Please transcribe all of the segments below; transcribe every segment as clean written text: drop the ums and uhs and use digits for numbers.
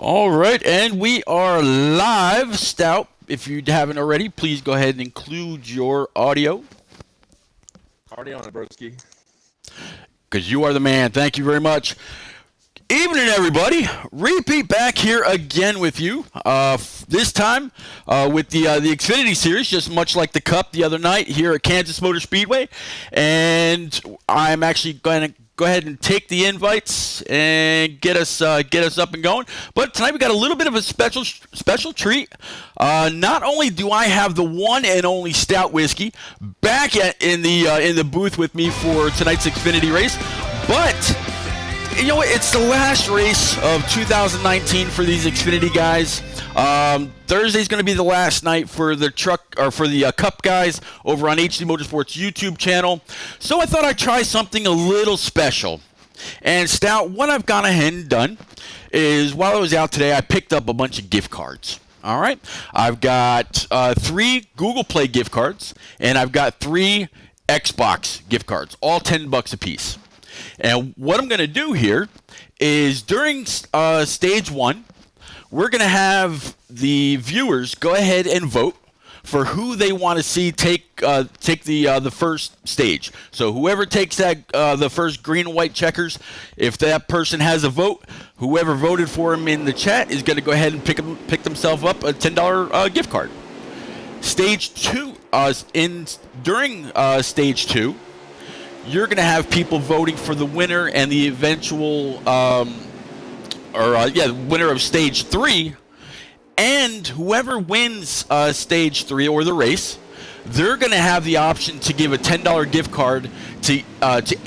All right, and we are live. Stout, if you haven't already, please go ahead and include your audio. Already on it, broski. Because you are the man. Thank you very much. Evening, everybody. Repeat back here again with you. This time with the Xfinity Series, just much like the Cup the other night here at Kansas Motor Speedway. And I'm actually going to go ahead and take the invites and get us up and going. But tonight we got a little bit of a special treat. Not only do I have the one and only Stout Whiskey back in the booth with me for tonight's Xfinity race, but you know what? It's the last race of 2019 for these Xfinity guys. Thursday's going to be the last night for the Cup guys over on HD Motorsports YouTube channel. So I thought I'd try something a little special. And Stout, what I've gone ahead and done is while I was out today, I picked up a bunch of gift cards. All right, I've got 3 Google Play gift cards, and I've got 3 Xbox gift cards, all $10 a piece. And what I'm going to do here is during stage 1, we're going to have the viewers go ahead and vote for who they want to see take the first stage. So whoever takes that the first green and white checkers, if that person has a vote, whoever voted for him in the chat is going to go ahead and pick themselves up a $10 gift card. Stage 2, during stage 2. You're going to have people voting for the winner and the eventual, winner of Stage 3. And whoever wins Stage 3 or the race, they're going to have the option to give a $10 gift card to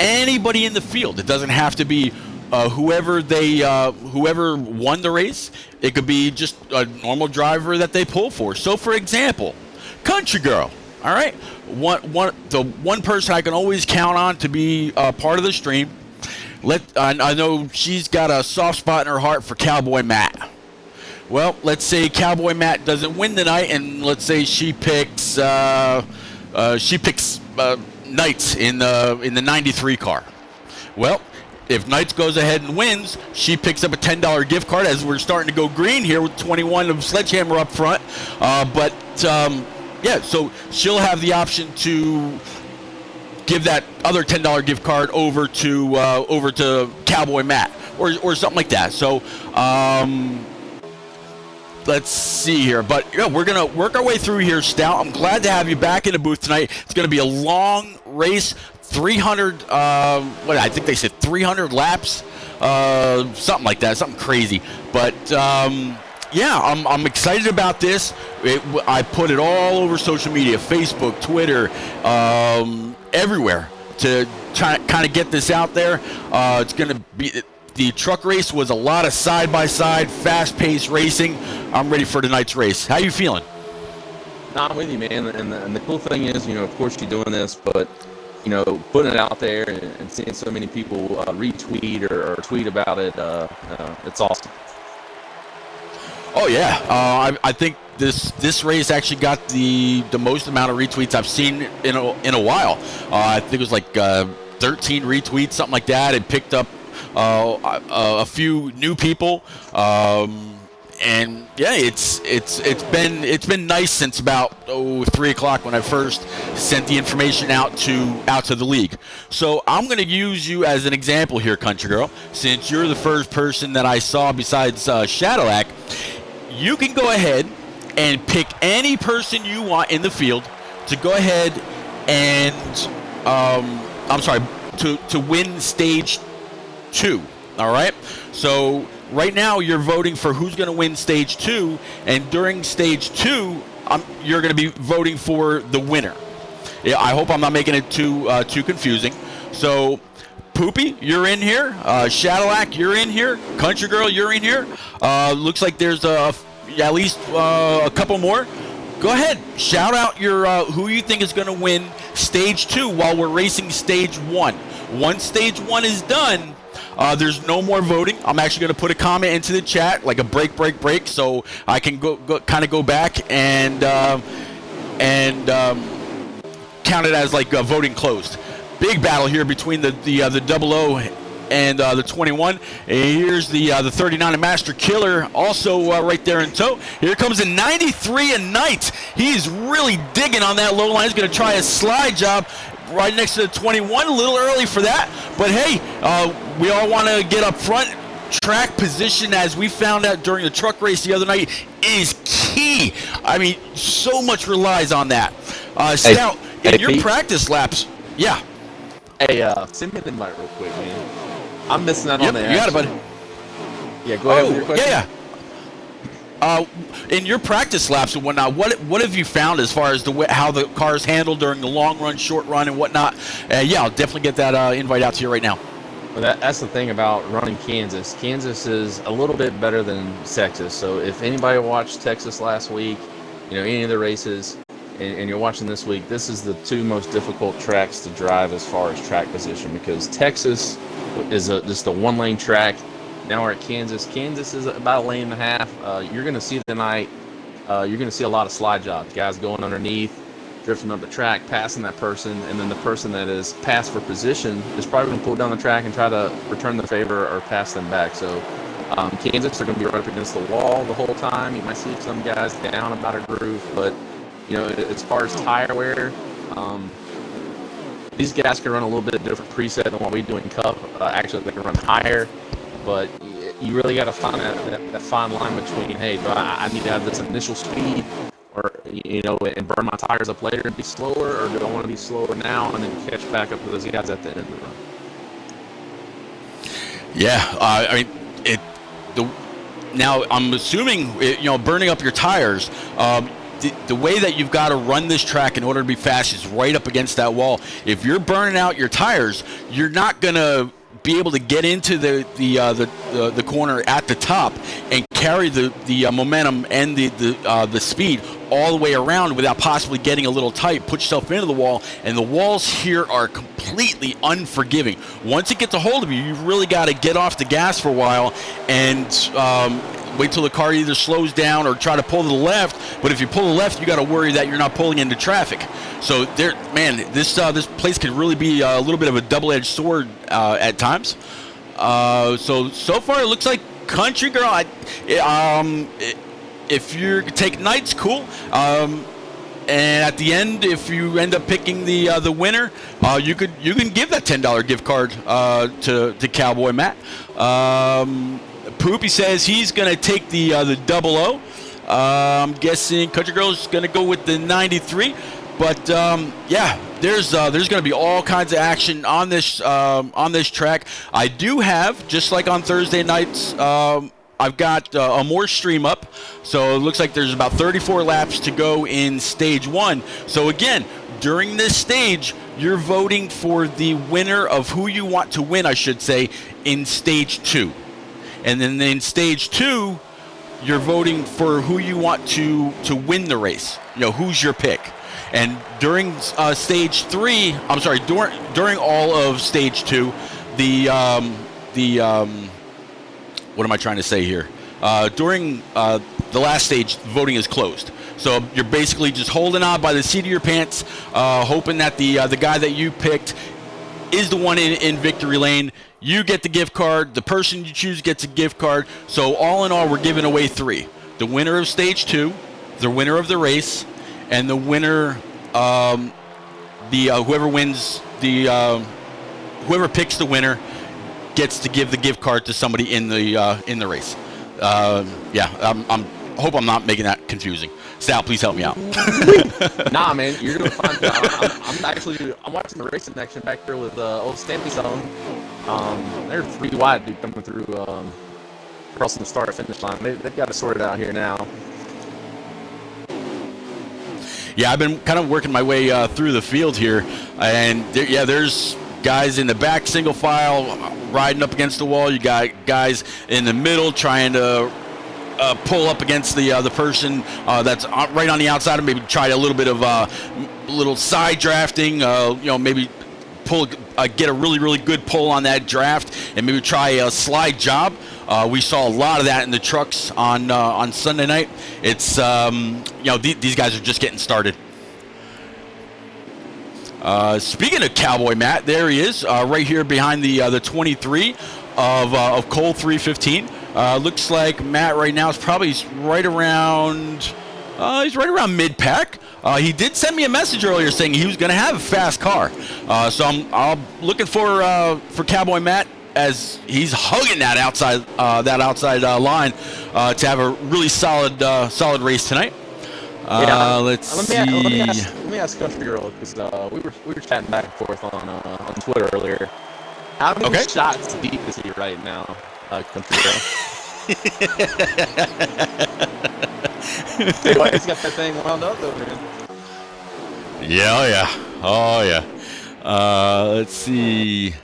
anybody in the field. It doesn't have to be whoever won the race. It could be just a normal driver that they pull for. So, for example, Country Girl. All right, the one person I can always count on to be part of the stream. I know she's got a soft spot in her heart for Cowboy Matt. Well, let's say Cowboy Matt doesn't win tonight, and let's say she picks Knights in the 93 car. Well, if Knights goes ahead and wins, she picks up a $10 gift card as we're starting to go green here with 21 of Sledgehammer up front. Yeah, so she'll have the option to give that other $10 gift card over to Cowboy Matt or something like that. So let's see here. But yeah, we're gonna work our way through here, Stout. I'm glad to have you back in the booth tonight. It's gonna be a long race, 300. I think they said 300 laps, something like that, something crazy. But yeah, I'm excited about this. I put it all over social media, Facebook, Twitter, everywhere to try to kind of get this out there. It's going to be the truck race was a lot of side-by-side, fast-paced racing. I'm ready for tonight's race. How you feeling? No, I'm with you, man. And the cool thing is, of course you're doing this, but putting it out there and seeing so many people retweet or tweet about it, it's awesome. Oh yeah, I think this race actually got the most amount of retweets I've seen in a while. I think it was like 13 retweets, something like that. It picked up a few new people, and yeah, it's been nice since about 3 o'clock when I first sent the information out to the league. So I'm going to use you as an example here, Country Girl, since you're the first person that I saw besides Shadowak. You can go ahead and pick any person you want in the field to go ahead and, to win Stage 2, all right? So right now you're voting for who's going to win Stage 2, and during Stage 2, you're going to be voting for the winner. Yeah, I hope I'm not making it too confusing. So Poopy, you're in here. Shadowak, you're in here. Country Girl, you're in here. Looks like there's at least a couple more. Go ahead, shout out your who you think is going to win Stage 2 while we're racing Stage 1. Once Stage 1 is done, there's no more voting. I'm actually going to put a comment into the chat, like a break, so I can go back and count it as like voting closed. Big battle here between the 00 and the 21. And here's the 39 Master Killer, also right there in tow. Here comes the 93 and Knight. He's really digging on that low line. He's going to try a slide job right next to the 21. A little early for that, but hey, we all want to get up front. Track position, as we found out during the truck race the other night, is key. I mean, so much relies on that. Scout, in your Pete, practice laps, yeah. Hey, send me the invite real quick, man. I'm missing out on the You got it, buddy. Yeah, go ahead with your question. In your practice laps and whatnot, what have you found as far as how the cars handle during the long run, short run, and whatnot? I'll definitely get that invite out to you right now. Well, that's the thing about running Kansas. Kansas is a little bit better than Texas. So if anybody watched Texas last week, any of the races, and you're watching this week, this is the two most difficult tracks to drive as far as track position, because Texas is just a one-lane track. Now we're at Kansas. Kansas is about a lane and a half. You're going to see tonight, you're going to see a lot of slide jobs. Guys going underneath, drifting up the track, passing that person, and then the person that is passed for position is probably going to pull down the track and try to return the favor or pass them back. So Kansas are going to be right up against the wall the whole time. You might see some guys down about a groove, but as far as tire wear, these guys can run a little bit different preset than what we do in Cup. Actually, they can run higher, but you really got to find that fine line between, hey, do I need to have this initial speed, or and burn my tires up later and be slower, or do I want to be slower now and then catch back up to those guys at the end of the run? Yeah, now I'm assuming burning up your tires. The way that you've got to run this track in order to be fast is right up against that wall. If you're burning out your tires, you're not gonna be able to get into the corner at the top and carry the momentum and the speed all the way around without possibly getting a little tight, put yourself into the wall. And the walls here are completely unforgiving. Once it gets a hold of you, you've really got to get off the gas for a while and wait till the car either slows down or try to pull to the left. But if you pull to the left, you got to worry that you're not pulling into traffic. So this place can really be a little bit of a double-edged sword at times. So far it looks like Country Girl. If you take Knights, cool. And at the end, if you end up picking the winner, you can give that $10 gift card to Cowboy Matt. Poopy says he's going to take the 00. I'm guessing Country Girl's going to go with the 93. But there's going to be all kinds of action on this track. I do have, just like on Thursday nights, I've got a more stream up. So it looks like there's about 34 laps to go in stage 1. So again, during this stage, you're voting for the winner of who you want to win, I should say, in stage 2. And then in stage 2, you're voting for who you want to win the race. Who's your pick. And during stage 3, I'm sorry, during all of stage 2, what am I trying to say here? During the last stage, voting is closed. So you're basically just holding on by the seat of your pants, hoping that the guy that you picked is the one in victory lane. You get the gift card. The person you choose gets a gift card. So all in all, we're giving away 3. The winner of stage 2, the winner of the race, and the winner, whoever wins whoever picks the winner gets to give the gift card to somebody in the race. I hope I'm not making that confusing. Sal, please help me out. Nah, man, you're gonna find out. I'm watching the racing action back there with old Stanley Zone. They're 3 wide, dude, coming through crossing the start finish line. They've got to sort it out here now. Yeah, I've been kind of working my way through the field here, and there's guys in the back single file riding up against the wall. You got guys in the middle trying to pull up against the person that's right on the outside, and maybe try a little bit of little side drafting. Maybe get a really, really good pull on that draft, and maybe try a slide job. We saw a lot of that in the trucks on Sunday night. It's these guys are just getting started. Speaking of Cowboy Matt, there he is, right here behind the 23 of Cole 315. Looks like Matt right now is probably right around. He's right around mid-pack. He did send me a message earlier saying he was going to have a fast car. So I'm looking for Cowboy Matt as he's hugging that outside line to have a really solid race tonight. Let's see. Let me ask Country Girl, because we were chatting back and forth on Twitter earlier. How many shots deep is he right now, Country Girl? Hey, well, he's got that thing wound up though, man. Yeah. Oh yeah. Let's see.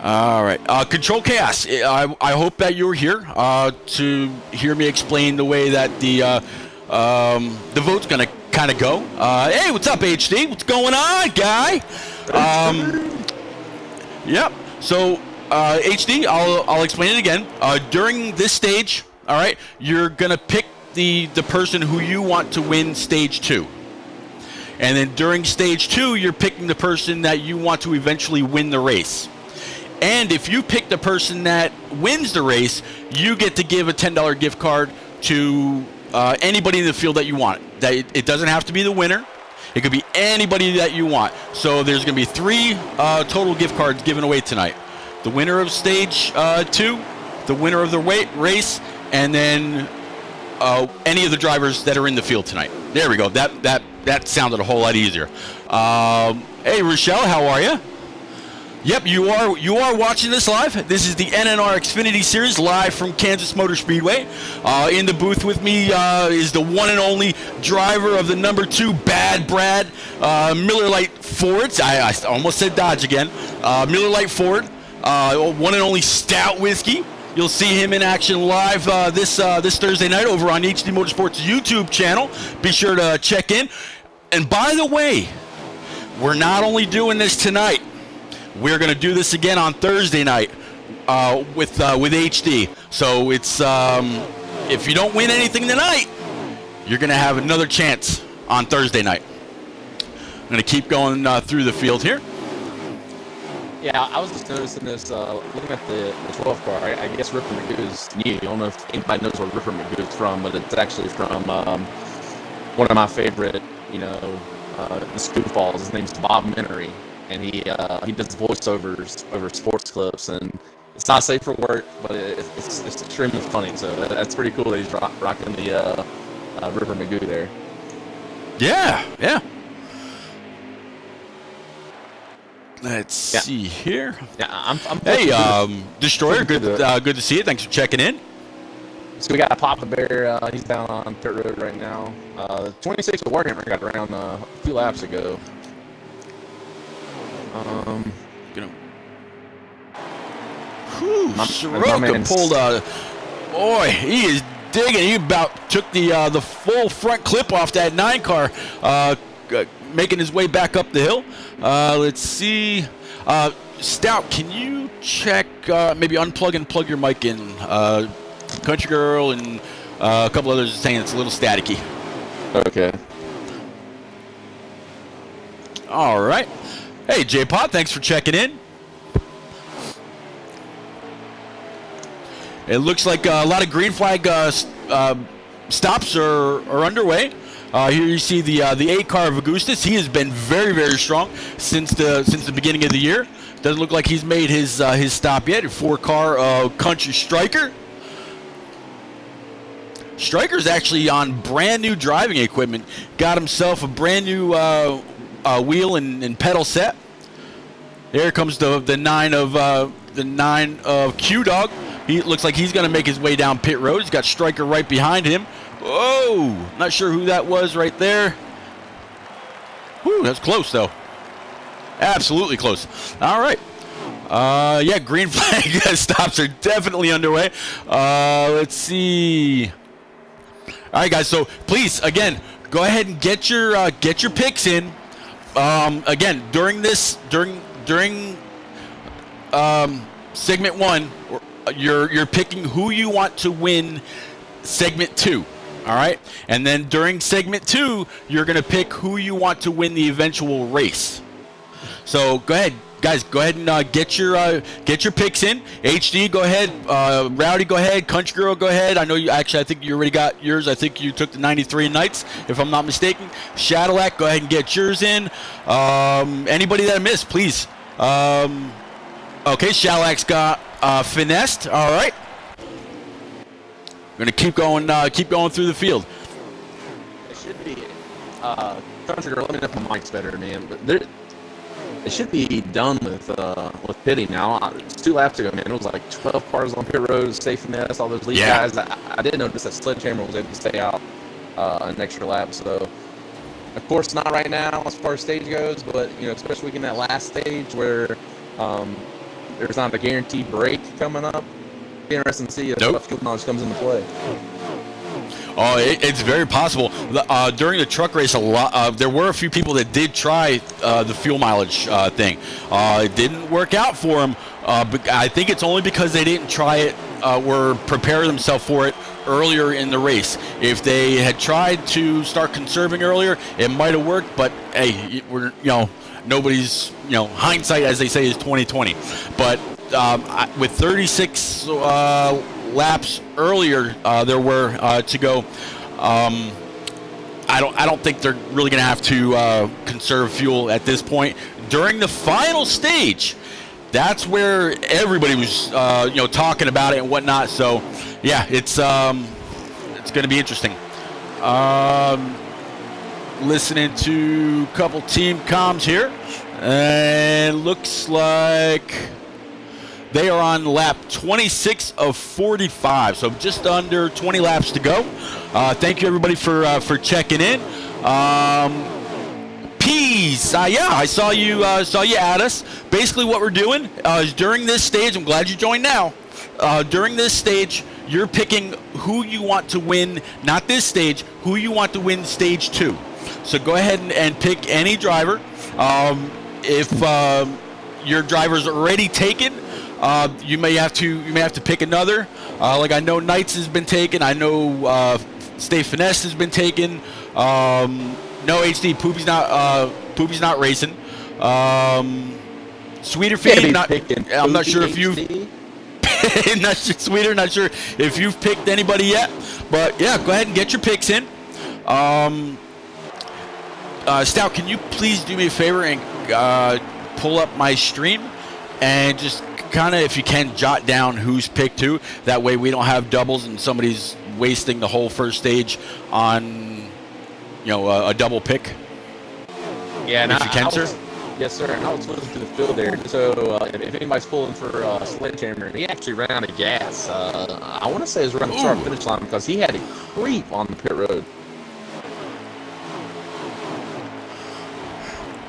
All right. Control Chaos. I hope that you're here to hear me explain the way that the vote's going to kind of go. Hey, what's up, HD? What's going on, guy? Yep. So, HD, I'll explain it again. During this stage, all right, you're going to pick the person who you want to win stage 2. And then during stage 2, you're picking the person that you want to eventually win the race. And if you pick the person that wins the race, you get to give a $10 gift card to anybody in the field that you want. It doesn't have to be the winner. It could be anybody that you want. So there's going to be 3 total gift cards given away tonight. The winner of stage 2, the winner of the race, and then any of the drivers that are in the field tonight. There we go. That sounded a whole lot easier. Hey, Rochelle, how are you? Yep, you are watching this live. This is the NNR XFinity Series live from Kansas Motor Speedway. In the booth with me is the one and only driver of the number 2 Bad Brad Miller Lite Fords. I almost said Dodge again. Miller Lite Ford, one and only Stout Whiskey. You'll see him in action live this Thursday night over on HD Motorsports YouTube channel. Be sure to check in. And by the way, we're not only doing this tonight. We're going to do this again on Thursday night with HD. So it's if you don't win anything tonight, you're going to have another chance on Thursday night. I'm going to keep going through the field here. Yeah, I was just noticing this, looking at the 12 car. I guess Ripper Magoo's new. I don't know if anybody knows where Ripper Magoo's from, but it's actually from one of my favorite, the Scoop Falls. His name's Bob Minery. And he does voiceovers over sports clips, and it's not safe for work, but it's extremely funny. So that's pretty cool that he's rocking the Ripper Magoo there. Yeah. Let's see here. Yeah, I'm hey, Destroyer, good to see you. Thanks for checking in. So we got Papa Bear. He's down on pit road right now. 26 with Warhammer got around a few laps ago. Soroka pulled boy, he is digging. He about took the full front clip off that 9 car, making his way back up the hill. Let's see. Stout, can you check, maybe unplug and plug your mic in? Country Girl and a couple others are saying it's a little staticky. Okay. All right. Hey, J-Pod, thanks for checking in. It looks like a lot of green flag stops are underway. Here you see the 8 car of Augustus. He has been very, very strong since the beginning of the year. Doesn't look like he's made his stop yet. A 4 car Country Striker. Striker's actually on brand new driving equipment. Got himself a brand new wheel and pedal set. There comes the 9 of Q-Dog. He looks like he's going to make his way down pit road. He's got Striker right behind him. Whoa! Not sure who that was right there. Whew, that's close though. Absolutely close. All right. Yeah, green flag stops are definitely underway. Let's see. All right, guys. So please, again, go ahead and get your picks in. Again, during segment 1, you're picking who you want to win segment 2. All right, and then during segment 2, you're going to pick who you want to win the eventual race. So go ahead, guys. Go ahead and get your picks in. HD, go ahead. Rowdy, go ahead. Country Girl, go ahead. I know you actually. I think you already got yours. I think you took the 93 Knights, if I'm not mistaken. Shadowlac, go ahead and get yours in. Anybody that I missed, please. Okay, Shadowlac's got finessed. All right. We're gonna keep going through the field. It should be. Country Girl, let me know if my mic's better, man. But it should be done with pitting now. It's 2 laps ago, man. It was like 12 cars on pit road, safe and all those lead guys. I did notice that Sledgehammer was able to stay out an extra lap. So, of course, not right now as far as stage goes, but especially in that last stage where there's not a guaranteed break coming up. Be interesting to see if fuel mileage comes into play. Oh, it's very possible. During the truck race, there were a few people that did try the fuel mileage thing. It didn't work out for them, but I think it's only because they didn't try it or prepare themselves for it earlier in the race. If they had tried to start conserving earlier, it might have worked. But hey, nobody's hindsight, as they say, is 20/20. But with 36 laps earlier there were to go, I don't think they're really going to have to conserve fuel at this point. During the final stage, that's where everybody was talking about it and whatnot. So yeah, it's going to be interesting. Listening to a couple team comms here, and looks like they are on lap 26 of 45, so just under 20 laps to go. Thank you, everybody, for checking in. Peas, yeah, I saw you at us. Basically, what we're doing is during this stage, I'm glad you joined now. During this stage, you're picking who you want to win, not this stage, who you want to win stage 2. So go ahead and pick any driver. If your driver's already taken, you may have to pick another. Like I know Knights has been taken. I know Stay Finesse has been taken. No HD, Poopy's not racing. Sweeter Feed, I'm not sure if you've not sure, Sweeter, not sure if you've picked anybody yet. But yeah, go ahead and get your picks in. Stout, can you please do me a favor and pull up my stream and just kind of, if you can, jot down who's picked who. That way we don't have doubles and somebody's wasting the whole first stage on, a double pick. Yeah, if you can, sir. Yes, sir. I was looking through the field there. So if anybody's pulling for Sledgehammer, he actually ran out of gas. I want to say it was around the start finish line because he had a creep on the pit road.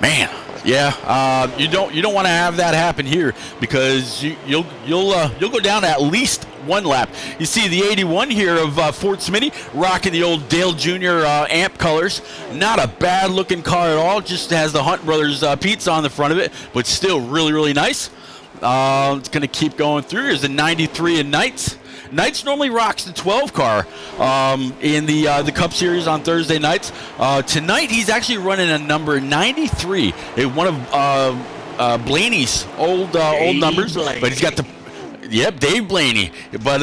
Man, yeah, you don't want to have that happen here because you'll go down at least one lap. You see the 81 here of Fort Smitty rocking the old Dale Jr. amp colors. Not a bad looking car at all. Just has the Hunt Brothers pizza on the front of it, but still really, really nice. It's going to keep going through. Here's the 93 in Knights. Knights normally rocks the 12 car in the Cup Series on Thursday nights. Tonight he's actually running a number 93, one of Blaney's old numbers, but he's got the Dave Blaney, but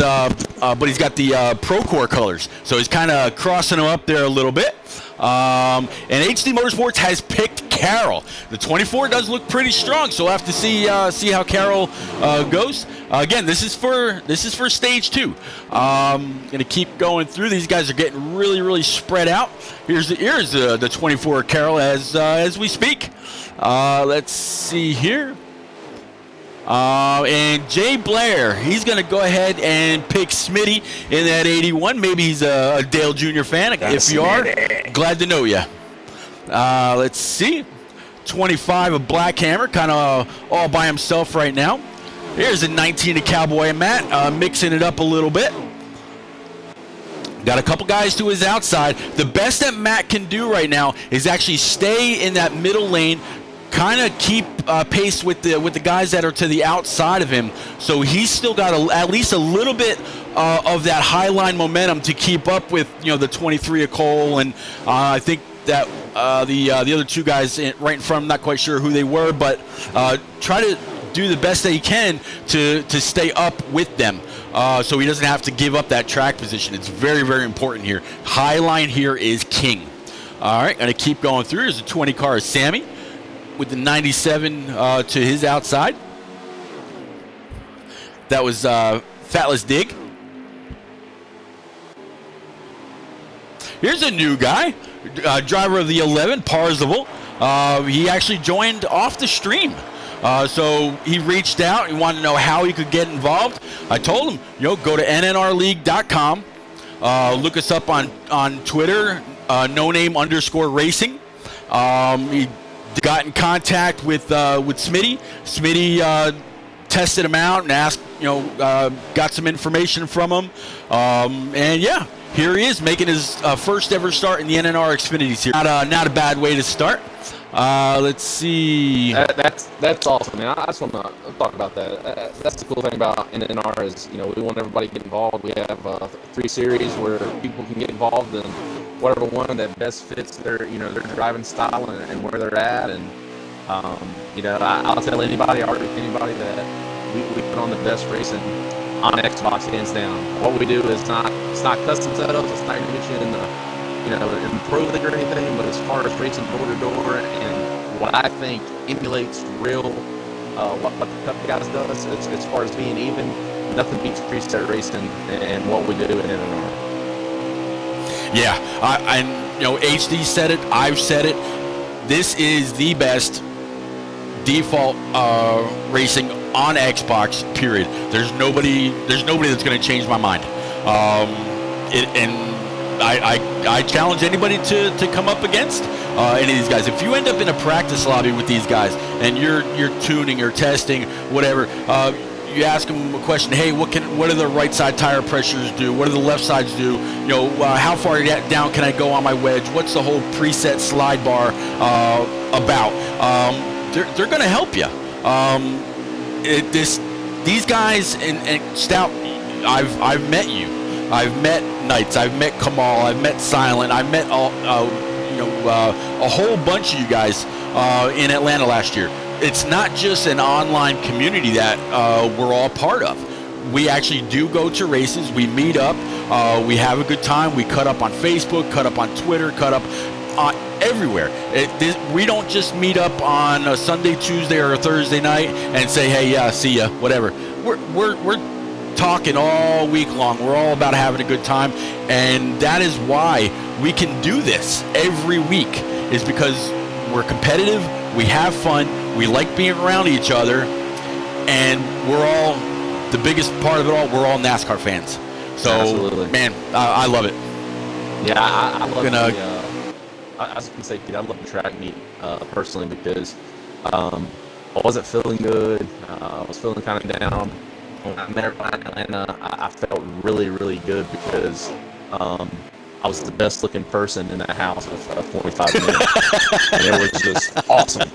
he's got the Procore colors, so he's kind of crossing them up there a little bit. And HD Motorsports has picked Carroll. The 24 does look pretty strong, so we'll have to see how Carroll goes. Again, this is for stage 2. Gonna keep going through. These guys are getting really, really spread out. Here's the 24 Carroll as we speak. Let's see here. And Jay Blair, he's going to go ahead and pick Smitty in that 81. Maybe he's a Dale Jr. fan. If you are, glad to know you. Let's see. 25 of Black Hammer, kind of all by himself right now. Here's a 19 of Cowboy Matt, mixing it up a little bit. Got a couple guys to his outside. The best that Matt can do right now is actually stay in that middle lane, kind of keep pace with the guys that are to the outside of him. So he's still got at least a little bit of that high line momentum to keep up with the 23 of Cole, and I think that the other two guys right in front, I'm not quite sure who they were, but try to do the best that he can to stay up with them, so he doesn't have to give up that track position. It's very, very important here. High line here is king. All right, going to keep going through. There's a 20 car of Sammy with the 97 to his outside. That was Fatless Dig. Here's a new guy, driver of the 11, Parzival. He actually joined off the stream. So he reached out. He wanted to know how he could get involved. I told him, go to nnrleague.com. Look us up on Twitter, _racing. He got in contact with Smitty. Smitty tested him out and asked, got some information from him. And yeah, here he is making his first ever start in the NNR XFinity series. Not a bad way to start. Let's see. That's awesome, man. I just want to talk about that. That's the cool thing about NNR is, we want everybody to get involved. We have 3 series where people can get involved in whatever one that best fits their driving style and where they're at. And I'll tell anybody that we put on the best racing on Xbox, hands down. What we do is it's not custom setups. It's not going to get you in the Pro League or anything, but as far as racing door to door and what I think emulates real what the Cup guys does, as far as being even, nothing beats preset racing and what we do in NNR. Yeah, HD said it. I've said it. This is the best default racing on Xbox. Period. There's nobody that's going to change my mind. I challenge anybody to come up against any of these guys. If you end up in a practice lobby with these guys and you're tuning or testing, whatever, you ask them a question. Hey, what do the right side tire pressures do? What do the left sides do? How far down can I go on my wedge? What's the whole preset slide bar about? They're going to help you. These guys and Stout, I've met you. I've met Knights. I've met Kamal. I've met Silent. I met a whole bunch of you guys in Atlanta last year. It's not just an online community that we're all part of. We actually do go to races. We meet up. We have a good time. We cut up on Facebook, cut up on Twitter, cut up everywhere. We don't just meet up on a Sunday, Tuesday, or a Thursday night and say, hey, yeah, see ya, whatever. We're talking all week long. We're all about having a good time, and that is why we can do this every week, is because we're competitive, we have fun, we like being around each other, and we're all, the biggest part of it all, we're all NASCAR fans. So, absolutely. Man, I love it. Yeah, I love I was going to say, I love the track meet personally, because I wasn't feeling good. I was feeling kind of down. When I met everybody in Atlanta, I felt really, really good, because I was the best looking person in that house for 45 minutes. And it was just awesome.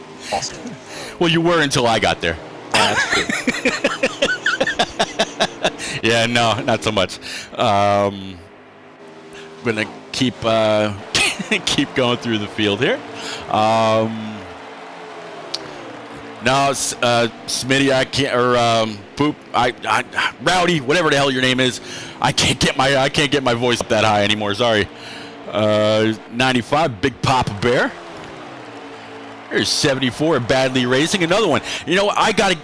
Well, you were until I got there. That's true. Yeah, no, not so much. I'm going to keep going through the field here. No, Smitty, I can't, or Poop, Rowdy, whatever the hell your name is, I can't get my voice up that high anymore. Sorry. 95, Big Papa Bear. There's 74, Badly Racing, another one. I gotta.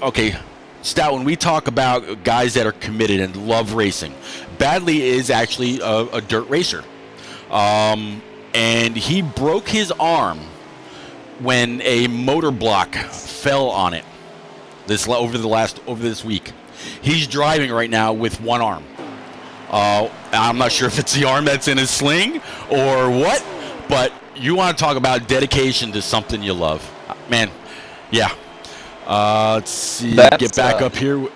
Okay, Stout. When we talk about guys that are committed and love racing, Badly is actually a dirt racer, and he broke his arm when a motor block fell on it over this week. He's driving right now with one arm. I'm not sure if it's the arm that's in his sling or what, but you want to talk about dedication to something you love, man. Yeah. Let's see. Get back up here.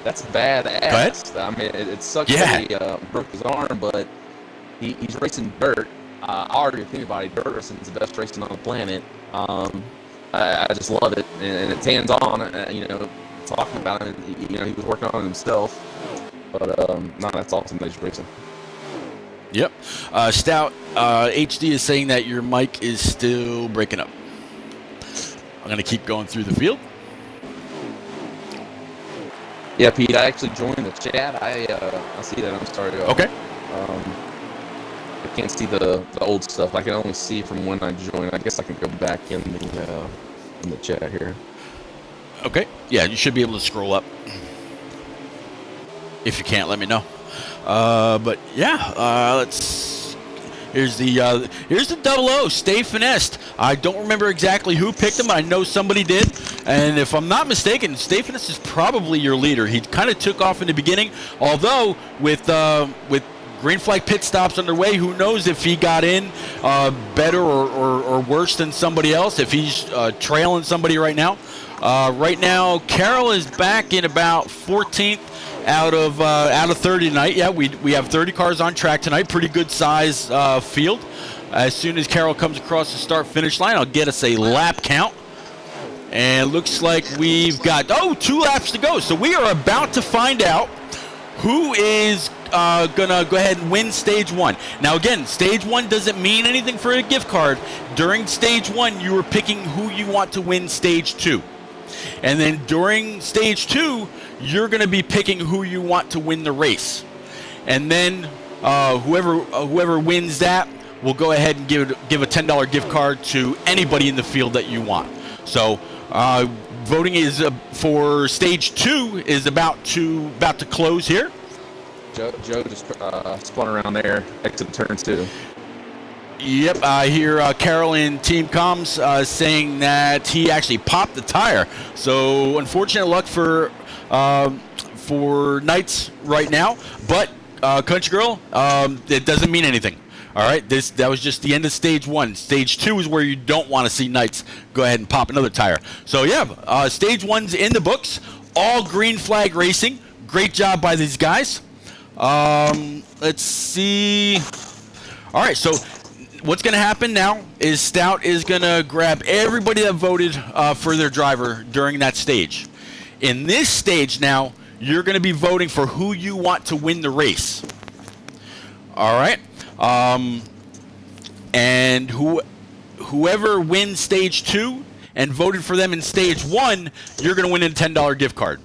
That's badass. I mean, it sucks that he broke his arm, but he's racing dirt. I argue with anybody, dirt racing is the best racing on the planet. I just love it, and it's hands on. Talking about it, he was working on it himself. But no, that's awesome that he's racing. Yep. Stout HD is saying that your mic is still breaking up. I'm going to keep going through the field. Yeah, Pete, I actually joined the chat. I see that. I'm sorry. Okay. I can't see the old stuff. I can only see from when I joined. I guess I can go back in the chat here. Okay. Yeah, you should be able to scroll up. If you can't, let me know. But yeah, here's the 00. Stay finessed. I don't remember exactly who picked him. I know somebody did, and if I'm not mistaken, Stay finessed is probably your leader. He kind of took off in the beginning, although with green flag pit stops underway, who knows if he got in better or worse than somebody else, if he's trailing somebody right now. Right now, Carroll is back in about 14th out of 30 tonight. Yeah, we have 30 cars on track tonight. Pretty good size field. As soon as Carroll comes across the start-finish line, I'll get us a lap count. And it looks like we've got 2 laps to go. So we are about to find out who is gonna go ahead and win stage 1. Now again, stage 1 doesn't mean anything for a gift card. During stage 1, you are picking who you want to win stage 2. And then during stage 2, you're going to be picking who you want to win the race. And then whoever wins that will go ahead and give a $10 gift card to anybody in the field that you want. So voting is for stage 2 is about to close here. Joe just spun around there, exit turn 2. Yep, I hear Carroll in Team Comms saying that he actually popped the tire. So unfortunate luck for Knights right now. But Country Girl, it doesn't mean anything. All right, that was just the end of stage 1. Stage 2 is where you don't want to see Knights go ahead and pop another tire. So yeah, stage 1's in the books. All green flag racing. Great job by these guys. Let's see. All right, so what's going to happen now is Stout is going to grab everybody that voted for their driver during that stage. In this stage now, you're going to be voting for who you want to win the race. All right? And whoever wins stage 2 and voted for them in stage 1, you're going to win a $10 gift card.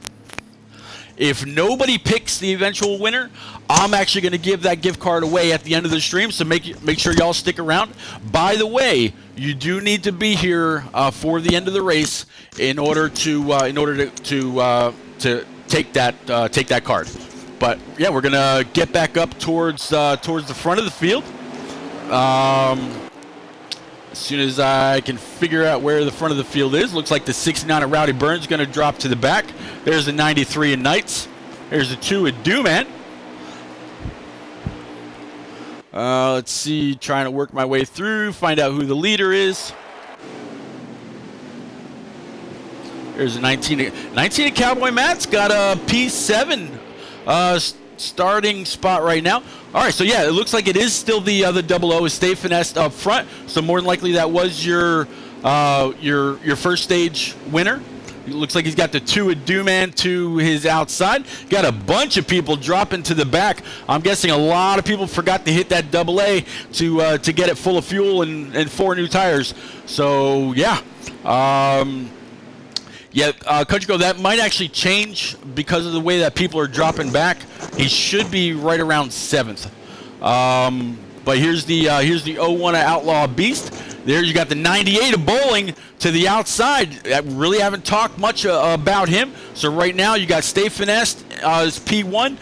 If nobody picks the eventual winner, I'm actually going to give that gift card away at the end of the stream, so make sure y'all stick around. By the way, you do need to be here for the end of the race in order to take that card. But yeah, we're gonna get back up towards the front of the field. As soon as I can figure out where the front of the field is, looks like the 69 of Rowdy Burns is going to drop to the back. There's the 93 of Knights. There's the 2 of Dooman. Let's see, trying to work my way through, find out who the leader is. There's a 19 of Cowboy Matt's got a P7 starting spot right now. All right, so yeah, it looks like it is still the 00 is Stay Finessed up front. So more than likely that was your first stage winner. It looks like he's got the 2 of Dooman to his outside. Got a bunch of people dropping to the back. I'm guessing a lot of people forgot to hit that AA to get it full of fuel and 4 new tires. So yeah. Country Girl, that might actually change because of the way that people are dropping back. He should be right around 7th. But here's the 01 of Outlaw Beast. There you got the 98 of Bowling to the outside. I really haven't talked much about him. So right now you got Stay Finessed as P1,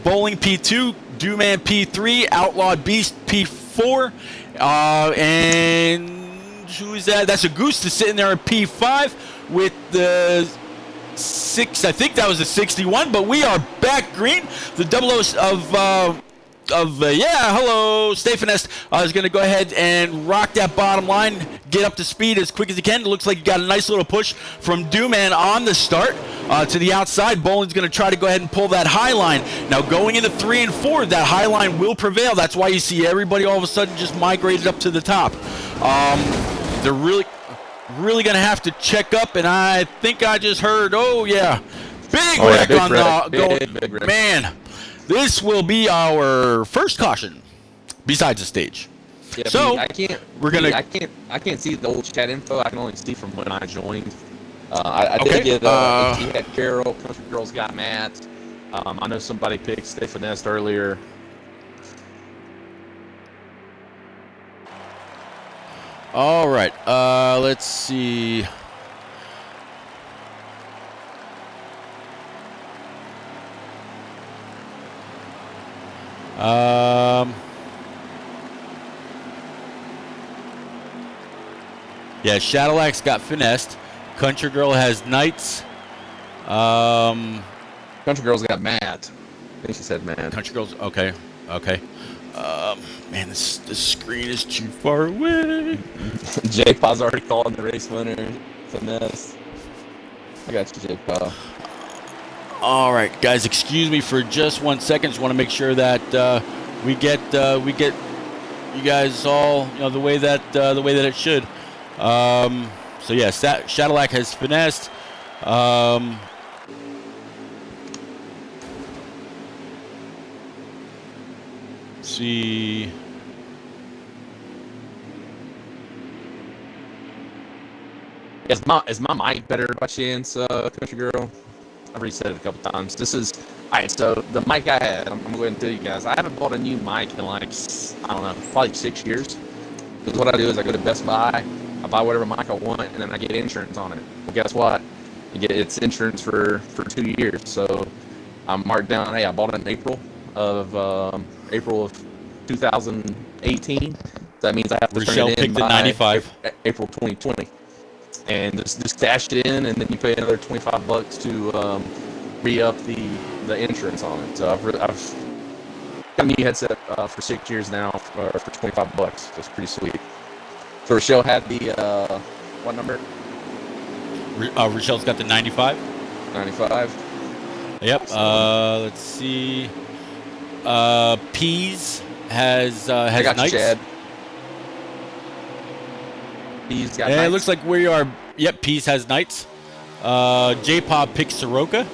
Bowling P2, Dooman P3, Outlaw Beast P4, and who is that? That's Augusta sitting there at P5 with the 6. I think that was the 61. But we are back green. The 00 hello, Stay Finessed is going to go ahead and rock that bottom line, get up to speed as quick as he can. It looks like you got a nice little push from Dooman on the start to the outside. Bowling's going to try to go ahead and pull that high line. Now going into 3 and 4, that high line will prevail. That's why you see everybody all of a sudden just migrated up to the top. They're really... really going to have to check up, and I think I just heard, oh, yeah, big Oh, yeah, wreck big on wreck. the Big wreck. Man, this will be our first caution besides the stage. Yeah, So I can't. we're gonna. I can't see the old chat info. I can only see from when I joined. I Okay, did get HT had Carol. Country Girls got Matt. I know somebody picked Stay Finesse earlier. All right. Let's see. Yeah, Shadowlax got finessed. Country Girl has Knights. Country Girls got Matt. I think she said Matt. Country Girls, okay. Man, this screen is too far away. J-Paw's already calling the race winner. Finesse. I got you, J-Paw. All right, guys, excuse me for just 1 second. Just want to make sure that we get you guys all, the way that it should. So yeah, Shadowlac has finessed. Let's see. Is my mic better by chance, Country Girl? I've already said it a couple times. This is alright. So the mic I had, I'm going to go ahead and tell you guys. I haven't bought a new mic in like, I don't know, probably 6 years. Because what I do is I go to Best Buy, I buy whatever mic I want, and then I get insurance on it. Well, guess what? It's insurance for 2 years. So I'm marked down. Hey, I bought it in April of 2018. That means I have to Rochelle turn it in picked the by 95. April 2020. And just stash it in, and then you pay another $25 to re-up the insurance on it. So I've got a new headset for 6 years now for $25. So it's pretty sweet. So Rochelle had the what number? Rochelle's got the 95. 95. Yep. Let's see. Peas has I got Knights. you, Chad. Peas got Yeah, Knights. it looks like we are. Yep, Peas has Knights. J-Pop picks Soroka.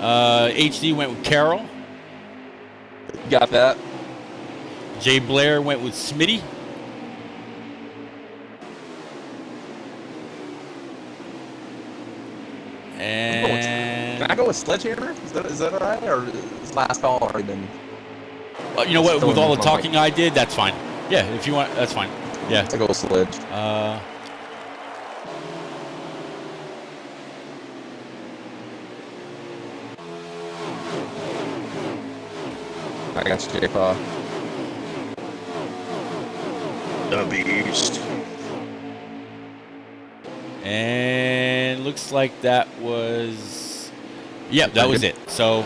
HD went with Carol. Got that. Jay Blair went with Smitty. And Can I go with Sledgehammer? Is that all right? Or is last call already been? you know what? With all the talking I did, that's fine. Yeah, if you want, that's fine. Yeah. Let's go with Sledge. I got you, J-Paw. The beast. And looks like that was. Yep, that was it. So,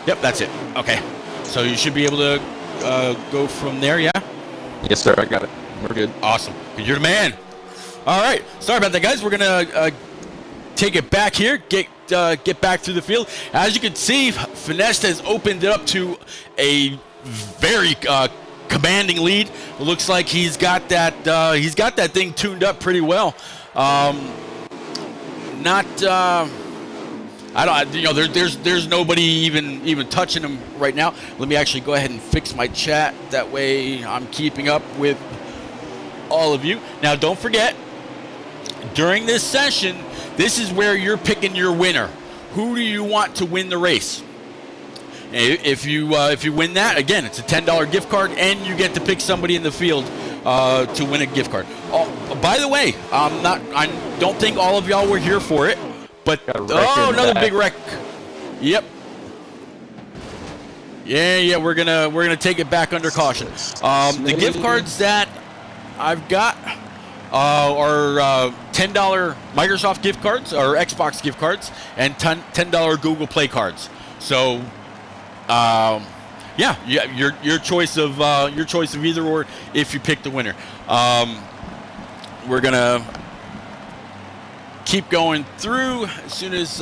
yep, that's it. Okay. So you should be able to go from there, yeah? Yes, sir. I got it. We're good. Awesome. You're the man. All right. Sorry about that, guys. We're gonna take it back here. Get back to the field. As you can see, Finesse has opened it up to a very commanding lead. It looks like he's got that thing tuned up pretty well. There's nobody even touching him right now. Let me actually go ahead and fix my chat. That way I'm keeping up with all of you. Now, don't forget, during this session, this is where you're picking your winner. Who do you want to win the race? If you win that, again, it's a $10 gift card, and you get to pick somebody in the field to win a gift card. Oh, by the way, I don't think all of y'all were here for it, but another big wreck. Yep. Yeah, we're gonna take it back under caution. The gift cards that I've got are $10 Microsoft gift cards or Xbox gift cards and $10 Google Play cards. So, your choice of either or if you pick the winner. We're gonna keep going through as soon as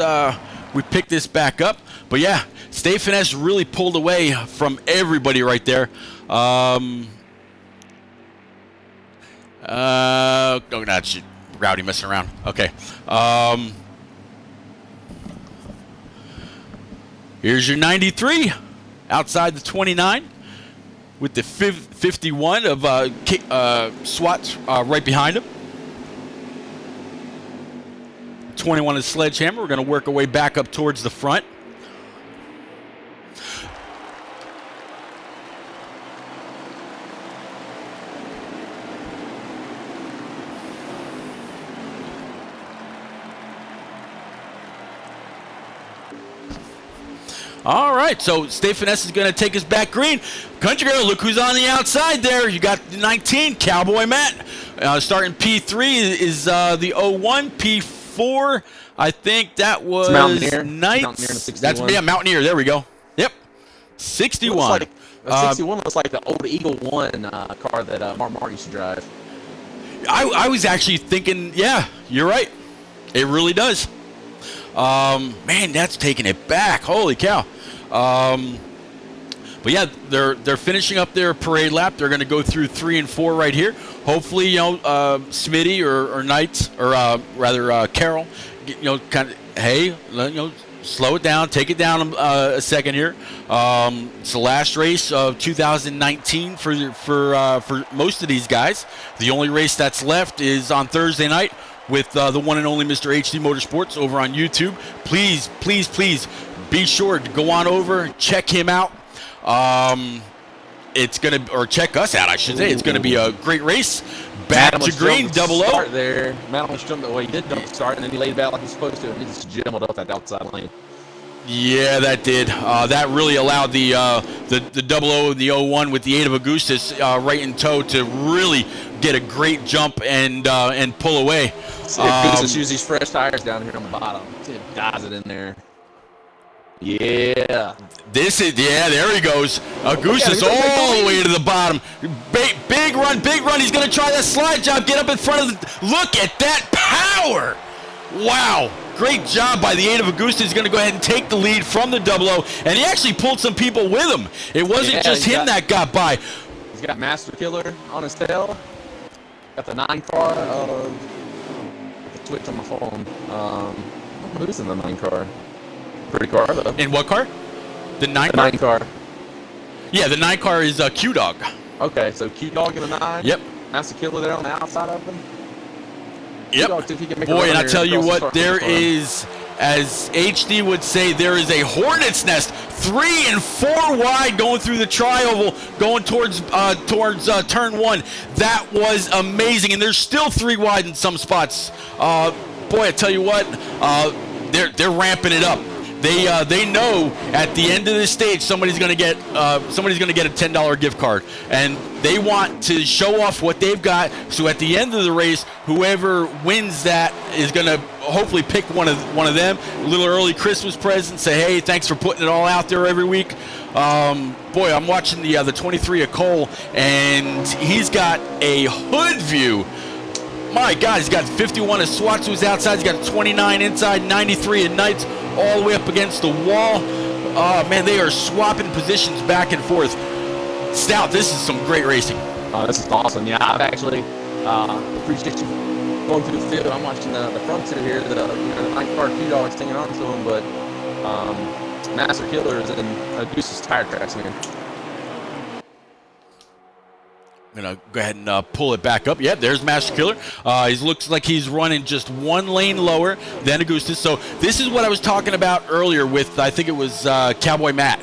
we pick this back up. But yeah, Stay Finesse really pulled away from everybody right there. Oh, that's Rowdy messing around. Okay. Here's your 93 outside the 29 with the 51 of SWAT right behind him. 21 is Sledgehammer. We're going to work our way back up towards the front. All right, so Stay Finesse is going to take us back green. Country Girl, look who's on the outside there. You got 19, Cowboy Matt. Starting P3 is the 01, P4. I think that was Mountaineer. Knights. That's Mountaineer. There we go. Yep, 61. 61 looks like the old Eagle 1 car that Mark used to drive. I was actually thinking, yeah, you're right. It really does. Man, that's taking it back. Holy cow. But yeah, they're finishing up their parade lap. They're going to go through 3 and 4 right here. Hopefully, Smitty or Knights, or rather Carroll, kind of, hey, slow it down, take it down a second here. It's the last race of 2019 for most of these guys. The only race that's left is on Thursday night with the one and only Mr. HD Motorsports over on YouTube. Please, please, please be sure to go on over, check him out. It's gonna, or check us out, I should say. It's gonna be a great race. Back to green, 00. There, Matt almost jumped. Well, he did jump the start, and then he laid it out like he's supposed to, and he just jumbled off that outside lane. Yeah, that did. That really allowed the 00 and the 01 with the 8 of Augustus right in tow to really get a great jump and pull away. Augustus used these fresh tires down here on the bottom. It dies it in there. Yeah. There he goes. Augustus all the way to the bottom. Big run. He's going to try that slide job. Get up in front of the. Look at that power. Wow. Great job by the 8 of Augustus. He's going to go ahead and take the lead from the 00. And he actually pulled some people with him. It wasn't just him that got by. He's got Master Killer on his tail. Got the 9 car. The twitch on my phone. Who's in the 9 car? Pretty car, though. In what car? The 9 car? 9 car. Yeah, the 9 car is Q-Dog. Okay, so Q-Dog in the 9. Yep. Master Killer there on the outside of him. Yep. Boy, and I tell you what, there is, as HD would say, there is a hornet's nest, 3 and 4 wide going through the tri-oval, going towards turn 1. That was amazing, and there's still 3 wide in some spots. Boy, I tell you what, they're ramping it up. They know at the end of this stage somebody's going to get a $10 gift card, and they want to show off what they've got. So at the end of the race, whoever wins that is going to hopefully pick one of them. A little early Christmas present. Say, hey, thanks for putting it all out there every week. Boy, I'm watching the 23 of Cole, and he's got a hood view. My God, he's got 51 of SWAT who's outside. He's got 29 inside, 93 of Knights, all the way up against the wall. Man, they are swapping positions back and forth. Stout, this is some great racing. This is awesome. Yeah, I've actually appreciate you going through the field. I'm watching the front two here. The 9 car Q-Dog's hanging on to him, but Master Killer is in Goose's tire tracks, man. I'm going to go ahead and pull it back up. Yeah, there's Master Killer. He looks like he's running just 1 lane lower than Augustus. So this is what I was talking about earlier with, I think it was Cowboy Matt,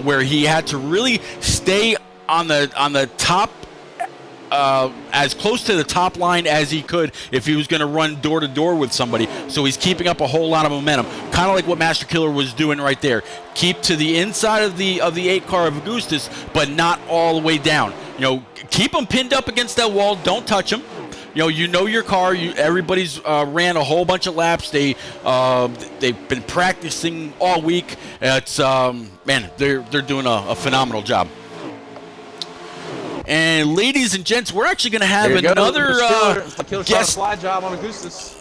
where he had to really stay on the top, as close to the top line as he could if he was going to run door to door with somebody. So he's keeping up a whole lot of momentum, kind of like what Master Killer was doing right there. Keep to the inside of the 8 car of Augustus, but not all the way down. Keep them pinned up against that wall. Don't touch them. You know your car. Everybody's ran a whole bunch of laps. They've been practicing all week. It's man, they're doing a phenomenal job. And ladies and gents, we're actually going to have another guest slide job on Augustus.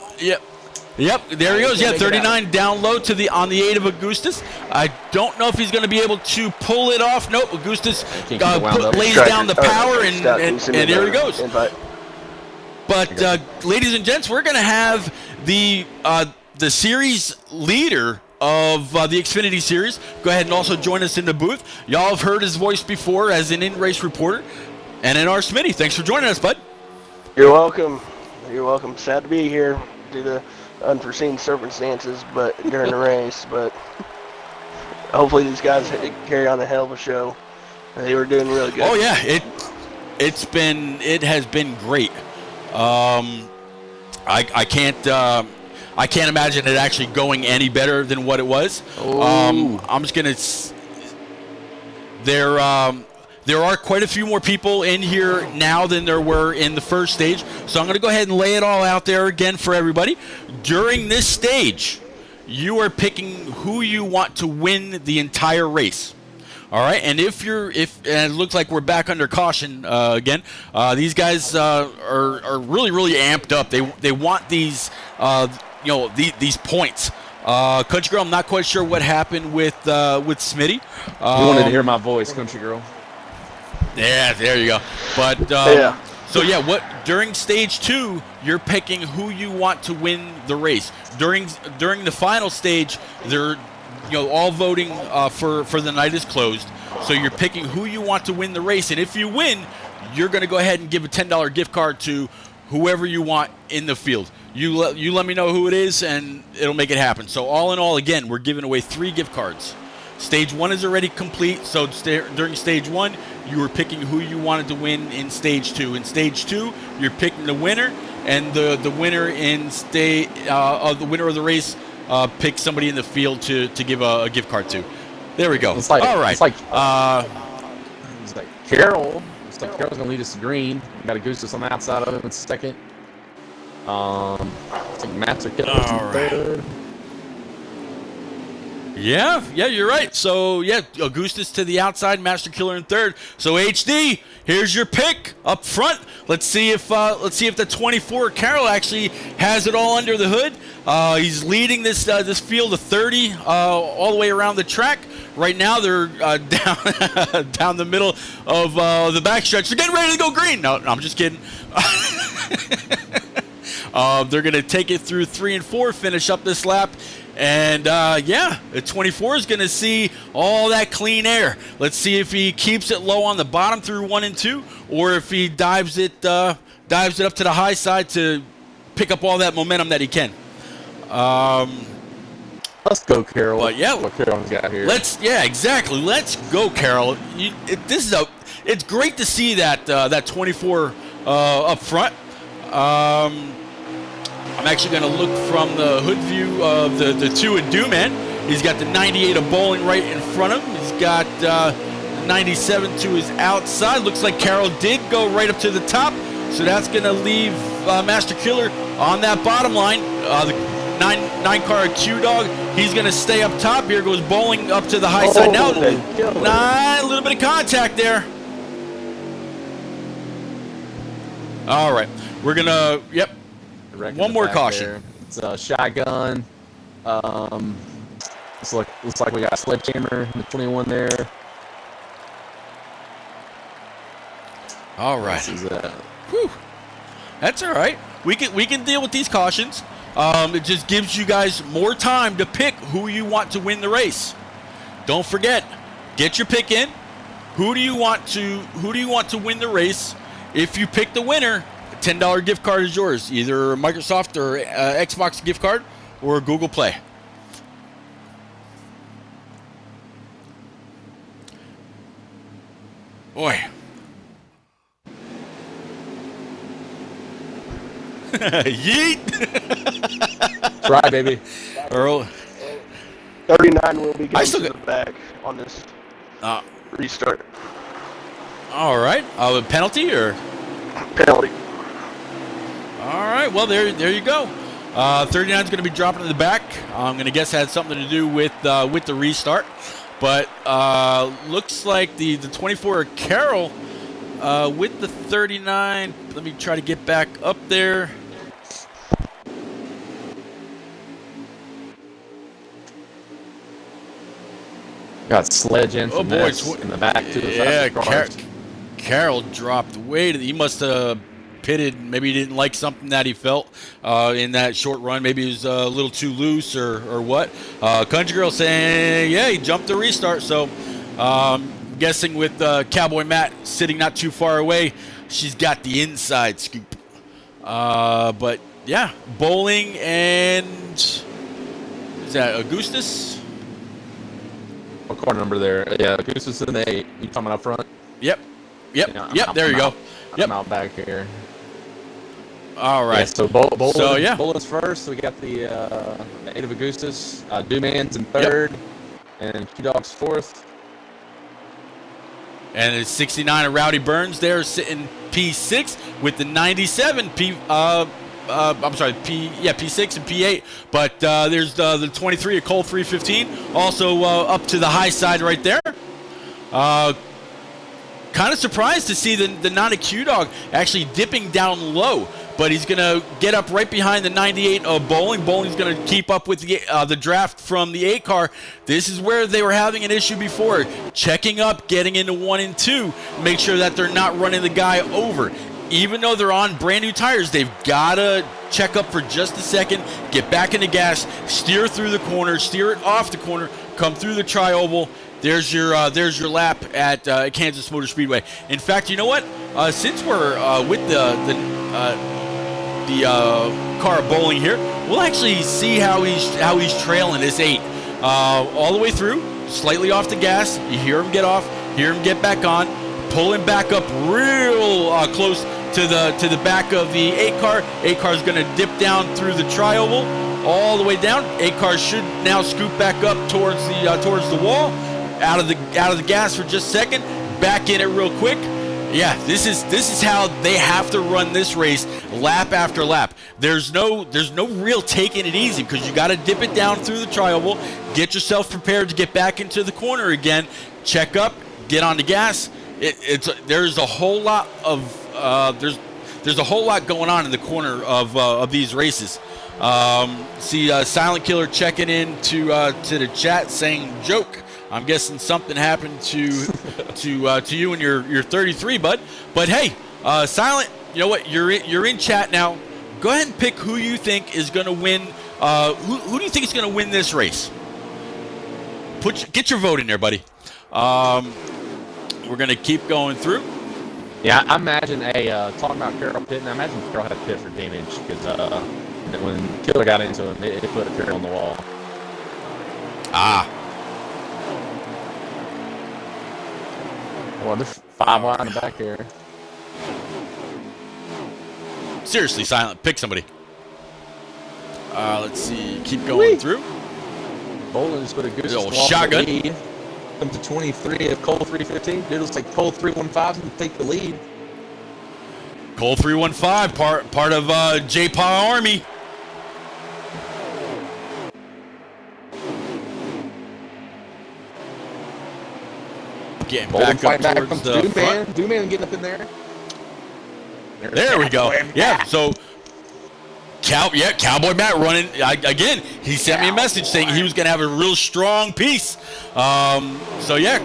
Yep, there he goes. Yeah, 39 down low on the 8 of Augustus. I don't know if he's going to be able to pull it off. Nope, Augustus lays down the power, and there he goes. But ladies and gents, we're going to have the series leader of the Xfinity Series go ahead and also join us in the booth. Y'all have heard his voice before as an in-race reporter. NNR XFinity, thanks for joining us, bud. You're welcome. You're welcome. Sad to be here due to unforeseen circumstances, but during the race. But hopefully these guys carry on a hell of a show. They were doing really good. Oh yeah, it has been great. I can't imagine it actually going any better than what it was. I'm just gonna. There are quite a few more people in here now than there were in the first stage, so I'm gonna go ahead and lay it all out there again for everybody. During this stage, you are picking who you want to win the entire race. All right, and and it looks like we're back under caution again. These guys are really amped up. They want these these points. Country Girl, I'm not quite sure what happened with Smitty. You wanted to hear my voice, Country Girl. Yeah, there you go. But yeah. So yeah, during stage 2, you're picking who you want to win the race. During the final stage, they're all voting for the night is closed. So you're picking who you want to win the race, and if you win, you're going to go ahead and give a $10 gift card to whoever you want in the field. You let me know who it is, and it'll make it happen. So all in all, again, we're giving away 3 gift cards. Stage 1 is already complete, so during stage 1, you were picking who you wanted to win in stage 2. In stage 2, you're picking the winner, and the winner in the winner of the race pick somebody in the field to give a gift card to. There we go. All right. It's like Carol. It's like Carol's gonna lead us to green. We got Augustus on the outside of him in second. It's like Master Killer in third. Yeah, you're right. So yeah, Augustus to the outside, Master Killer in third. So HD, here's your pick up front. Let's see if the 24 Carroll actually has it all under the hood. He's leading this field of 30 all the way around the track. Right now they're down the middle of the backstretch. They're getting ready to go green. No, I'm just kidding. They're gonna take it through 3 and 4, finish up this lap. And the 24 is going to see all that clean air. Let's see if he keeps it low on the bottom through 1 and 2, or if he dives it up to the high side to pick up all that momentum that he can. Let's go, Carol. But yeah, what Carol's got here. Exactly. Let's go, Carol. It's great to see that 24 up front. I'm actually going to look from the hood view of the 2 and Do-Man. He's got the 98 of Bowling right in front of him. He's got 97 to his outside. Looks like Carroll did go right up to the top. So that's going to leave Master Killer on that bottom line. The 9-car Q-Dog, he's going to stay up top. Here goes Bowling up to the high side. Now, a little bit of contact there. All right. We're going to, one more caution. There. It's a shotgun. Looks like we got a sledgehammer in the 21 there. All right. Whew. That's all right. We can deal with these cautions. It just gives you guys more time to pick who you want to win the race. Don't forget, get your pick in. Who do you want to win the race? If you pick the winner, $10 gift card is yours, either Microsoft or Xbox gift card or Google Play. Boy. Yeet. Try, baby. Earl. 39 will be going to the back on this restart. All right. A penalty or? Penalty. All right, well, there you go. 39 is going to be dropping to the back. I'm going to guess that had something to do with the restart. But looks like the 24 Carroll with the 39. Let me try to get back up there. Got sledge in from in the back to the Carroll dropped way to he must have pitted. Maybe he didn't like something that he felt in that short run. Maybe he was a little too loose or what. Country Girl saying, yeah, he jumped the restart. So guessing with Cowboy Matt sitting not too far away, she's got the inside scoop. But yeah, Bowling and is that Augustus? What car number there? Yeah, Augustus in the 8. You talking up front? Yep. There you go. I'm out back here. All right. Yeah, so Bolin's first. So we got the 8 of Augustus. Duman's in third, and Q-Dog's fourth. And it's 69 of Rowdy Burns there sitting P6 with the 97 P6 and P8. But there's the 23 of Cole 315 also up to the high side right there. Kind of surprised to see the 9 of Q-Dog actually dipping down low. But he's going to get up right behind the 98 of Bowling. Bowling's going to keep up with the draft from the 8 car. This is where they were having an issue before. Checking up, getting into 1 and 2. Make sure that they're not running the guy over. Even though they're on brand new tires, they've got to check up for just a second, get back into gas, steer through the corner, steer it off the corner, come through the tri-oval. There's your lap at Kansas Motor Speedway. In fact, you know what? Since we're with the car of Bowling here, we'll actually see how he's trailing this 8 all the way through, slightly off the gas. You hear him get off, hear him get back on, pull him back up real close to the back of the 8 car. 8 car is going to dip down through the tri-oval all the way down. 8 car should now scoop back up towards the wall, out of the gas for just a second, back in it real quick. Yeah, this is how they have to run this race lap after lap. There's no real taking it easy because you got to dip it down through the tri-oval, get yourself prepared to get back into the corner again, check up, get on the gas. There's a whole lot going on in the corner of these races. See Silent Killer checking in to the chat saying joke. I'm guessing something happened to you and your 33, bud. But hey, Silent, you know what? You're in chat now. Go ahead and pick who you think is going to win. Who do you think is going to win this race? Get your vote in there, buddy. We're going to keep going through. Yeah, I imagine talking about Carroll pitting. I imagine Carroll had to pit for damage because when Killer got into him, it put Carroll on the wall. Well, there's 5 wide in the back here. Seriously, Silent, pick somebody. Let's see. Keep going through. Bowling just put a good shotgun. Lead. Come to 23 of Cole 315. Dude, it looks like Cole 315 can take the lead. Cole 315, part of J-Pa Army. Getting back up towards the front. Duman getting up in there. There we go. Yeah, so Cowboy Matt running again. He sent me a message saying he was going to have a real strong piece. So yeah,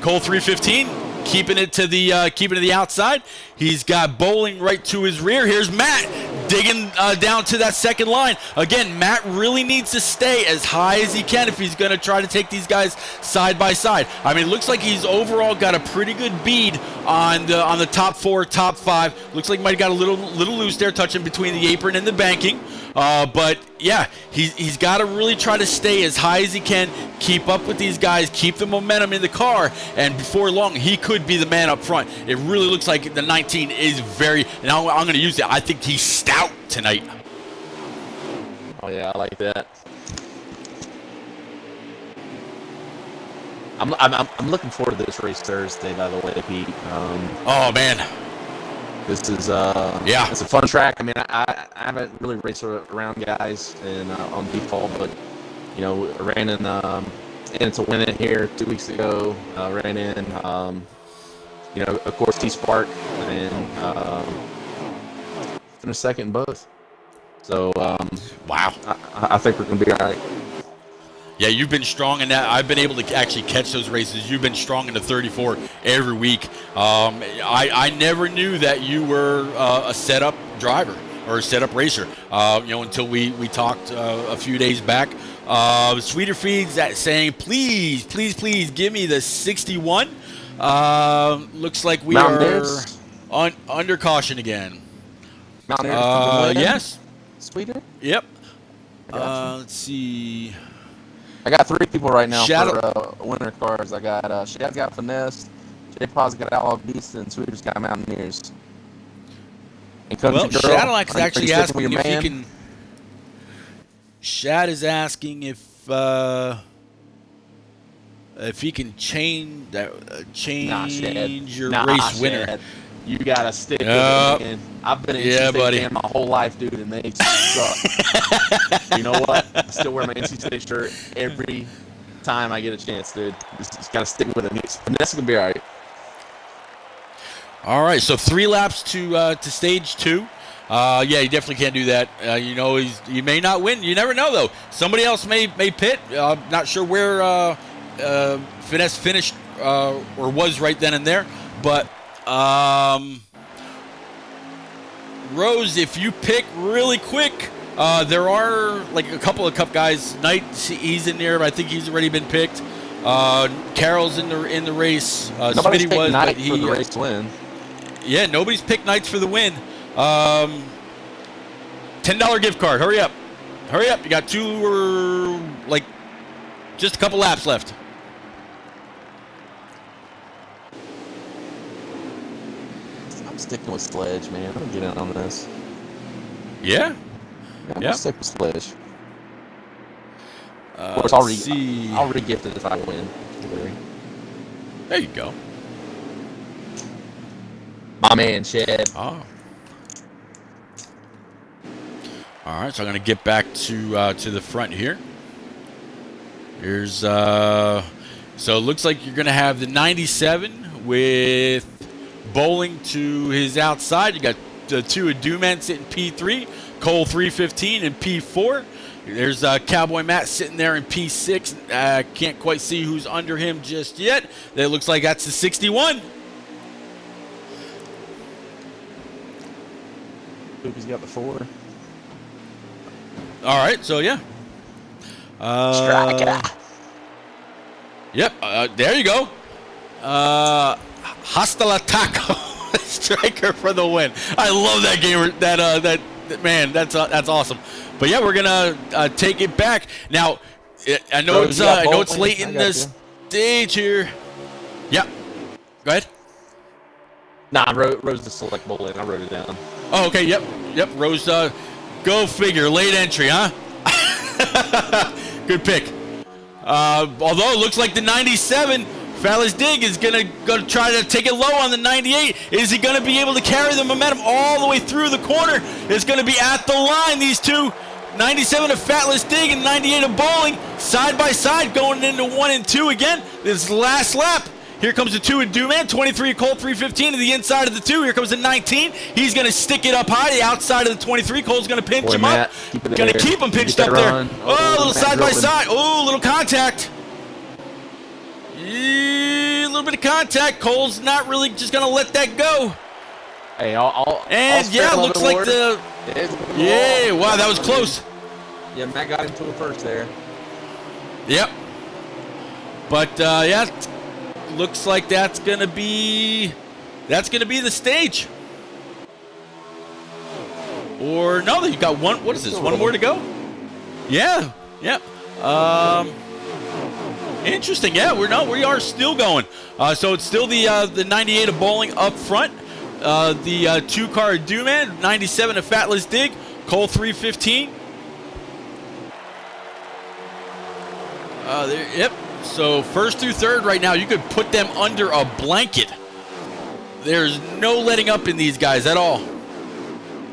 Cole 315 keeping it to the outside. He's got Bowling right to his rear. Here's Matt digging down to that second line. Again, Matt really needs to stay as high as he can if he's going to try to take these guys side by side. I mean, it looks like he's overall got a pretty good bead on the top 4, top 5. Looks like he might have got a little loose there, touching between the apron and the banking. But yeah, he's got to really try to stay as high as he can, keep up with these guys, keep the momentum in the car, and before long, he could be the man up front. It really looks like the 19 is and I'm going to use it. I think he's stout tonight. Oh yeah, I like that. I'm looking forward to this race Thursday, by the way, Pete. Oh man. This is it's a fun track. I mean, I haven't really raced around guys and on default, but you know, ran in to win it here 2 weeks ago. Ran in, you know, of course T-Spark and finished second in both. So wow, I think we're gonna be all right. Yeah, you've been strong in that. I've been able to actually catch those races. You've been strong in the 34 every week. I never knew that you were a setup driver or a setup racer, until we talked a few days back. Sweeter Feeds that saying, please, please, please give me the 61. Looks like we Mountaineers? are under caution again. Mountaineers. Yes. Sweeter. Yep. Gotcha. Let's see. I got 3 people right now Shadow- for winter cars. I got Shad's got Finesse, J-Paw's got Outlaw Beast, and Sweeter's got Mountaineers. And Well, Country Girl, Shadowlax is are you actually sticking asking with your if man? he can. Shad is asking if he can change your race winner. Shad. You gotta stick with Yep. it, man. I've been an Yeah, NC State buddy. fan my whole life, dude, and they suck. You know what? I still wear my NC State shirt every time I get a chance, dude. Just gotta stick with it. Vanessa can be all right. All right, so 3 laps to stage 2. Yeah, you definitely can't do that. He may not win. You never know, though. Somebody else may pit. Not sure where Finesse finished or was right then and there, but. Rose, if you pick really quick, there are like a couple of Cup guys. Knight, he's in there, but I think he's already been picked. Carroll's in the race. Nobody's Smitty picked was, Knight but he for the race to win. Yeah, nobody's picked Knights for the win. $10 gift card. Hurry up! Hurry up! You got just a couple laps left. I'm sticking with Sledge, man. I'm gonna get in on this. Yeah. I'm Yeah. gonna stick with Sledge. Of course, Let's see. I'll re-gift it if I win. There you go. My man, Chad. Oh. All right, so I'm going to get back to the front here. Here's so it looks like you're going to have the 97 with Bowling to his outside. You got the 2 of Dooman sitting P3, Cole 315 and P4. There's Cowboy Matt sitting there in P6. Can't quite see who's under him just yet. That looks like that's the 61. Poopy's got the 4. All right, so yeah. Striker. Yep, there you go. Hasta la taco. Striker for the win. I love that gamer. That man, that's awesome. But yeah, we're gonna take it back now. I know it's late in the stage here. Yeah, go ahead. Nah, I wrote the select bowling. I wrote it down. Oh, okay. Yep. Rose, go figure. Late entry, huh? Good pick. Although it looks like the 97, Fallis Dig is gonna try to take it low on the 98. Is he gonna be able to carry the momentum all the way through the corner? It's gonna be at the line. These two, 97 of Fatless Dig and 98 of Bowling, side by side, going into 1 and 2 again. This last lap. Here comes the 2 of Dooman, 23 of Colt, 315 to the inside of the 2. Here comes the 19. He's going to stick it up high, the outside of the 23. Cole's going to pinch him Matt, up. Going to keep him pinched up there. Oh, a little side by side. Oh, a little contact. Yeah, a little bit of contact. Cole's not really just going to let that go. Hey, I'll yeah, looks like the... Yeah, wow, that was close. Yeah, Matt got into it first there. Yep. But, yeah... Looks like that's gonna be the stage. Or no, you got one. What is this? One more to go? Yeah. Interesting. Yeah, we are still going. So it's still the 98 of Bowling up front. The 2 car of Dooman, 97 of Fatless Dig, Cole 315. Yep. So first through third right now, you could put them under a blanket. There's no letting up in these guys at all. Here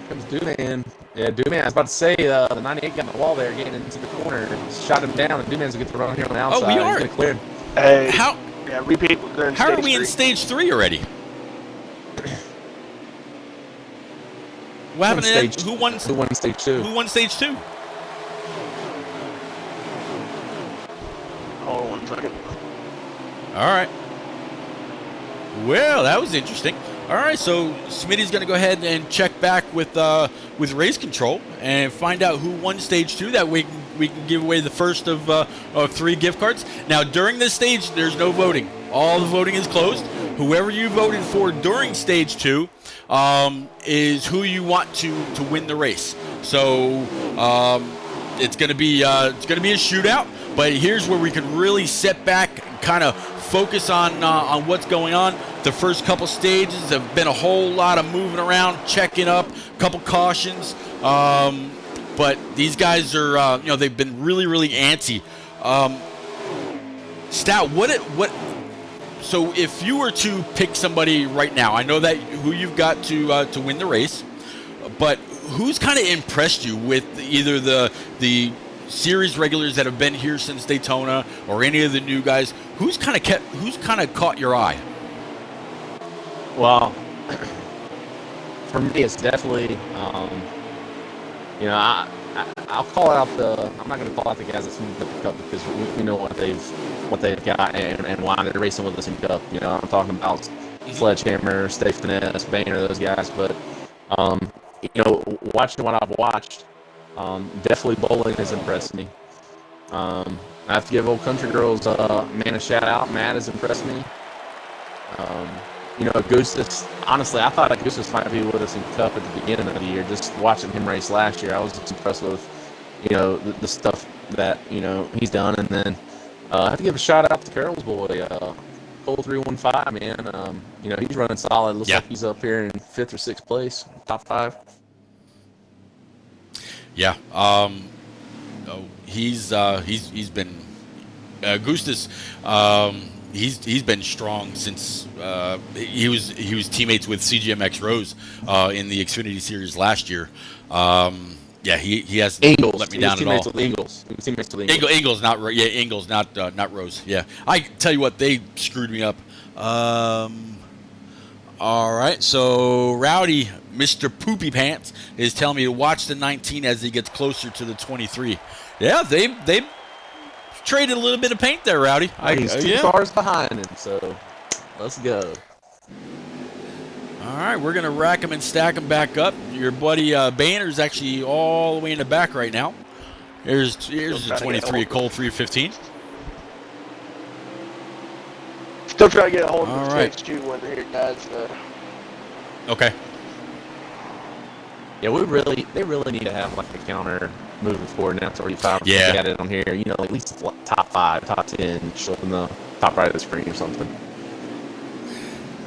comes Dooman. Yeah, Dooman. I was about to say the 98 got in the wall there, getting into the corner, shot him down, and Dooman's gonna get the run here on the outside. Oh, we are. He's gonna clear. Hey, How? Yeah, repeat. How are we in stage 3 already? What happened? Who won stage 2? Who won stage 2? Hold on 1 second. All right. Well, that was interesting. All right, so Smitty's going to go ahead and check back with race control and find out who won stage 2. That way we can give away the first of 3 gift cards. Now, during this stage, there's no voting. All the voting is closed. Whoever you voted for during stage 2 is who you want to win the race. So it's going to be a shootout. But here's where we can really sit back and kind of focus on what's going on. The first couple stages have been a whole lot of moving around, checking up, a couple cautions. But these guys are, they've been really, really antsy. Stout, so if you were to pick somebody right now, I know that who you've got to win the race, but who's kind of impressed you with either the series regulars that have been here since Daytona or any of the new guys? Who's kind of caught your eye? Well, for me, it's definitely, I'll call out I'm not going to call out the guys that moved up the Cup because we know what they've got and why they're racing with us in Cup. I'm talking about Sledgehammer, Stay Finesse, Boehner, those guys. But, watching what I've watched, definitely bowling has impressed me. I have to give Old Country Girls a shout out. Matt has impressed me. Augustus, honestly, I thought Augustus might be with us in Cup at the beginning of the year. Just watching him race last year, I was just impressed with, the stuff that, he's done. And then I have to give a shout out to Carroll's boy, Cole 315, man. He's running solid. Looks like he's up here in 5th or 6th place, top 5. Yeah. He's been Augustus. He's been strong since he was teammates with CGMX Rose in the Xfinity Series last year. He hasn't Ingles. let me down at all. He was teammates with Ingles. Ingles, not Rose. Yeah, I tell you what, they screwed me up. All right, so Rowdy, Mr. Poopy Pants, is telling me to watch the 19 as he gets closer to the 23. Yeah, they traded a little bit of paint there, Rowdy. He's 2 cars behind him, so let's go. All right, we're going to rack them and stack them back up. Your buddy Boehner's actually all the way in the back right now. Here's the 23 Cole 315. Still trying to get a hold of the right. stage 2 winner here, guys. Okay. Yeah, they really need to have like a counter moving forward now. It's already 5. Yeah. Got it on here. At least top 5, top 10, show up in the top right of the screen or something.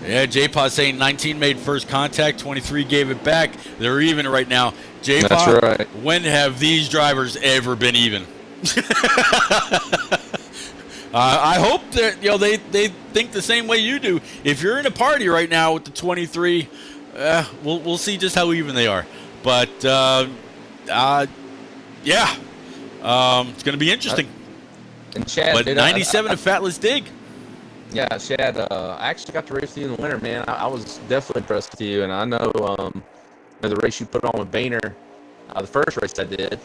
Yeah, J-Pod saying 19 made first contact, 23 gave it back. They're even right now. J-Pod, that's right. When have these drivers ever been even? I hope that they think the same way you do. If you're in a party right now with the 23, we'll see just how even they are. But it's going to be interesting. And Chad, but 97 to Fatless Dig. Yeah, Chad, I actually got to race with you in the winter, man. I was definitely impressed with you, and I know the race you put on with Boehner, the first race I did,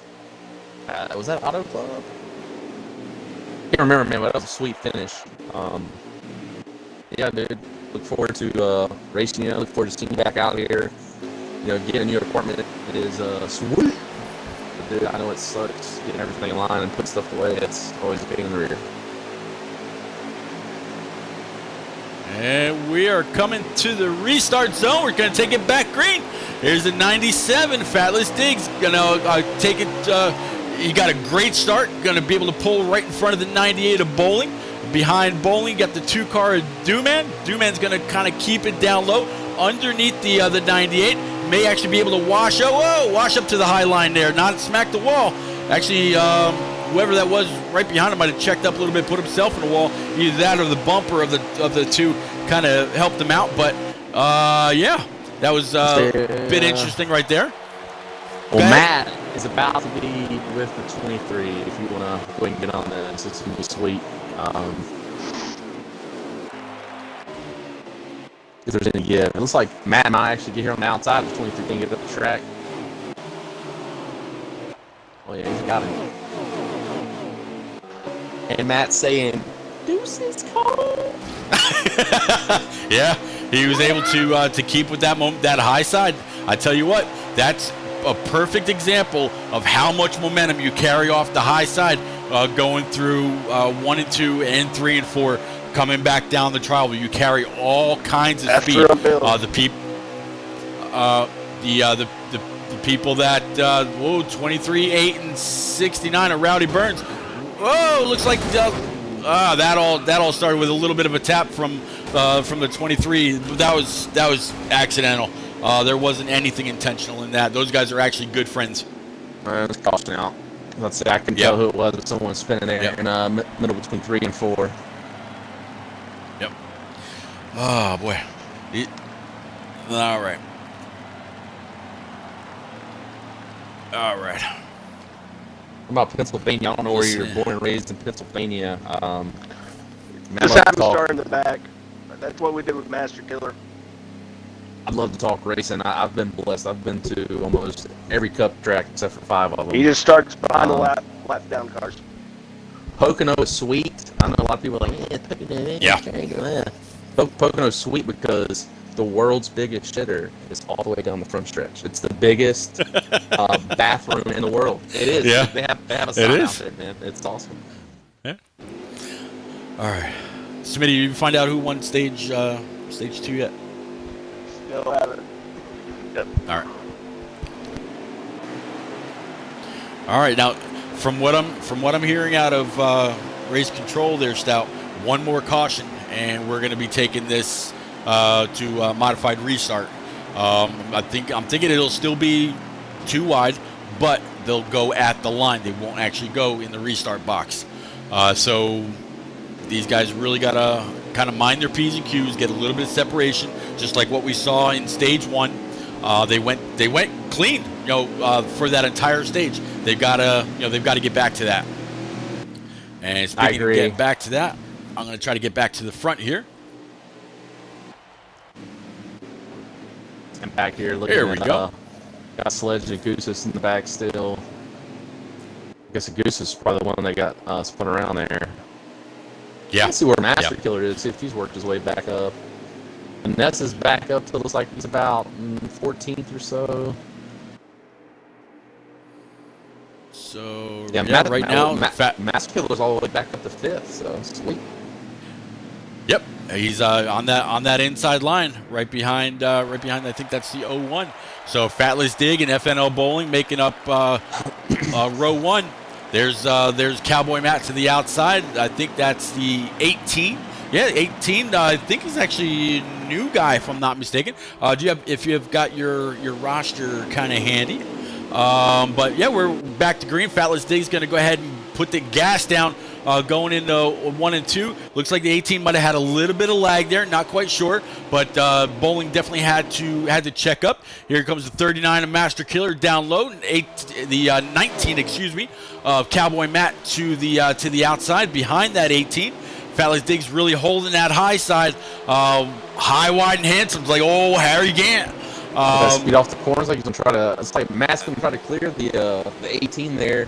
was that Auto Club? I can't remember, man, but that was a sweet finish. Yeah, dude, look forward to racing you. Look forward to seeing you back out here. Getting a new apartment is sweet. But dude, I know it sucks getting everything in line and putting stuff away. It's always a pain in the rear. And we are coming to the restart zone. We're going to take it back green. Here's the 97. Fatless Diggs going to take it. He got a great start. Going to be able to pull right in front of the 98 of Bowling. Behind Bowling, got the 2-car of Dooman. Dooman's going to kind of keep it down low. Underneath the 98. May actually be able to wash up to the high line there. Not smack the wall. Actually, whoever that was right behind him might have checked up a little bit, put himself in the wall. Either that or the bumper of the two kind of helped him out. But that was a bit interesting right there. Well, Matt is about to be with the 23. If you want to go and get on this, it's going to be sweet. If there's any give, it looks like Matt might actually get here on the outside. The 23 can get up the track. Oh yeah, he's got it. and Matt saying, "Deuces cold." Yeah, he was able to keep with that that high side. I tell you what, that's a perfect example of how much momentum you carry off the high side, going through 1 and 2 and 3 and 4, coming back down the trial where you carry all kinds of After speed. a build. The people that 23, 8, and 69 are Rowdy Burns. Whoa, looks like that all started with a little bit of a tap from the 23. That was accidental. There wasn't anything intentional in that. Those guys are actually good friends. It was caution out. Let's say I can tell who it was if someone was spinning there in middle between 3 and 4. Yep. Oh boy. All right. All right. What about Pennsylvania? I don't know where you're born and raised in Pennsylvania. Just have him start in the back. That's what we did with Master Killer. I'd love to talk racing. I've been blessed. I've been to almost every cup track except for 5 of them. He just starts behind the lap down cars. Pocono is sweet. I know a lot of people are like, Pocono. Yeah. Pocono's sweet because the world's biggest shitter is all the way down the front stretch. It's the biggest bathroom in the world. It is. Yeah. They have a sign out there, man. It's awesome. Yeah. All right. Smitty, you find out who won stage 2 yet? Still haven't. Yep. All right. All right. Now, from what I'm hearing out of race control, there, Stout, one more caution, and we're going to be taking this to a modified restart. I'm thinking it'll still be too wide, but they'll go at the line. They won't actually go in the restart box. So these guys really got to kind of mind their P's and Q's, get a little bit of separation, just like what we saw in stage 1. They went clean, for that entire stage. They've got to get back to that. And speaking of getting back to that, I'm going to try to get back to the front here. And back here looking at got Sledge and Goose's in the back still. I guess the Goose is probably the one that got spun around there. Yeah. Let's see where Master Killer is, see if he's worked his way back up. And Ness is back up to, looks like he's about 14th or so. So right now, Master Killer's all the way back up to 5th, so sweet. Yep, he's on that inside line, right behind. I think that's the 01. So Fatless Dig and FNL Bowling making up row 1. There's Cowboy Matt to the outside. I think that's the 18. Yeah, 18. I think he's actually a new guy, if I'm not mistaken. If you have got your roster kind of handy. But yeah, we're back to green. Fatless Dig's going to go ahead and put the gas down, going into 1 and 2. Looks like the 18 might have had a little bit of lag there, not quite sure, but Bowling definitely had to check up. Here comes the 39 of Master Killer down low, 19, of Cowboy Matt to the outside behind that 18. Fatless Dig's really holding that high side, high, wide, and handsome. It's like, oh, Harry Gant. Speed off the corners, like he's gonna try to. It's like Matt's gonna try to clear the 18 there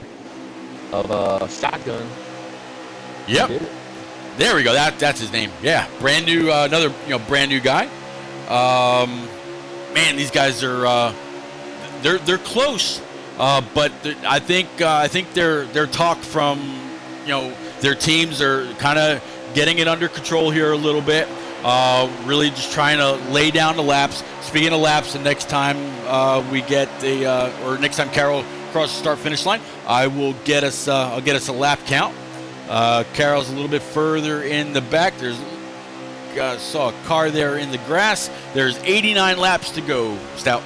of Shotgun. Yep. There we go. That's his name. Yeah, brand new, another brand new guy. Man, these guys are they're close, but I think their talk from their teams are kind of getting it under control here a little bit. Really just trying to lay down the laps. Speaking of laps, the next time next time Carol crosses the start-finish line, I'll get us a lap count. Carol's a little bit further in the back. Saw a car there in the grass. There's 89 laps to go, Stout.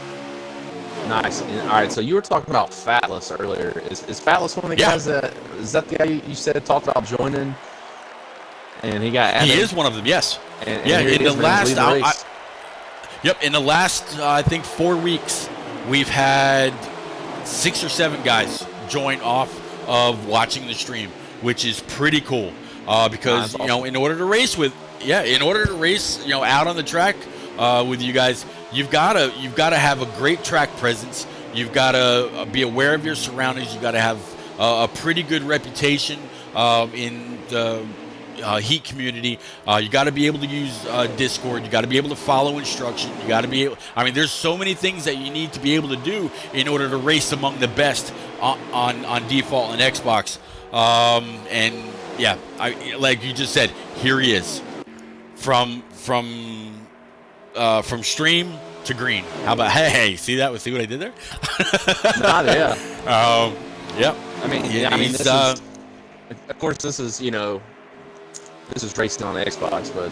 Nice. All right, so you were talking about Fatless earlier. Is Fatless one of the guys is that the guy you said talked about joining? And he got added? He is one of them, yes. And in the last, in the last I think 4 weeks, we've had 6 or 7 guys join off of watching the stream, which is pretty cool. Because awesome. In order to race out on the track with you guys, you've got to have a great track presence. You've got to be aware of your surroundings. You've got to have a pretty good reputation. in the Heat community. You got to be able to use Discord. You got to be able to follow instruction. You got to be able. I mean, there's so many things that you need to be able to do in order to race among the best on default and Xbox. And yeah, like you just said, here he is from stream to green. How about hey? See that? See what I did there? Yeah. Yep. I mean, this is, of course, this is this is racing on the Xbox, but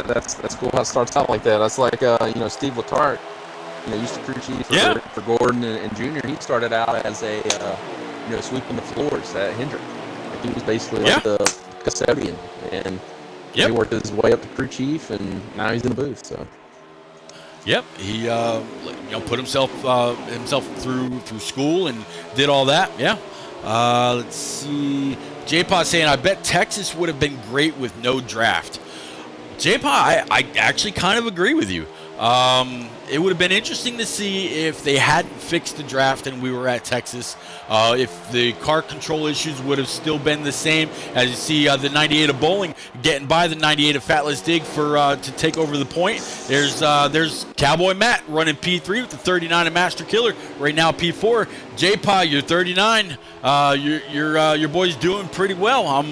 that's cool how it starts out like that. That's like Steve Letarte, used to crew chief for Gordon and Junior. He started out as a sweeping the floors at Hendrick. Like he was basically like the custodian, and he worked his way up to crew chief, and now he's in the booth. So. Yep, he put himself through school and did all that. Yeah. Let's see. J-Paw saying, I bet Texas would have been great with no draft. J-Paw, I actually kind of agree with you. It would have been interesting to see if they hadn't fixed the draft and we were at Texas. If the car control issues would have still been the same. As you see, the 98 of Bowling getting by the 98 of Fatless Dig for to take over the point. There's Cowboy Matt running P3 with the 39 of Master Killer. Right now P4. J-Paw, you're 39. Your boy's doing pretty well.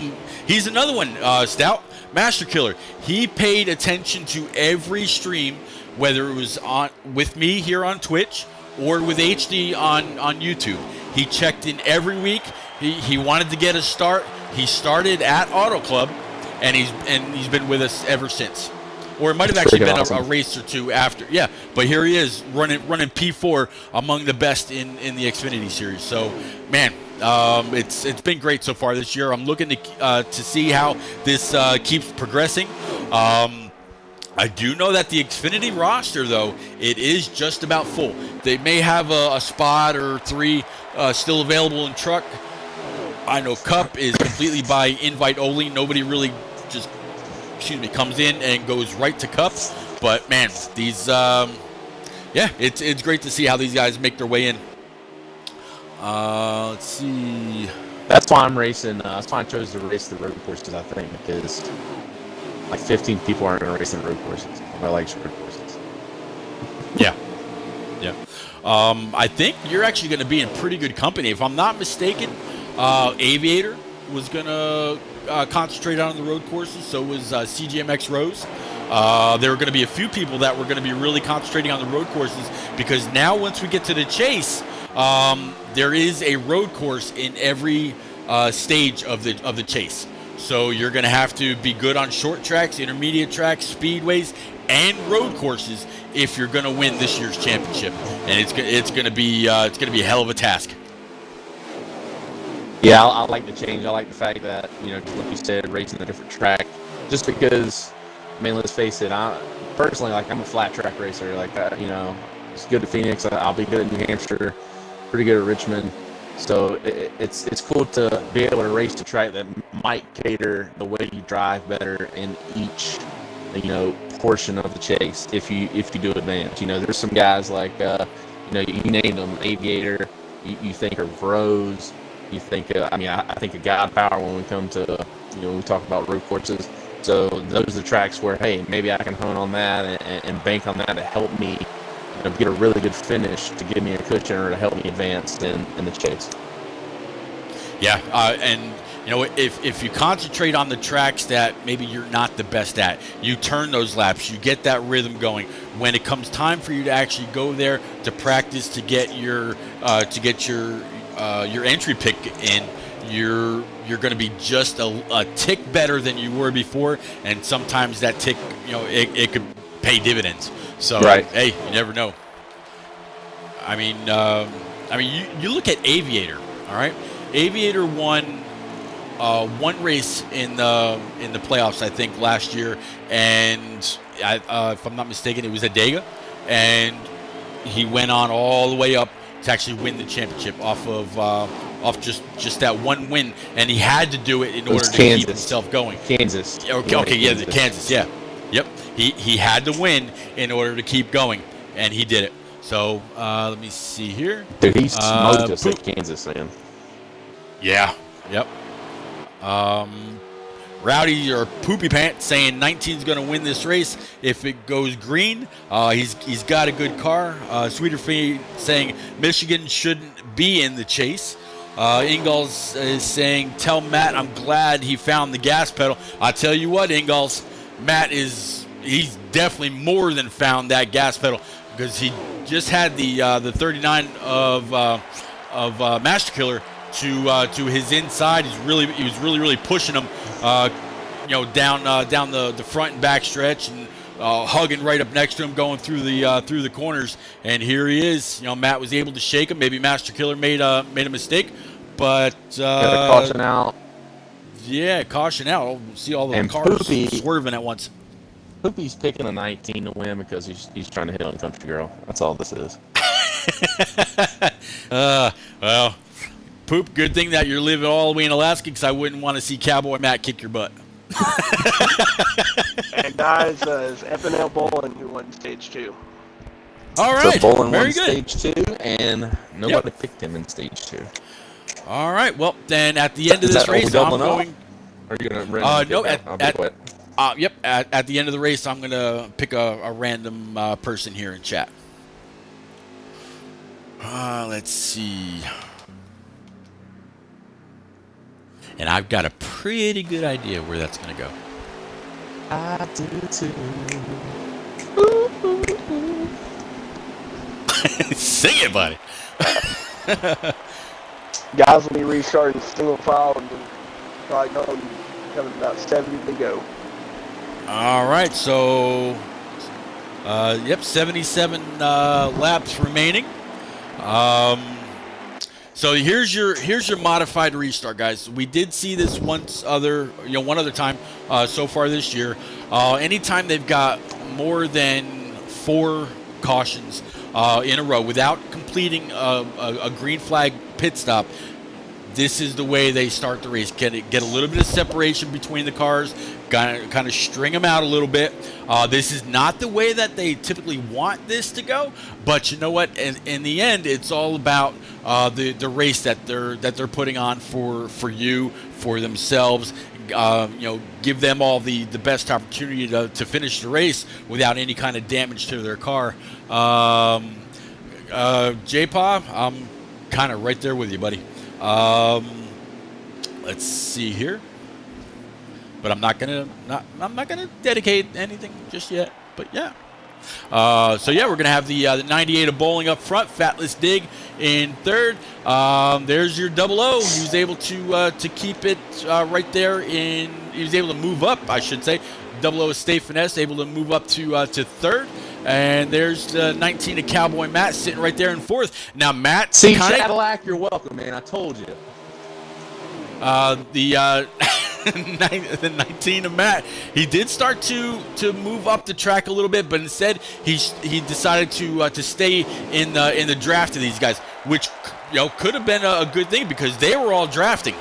He's another one. Stout Master Killer. He paid attention to every stream, whether it was on with me here on Twitch or with HD on YouTube. He checked in every week. He wanted to get a start. He started at Auto Club, and he's been with us ever since. Or it might have actually been a race or two after. Yeah, but here he is running P4 among the best in the Xfinity series. So, man, it's been great so far this year. I'm looking to see how this keeps progressing. I do know that the Xfinity roster, though, it is just about full. They may have a spot or three still available in truck. I know Cup is completely by invite only. Nobody really just, comes in and goes right to Cup. But, man, these, it's great to see how these guys make their way in. Let's see. That's why I'm racing. That's why I chose to race the road courses, I think, because like 15 people aren't going to race in road courses. I like road courses. Yeah. I think you're actually going to be in pretty good company. If I'm not mistaken, Aviator was going to concentrate on the road courses. So was CGMX Rose. There were going to be a few people that were going to be really concentrating on the road courses, because now once we get to the chase, there is a road course in every stage of the chase. So you're going to have to be good on short tracks, intermediate tracks, speedways, and road courses if you're going to win this year's championship. And it's going to be a hell of a task. Yeah, I like the change. I like the fact that, like you said, racing a different track. Just because, let's face it, I'm a flat track racer. Like that, it's good at Phoenix. I'll be good at New Hampshire, pretty good at Richmond. So it's cool to be able to race a track that might cater the way you drive better in each, portion of the chase. If you do advance, there's some guys like, you named them, Aviator. You think of Rose. You think, I think of God Power when we come to, when we talk about road courses. So those are the tracks where, hey, maybe I can hone on that and bank on that to help me get a really good finish, to give me a cushion or to help me advance in the chase. Yeah, and if you concentrate on the tracks that maybe you're not the best at, you turn those laps, you get that rhythm going. When it comes time for you to actually go there to practice to get your entry pick in, you're going to be just a tick better than you were before, and sometimes that tick, it could pay dividends. So, right. Hey, you never know. You look at Aviator, all right? Aviator won one race in the playoffs, I think, last year, and if I'm not mistaken, it was at Dega, and he went on all the way up to actually win the championship off just that one win, and he had to do it in order to keep himself going. Kansas. Okay, yeah, Kansas, yeah. Yep. He had to win in order to keep going, and he did it. So let me see here. Dude, he smoked us at Kansas, man. Yeah. Yep. Rowdy or Poopy Pants saying 19's going to win this race if it goes green. He's got a good car. Sweeter Fee saying Michigan shouldn't be in the chase. Ingalls is saying, tell Matt I'm glad he found the gas pedal. I tell you what, Ingalls, he's definitely more than found that gas pedal, because he just had the 39 of Master Killer to his inside. He was really pushing him, down the front and back stretch, and hugging right up next to him, going through the corners. And here he is. Matt was able to shake him. Maybe Master Killer made a mistake, but caution out. Yeah, caution out. We'll see all the And cars Poopy, swerving at once. Poopy's picking a 19 to win because he's trying to hit on Country Girl. That's all this is. Well, Poop, good thing that you're living all the way in Alaska, because I wouldn't want to see Cowboy Matt kick your butt. And guys, it's FNL Bowling who won stage 2. All right, so Bowling very won good. stage 2, and nobody picked him in stage 2. All right, well, then at the end of this race, I'm going... Are you going to no, at the end of the race, I'm going to pick a random person here in chat. Let's see. And I've got a pretty good idea where that's going to go. I do too. Sing it, buddy. Guys will be restarting single file and probably coming about 70 to go. All right, so 77 laps remaining. So here's your modified restart, guys. We did see this one other time so far this year. Anytime they've got more than 4 cautions in a row without completing a green flag pit stop, this is the way they start the race. Get a little bit of separation between the cars, kind of string them out a little bit. This is not the way that they typically want this to go, but you know what? In the end, it's all about the race that they're putting on for you, for themselves. Give them all the best opportunity to finish the race without any kind of damage to their car. J-Pa, I'm kind of right there with you, buddy. Let's see here, but I'm not gonna dedicate anything just yet. But yeah, we're gonna have the 98 of Bowling up front, Fatless Dig in third. There's your 00. He was able to keep it right there. He was able to move up, I should say. 00 is Stay Finesse, able to move up to third. And there's the 19 of Cowboy Matt sitting right there in fourth. Now, Matt... See, Cadillac, you're welcome, man. I told you. The 19 of Matt, he did start to move up the track a little bit, but instead he decided to stay in the draft of these guys, which could have been a good thing, because they were all drafting.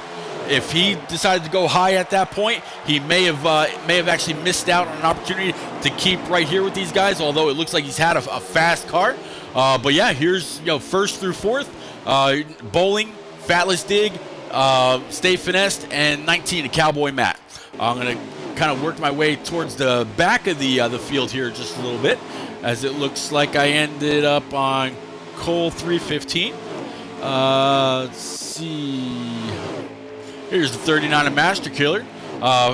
If he decided to go high at that point, he may have actually missed out on an opportunity to keep right here with these guys. Although it looks like he's had a fast car, but yeah, here's first through fourth, Bowling, Fatless Dig, Stay Finessed, and 19 to Cowboy Matt. I'm gonna kind of work my way towards the back of the field here just a little bit, as it looks like I ended up on Cole 315. Let's see. Here's the 39 of Master Killer.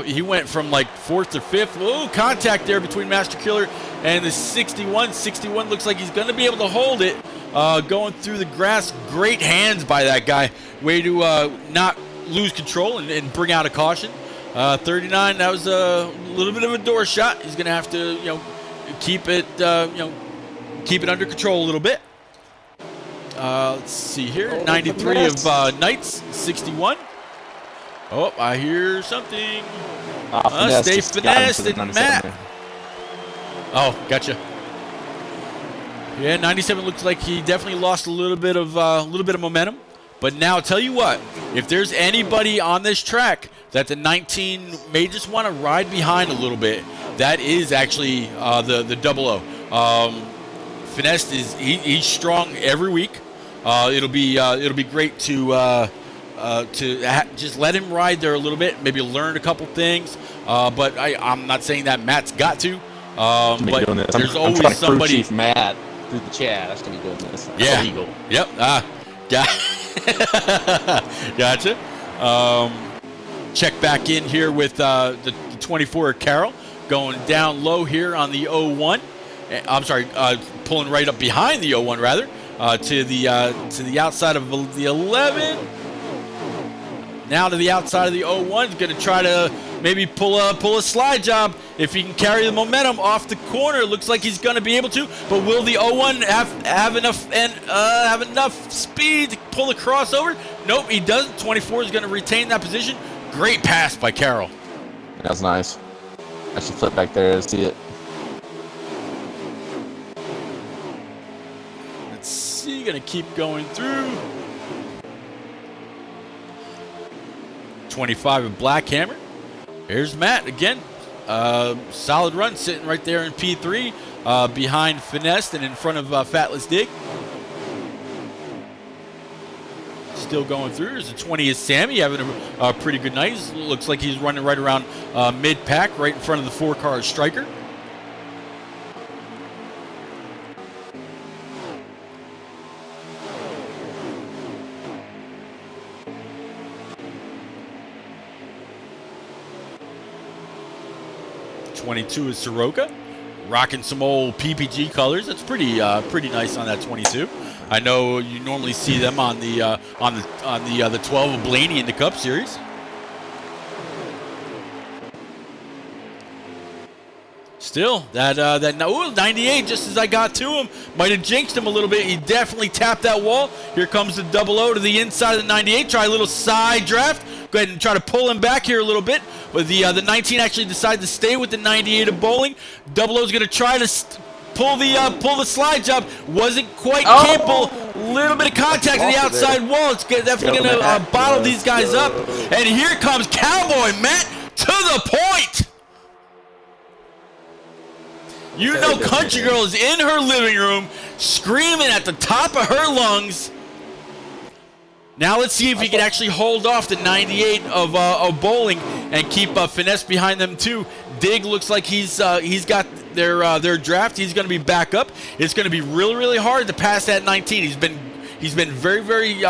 He went from like 4th to 5th. Oh, contact there between Master Killer and the 61. 61 looks like he's going to be able to hold it. Going through the grass. Great hands by that guy. Way to not lose control and bring out a caution. 39, that was a little bit of a door shot. He's going to have to, keep it, keep it under control a little bit. Let's see here. 93 of Knights. 61. Oh, I hear something. Stay Finesse and Matt. Oh, gotcha. Yeah, 97 looks like he definitely lost a little bit of momentum. But now, I'll tell you what, if there's anybody on this track that the 19 may just want to ride behind a little bit, that is actually the 00. Finesse he's strong every week. It'll be great to just let him ride there a little bit, maybe learn a couple things. But I'm not saying that Matt's got to. But there's always I'm somebody. Chief Matt through the chat. I should be doing this. That's Yeah. illegal. Yep. Gotcha. Check back in here with the 24 Carroll going down low here on the 01. I'm sorry, pulling right up behind the 01 rather, to the outside of the 11. Now to the outside of the 01. He's going to try to maybe pull a slide job if he can carry the momentum off the corner. Looks like he's going to be able to, but will the 01 have enough speed to pull the crossover? Nope, he doesn't. 24 is going to retain that position. Great pass by Carroll. That was nice. I should flip back there to see it. Let's see, going to keep going through. 25 of Blackhammer. Here's Matt again. Solid run, sitting right there in P3, behind Finesse and in front of Fatless Dig. Still going through. There's a 20 is Sammy having a pretty good night. Looks like he's running right around mid-pack, right in front of the 4-car Striker. .22 is Soroka, rocking some old PPG colors. That's pretty nice on that 22. I know you normally see them on the 12 of Blaney in the Cup Series. Still, that 98, just as I got to him, might have jinxed him a little bit. He definitely tapped that wall. Here comes the 00 to the inside of the 98. Try a little side draft. Go ahead and try to pull him back here a little bit. But the 19 actually decided to stay with the 98 of Bowling. 00 is going to try to pull the slide job. Wasn't quite capable. Little bit of contact to the outside wall. It's definitely going to bottle these guys up. And here comes Cowboy Matt to the point. You know Country Girl is in her living room screaming at the top of her lungs. Now let's see if he can actually hold off the 98 of Bowling and keep Finesse behind them too. Dig looks like he's got their draft. He's going to be back up. It's going to be really, really hard to pass that 19. He's been very, very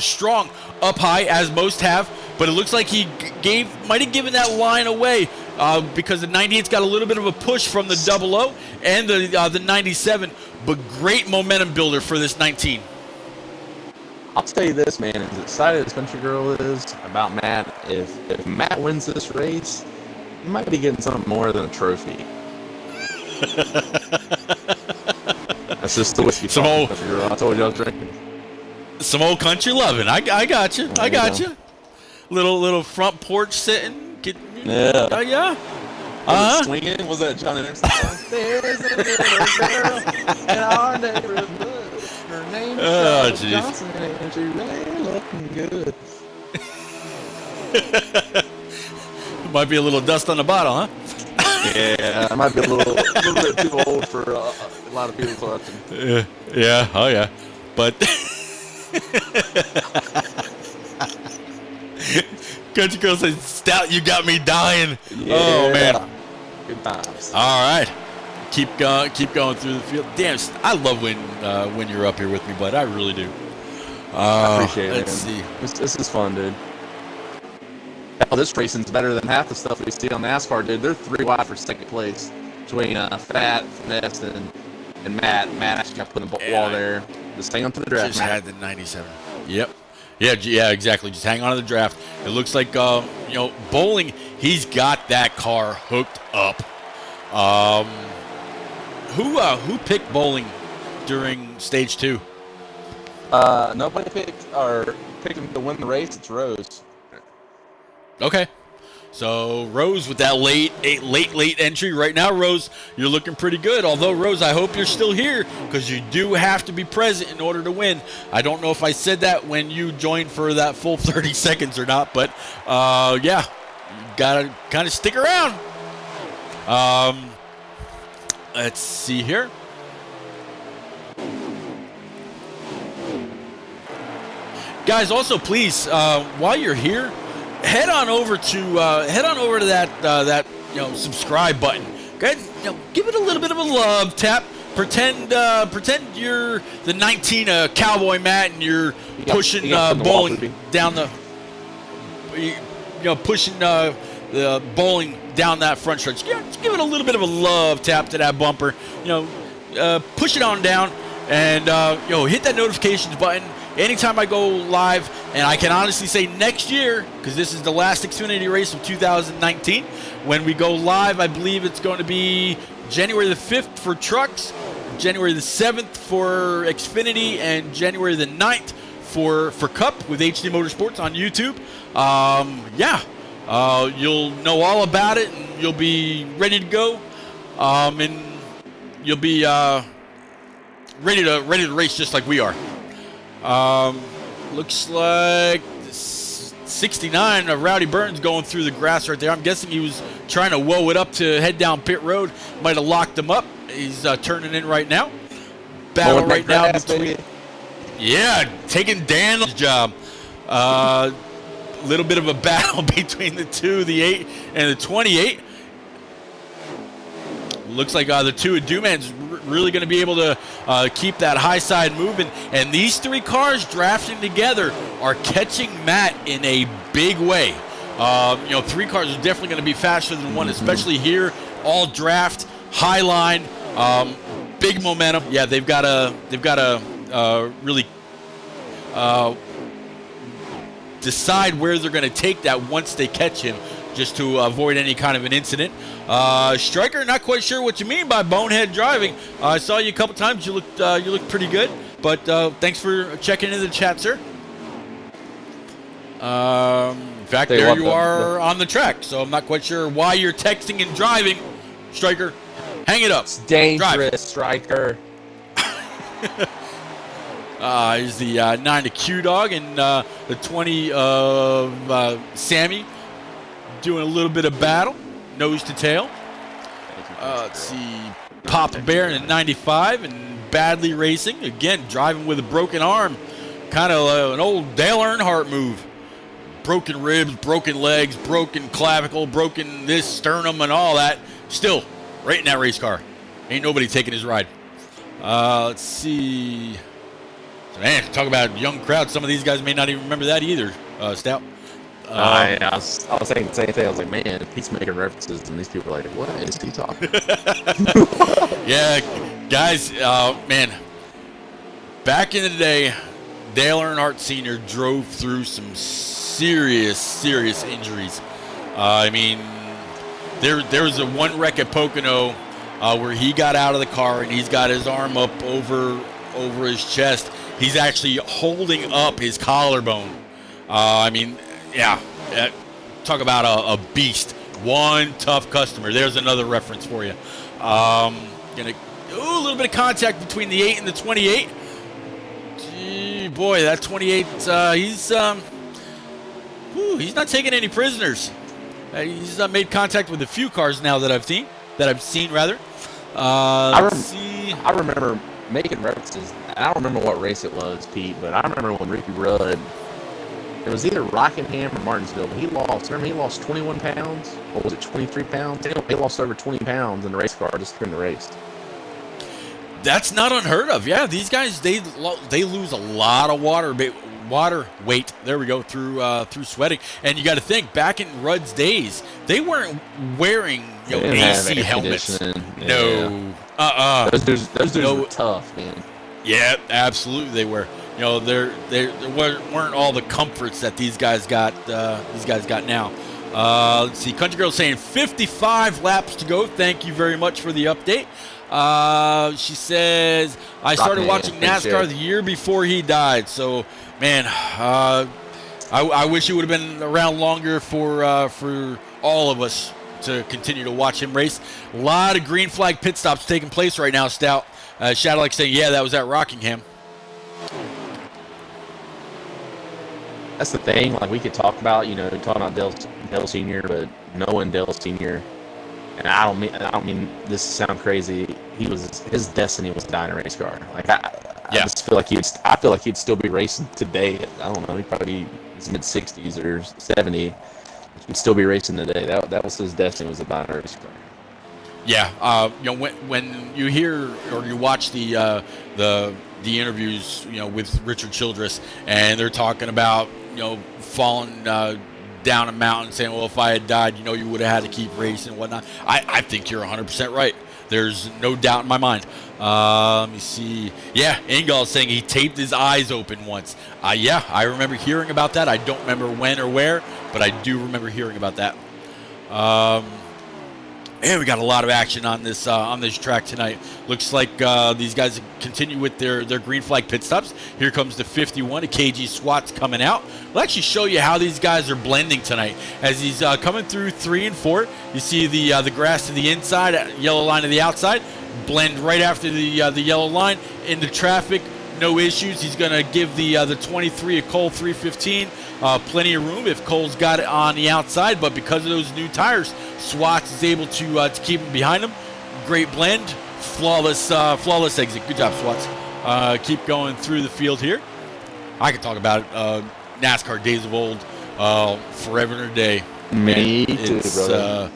strong up high, as most have, but it looks like he might have given that line away because the 98's got a little bit of a push from the 00 and the 97, but great momentum builder for this 19. I'll tell you this, man, as excited as Country Girl is about Matt, if Matt wins this race, he might be getting something more than a trophy. That's just the whiskey. Some old Country Girl. I told you I was drinking. Some old country loving. I got you. I got you. Little front porch sitting. Yeah. Oh yeah. Swinging? Was that John Anderson song? There's a little girl in our neighborhood. Her name is Johnson, and she really looking good. Might be a little dust on the bottle, huh? Yeah, I might be a little bit too old for a lot of people watching. Yeah, oh yeah. But Country Girl says, "Stout, you got me dying." Yeah. Oh man, good times. All right, keep going through the field. Damn, I love when you're up here with me, bud. I really do. I appreciate it. Let's see. This is fun, dude. Hell, this racing's better than half the stuff we see on NASCAR, dude. They're 3 wide for second place between Fat, Finesse, and Matt. Matt actually got put in the wall there. Just hang on to the draft, Just Matt. had the 97. Yep. Yeah, exactly. Just hang on to the draft. It looks like, Bowling, he's got that car hooked up. Who picked Bowling during stage 2? Nobody picked him to win the race. It's Rose. Okay. So Rose with that late entry right now. Rose, you're looking pretty good. Although Rose, I hope you're still here because you do have to be present in order to win. I don't know if I said that when you joined for that full 30 seconds or not, but yeah, you gotta kind of stick around. Let's see here. Guys, also please, while you're here, head on over to that subscribe button. Go ahead, give it a little bit of a love tap. Pretend you're the 19 cowboy Matt and you're pushing bowling down the pushing the bowling down that front stretch. Just give it a little bit of a love tap to that bumper. Push it on down and hit that notifications button anytime I go live. And I can honestly say next year, because this is the last Xfinity race of 2019, when we go live, I believe it's going to be January the 5th for trucks, January the 7th for Xfinity, and January the 9th for Cup with HD Motorsports on YouTube. You'll know all about it, and you'll be ready to go, and you'll be ready to race just like we are. Looks like 69 of Rowdy Burns going through the grass right there. I'm guessing he was trying to woe it up to head down pit road. Might have locked him up. He's turning in right now. Battle right now between. Yeah, taking Dan's job. Little bit of a battle between the two, the 8 and the 28. Looks like the two of Duman's really going to be able to keep that high side moving. And these three cars drafting together are catching Matt in a big way. Three cars are definitely going to be faster than one, especially here. All draft, high line, big momentum. Yeah, they've got to really decide where they're going to take that once they catch him, just to avoid any kind of an incident. Striker, not quite sure what you mean by bonehead driving. I saw you a couple times. You looked pretty good. But thanks for checking into the chat, sir. In fact, there you are on the track. So I'm not quite sure why you're texting and driving, Striker. Hang it up. It's dangerous, Striker. Here's the 9 to Q-Dog and the 20 of Sammy doing a little bit of battle, nose to tail. Let's see, Papa Bear in 95 and Badly Racing. Again, driving with a broken arm. Kind of an old Dale Earnhardt move. Broken ribs, broken legs, broken clavicle, broken this sternum and all that. Still, right in that race car. Ain't nobody taking his ride. Let's see. Man, talk about young crowd. Some of these guys may not even remember that either, Stout. I was saying the same thing. I was like, man, he's making references, and these people are like, what is he talking about? Yeah, guys, man, back in the day, Dale Earnhardt Sr. drove through some serious injuries. I mean, there was a one wreck at Pocono where he got out of the car and he's got his arm up over his chest. He's actually holding up his collarbone. Talk about a beast. One tough customer. There's another reference for you. A little bit of contact between the 8 and the 28. Gee, boy, that 28, he's not taking any prisoners. He's made contact with a few cars now that I've seen. I remember making references. I don't remember what race it was, Pete, but I remember when Ricky Rudd, it was either Rockingham or Martinsville, but he lost 21 pounds, or was it 23 pounds? He lost over 20 pounds in the race car just during the race. That's not unheard of. Yeah, these guys, they lose a lot of water weight. There we go, through sweating. And you got to think, back in Rudd's days, they weren't wearing AC helmets. No. Those dudes were tough, man. Yeah, absolutely they were. There weren't all the comforts that these guys got. Now. Let's see. Country Girl saying 55 laps to go. Thank you very much for the update. She says I started watching NASCAR the year before he died. So, man, I wish he would have been around longer for all of us to continue to watch him race. A lot of green flag pit stops taking place right now, Stout. Shadowlight saying, yeah, that was at Rockingham. That's the thing. Like, we could talk about, talking about Dale Sr., but knowing Dale Sr., and I don't mean this to sound crazy. His destiny was to die in a race car. Like, I just feel like I feel like he'd still be racing today. I don't know. He'd probably be in his mid-60s or 70. He'd still be racing today. That was his destiny, was a binary race car. Yeah, when you hear or you watch the interviews, with Richard Childress, and they're talking about falling down a mountain, saying, well, if I had died, you would have had to keep racing and whatnot. I think you're 100% right. There's no doubt in my mind. Let me see. Yeah, Engel is saying he taped his eyes open once. Yeah, I remember hearing about that. I don't remember when or where, but I do remember hearing about that. Man, we got a lot of action on this track tonight. Looks like these guys continue with their green flag pit stops. Here comes the 51, a KG SWAT's coming out. We'll actually show you how these guys are blending tonight. As he's coming through 3 and 4, you see the grass to the inside, yellow line to the outside. Blend right after the yellow line into traffic. No issues. He's going to give the 23 a Cole 315. Plenty of room if Cole's got it on the outside, but because of those new tires, Swats is able to keep him behind him. Great blend, flawless exit. Good job, Swats. Keep going through the field here. I could talk about it. NASCAR days of old, forever and a day. Me too, brother.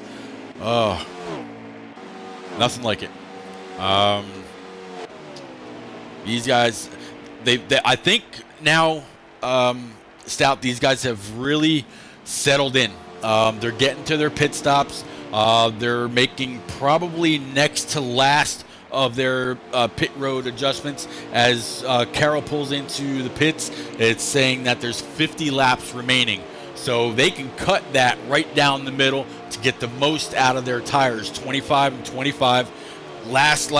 Nothing like it. These guys, they I think now. Stout, these guys have really settled in. They're getting to their pit stops. They're making probably next to last of their pit road adjustments. As Carroll pulls into the pits, it's saying that there's 50 laps remaining. So they can cut that right down the middle to get the most out of their tires. 25 and 25. Last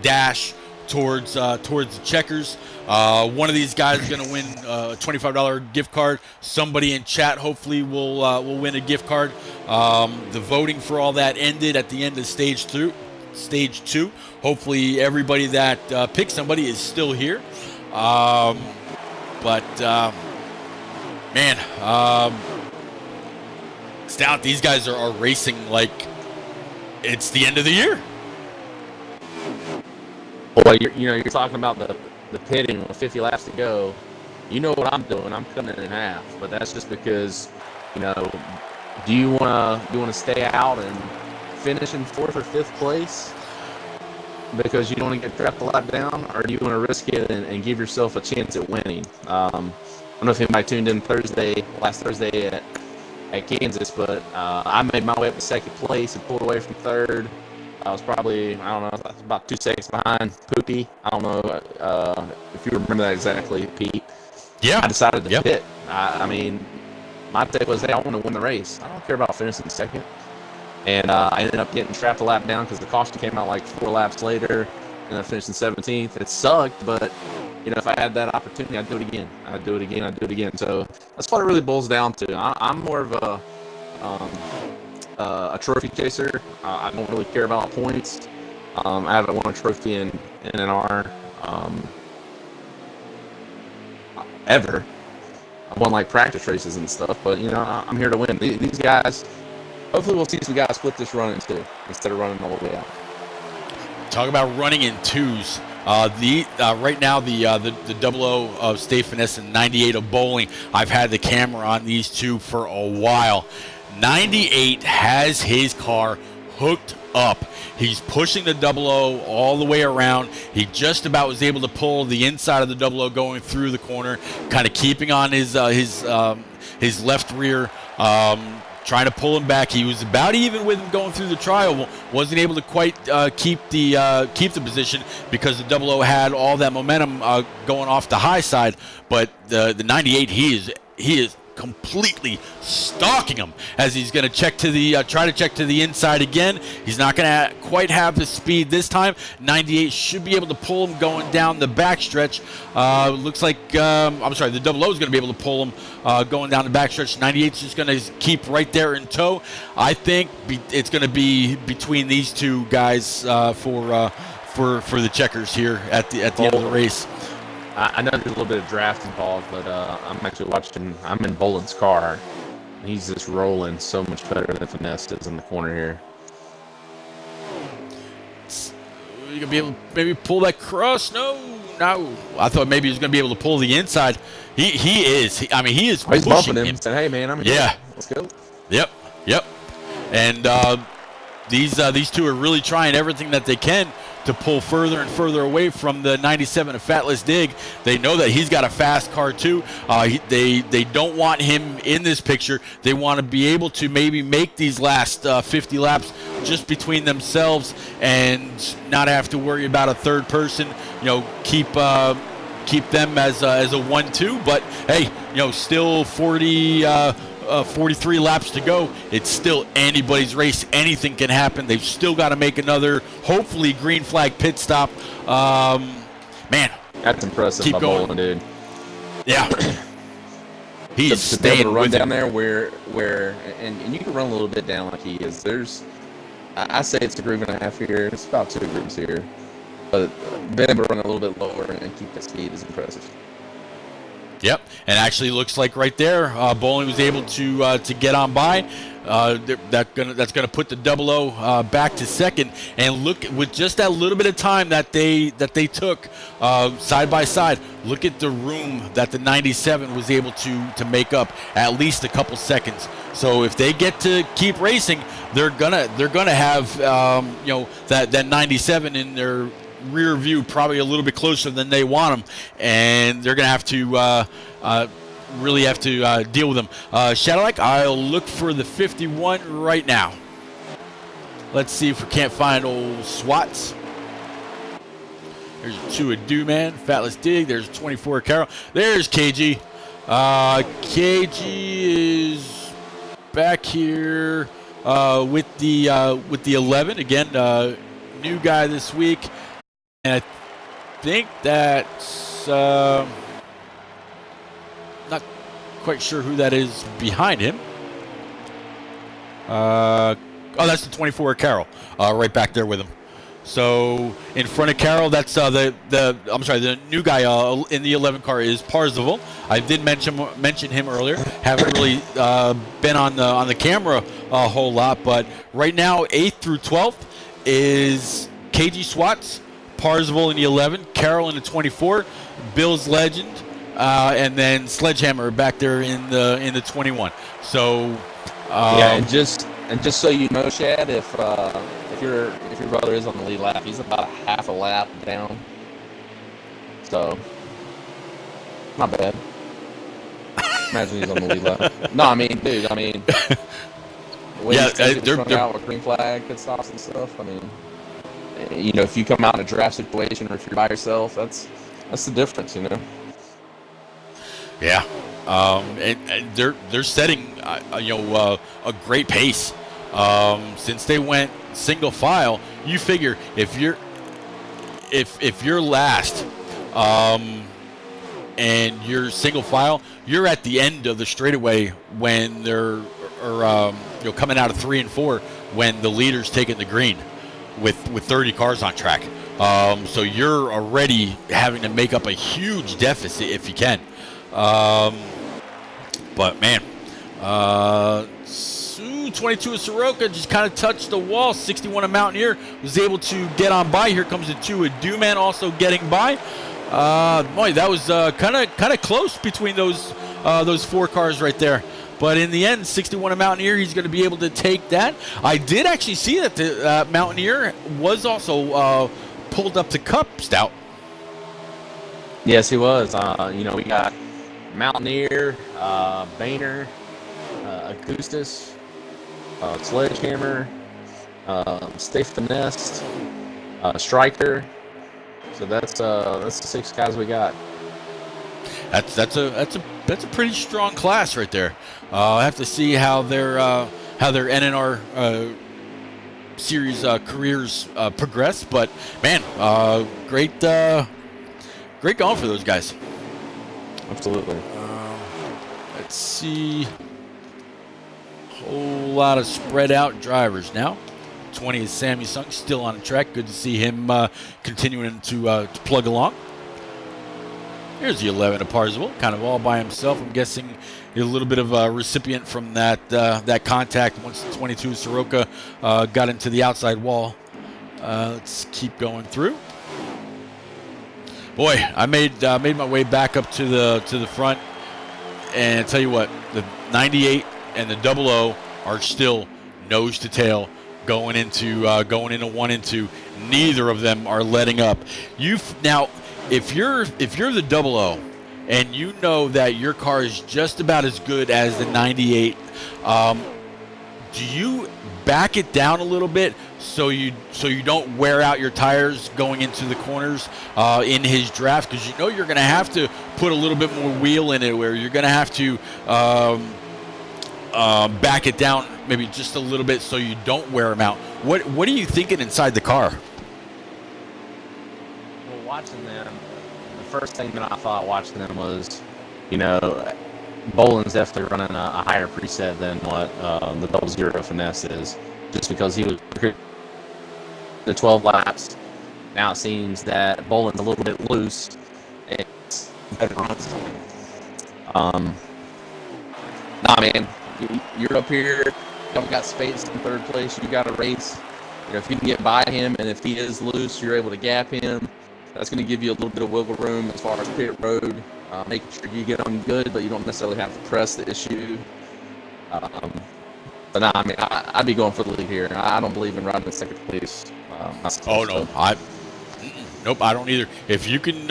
dash towards the checkers. One of these guys is going to win a $25 gift card. Somebody in chat hopefully will win a gift card. The voting for all that ended at the end of stage 2. Hopefully everybody that picked somebody is still here. Stout, these guys are racing like it's the end of the year. Well, you're talking about the pitting with 50 laps to go. You know what I'm doing? I'm cutting it in half. But that's just because, do you want to stay out and finish in 4th or 5th place because you don't want to get trapped a lap down, or do you want to risk it and give yourself a chance at winning? I don't know if anybody tuned in last Thursday at Kansas, but I made my way up to 2nd place and pulled away from 3rd. I was probably, about 2 seconds behind Poopy. I don't know if you remember that exactly, Pete. Yeah. I decided to pit. I mean, my take was, hey, I want to win the race. I don't care about finishing 2nd. And I ended up getting trapped a lap down because the caution came out like 4 laps later, and I finished in 17th. It sucked, but, if I had that opportunity, I'd do it again. So that's what it really boils down to. I'm more of a trophy chaser. I don't really care about points. I haven't won a trophy in NNR ever. I won like practice races and stuff, but I'm here to win. These guys, hopefully we'll see some guys split this run in 2 instead of running all the way out. Talk about running in 2s. Right now the 00 of Stay Finesse and 98 of Bowling. I've had the camera on these two for a while. 98 has his car hooked up. He's pushing the 00 all the way around. He just about was able to pull the inside of the 00 going through the corner, kind of keeping on his left rear, trying to pull him back. He was about even with him going through the trial. Wasn't able to quite keep the position because the 00 had all that momentum going off the high side. But the 98, he is completely stalking him as he's going to try to check to the inside again. He's not going to quite have the speed this time. 98 should be able to pull him going down the backstretch. Looks like the 00 is going to be able to pull him going down the backstretch. 98's just going to keep right there in tow. I think it's going to be between these two guys for the checkers here at the end of the race. I know there's a little bit of draft involved, but I'm actually watching. I'm in Boland's car, and he's just rolling so much better than Finesse is in the corner here. you gonna be able to maybe pull that cross? No. I thought maybe he was gonna be able to pull the inside. He is. He is He's pushing bumping him. him. Saying, "Hey man, I'm here. Yeah. Let's go." Yep. And these two are really trying everything that they can to pull further and further away from the 97 of Fatless Dig. They know that he's got a fast car too. They don't want him in this picture. They want to be able to maybe make these last 50 laps just between themselves and not have to worry about a third person. Keep them as a 1-2. But hey, still 43 laps to go. It's still anybody's race. Anything can happen. They've still got to make another, hopefully, green flag pit stop. Man, that's impressive. Keep going, Bolin, dude. Yeah, he's to be able staying to run with down him. there where and you can run a little bit down like he is. I say it's a groove and a half here. It's about 2 grooves here, but being able to run a little bit lower and keep that speed is impressive. Yep, and actually looks like right there, Bowling was able to get on by. That's gonna put the 00 back to second, and look with just that little bit of time that they took side by side. Look at the room that the 97 was able to make up at least a couple seconds. So if they get to keep racing, they're gonna have that 97 in their rear view, probably a little bit closer than they want them, and they're gonna have to really have to deal with them. Shadowlike, I'll look for the 51 right now. Let's see if we can't find old Swats. There's a 2 of Dooman, Fatless Dig. There's a 24 Carroll. There's KG. KG is back here with the 11 again. New guy this week. And I think that's not quite sure who that is behind him. That's the 24 Carroll, right back there with him. So in front of Carroll, that's the new guy in the 11 car is Parzival. I did mention him earlier. Haven't really been on the camera a whole lot, but right now 8th through 12th is KG Swats, Parzival in the 11, Carroll in the 24, Bill's Legend, and then Sledgehammer back there in the 21. So and just so you know, Shad, if your brother is on the lead lap, he's about a half a lap down. So not bad. Imagine he's on the lead lap. No, I mean, dude, the way they're out with green flag pit stops and stuff. If you come out in a draft situation or if you're by yourself, that's the difference, Yeah, and they're setting a great pace. Since they went single file, you figure if you're last, and you're single file, you're at the end of the straightaway when they're coming out of 3 and 4 when the leader's taking the green with 30 cars on track. So you're already having to make up a huge deficit if you can. But man, 22 of Soroka just kind of touched the wall. 61 of Mountaineer was able to get on by. Here comes the 2 of Dooman also getting by. Boy, that was kind of close between those 4 cars right there. But in the end, 61 of Mountaineer, he's going to be able to take that. I did actually see that the Mountaineer was also pulled up to Cup Stout. Yes, he was. We got Mountaineer, Boehner, Augustus, Sledgehammer, Stay Finesse, Striker. So that's the 6 guys we got. That's a pretty strong class right there. I have to see how their NNR series careers progress, but man, great going for those guys. Absolutely. Let's see, whole lot of spread out drivers now. 20 is Sammy Sung, still on the track. Good to see him continuing to plug along. Here's the 11 of Parzival, kind of all by himself. I'm guessing a little bit of a recipient from that contact once the 22 Soroka got into the outside wall. Let's keep going through. Boy, I made my way back up to the front, and I tell you what, the 98 and the 00 are still nose to tail going into 1 and 2. Neither of them are letting up. Now, if you're the 00 and you know that your car is just about as good as the 98, do you back it down a little bit so you don't wear out your tires going into the corners in his draft? Because you know you're going to have to put a little bit more wheel in it, where you're going to have to back it down maybe just a little bit so you don't wear him out. What are you thinking inside the car? Well, watching them, the first thing that I thought watching them was, you know, Boland's definitely running a higher preset than what the 00 Finesse is, just because he was the 12 laps. Now it seems that Boland's a little bit loose. It's better runs. Nah, man, you're up here. You haven't got space in third place. You got a race. You know, if you can get by him, and if he is loose, you're able to gap him. That's going to give you a little bit of wiggle room as far as pit road, making sure you get on good, but you don't necessarily have to press the issue. But nah, I mean, I'd be going for the lead here. I don't believe in riding in second place. No, nope, I don't either. If you can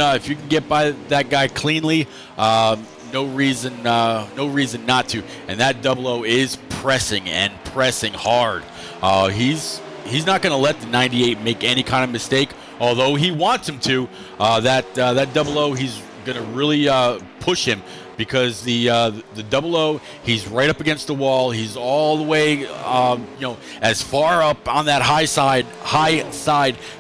get by that guy cleanly, no reason not to. And that 00 is pressing hard. He's not going to let the 98 make any kind of mistake, although he wants him to. That 00, he's going to really push him, because the 00, he's right up against the wall. He's all the way, as far up on that high side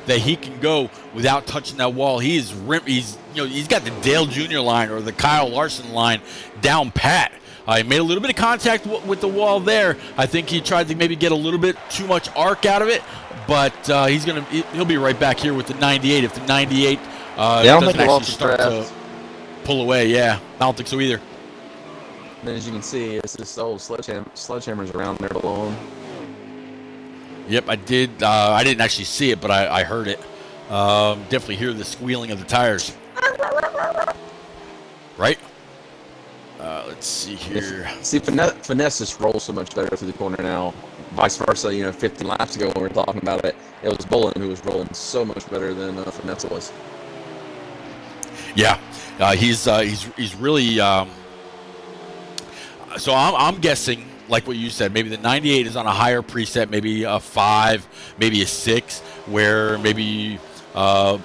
that he can go without touching that wall. He's got the Dale Jr. line or the Kyle Larson line down pat. He made a little bit of contact with the wall there. I think he tried to maybe get a little bit too much arc out of it, but he'll be right back here with the 98 if the 98 doesn't actually start to pull away. Yeah, I don't think so either. And as you can see, it's this old sledgehammers around there below him. Yep, I did. I didn't actually see it, but I heard it. Definitely hear the squealing of the tires. Right? Let's see here. See, Finesse just rolls so much better through the corner now. Vice versa, 50 laps ago when we were talking about it, it was Boland who was rolling so much better than Finesse was. Yeah, he's really. So I'm guessing, like what you said, maybe the 98 is on a higher preset, maybe a 5, maybe a 6, where maybe Bowling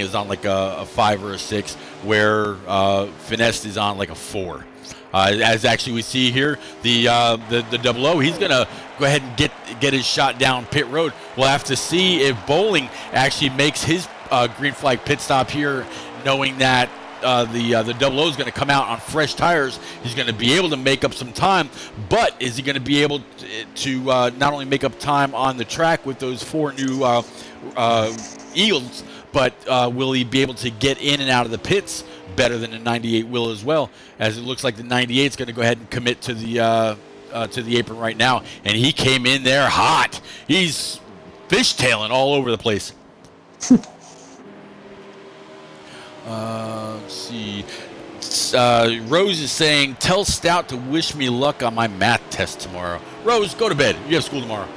is on like a 5 or a 6, where Finesse is on like a 4. As actually we see here, the 00, he's gonna go ahead and get his shot down pit road. We'll have to see if Bowling actually makes his green flag pit stop here, knowing that the 00 is going to come out on fresh tires. He's going to be able to make up some time, but is he going to be able to not only make up time on the track with those 4 new Eagles, but will he be able to get in and out of the pits better than the 98 will as well? As it looks like the 98 is going to go ahead and commit to the apron right now, and he came in there hot. He's fishtailing all over the place. Let's see. Rose is saying, tell Stout to wish me luck on my math test tomorrow. Rose, go to bed. You have school tomorrow.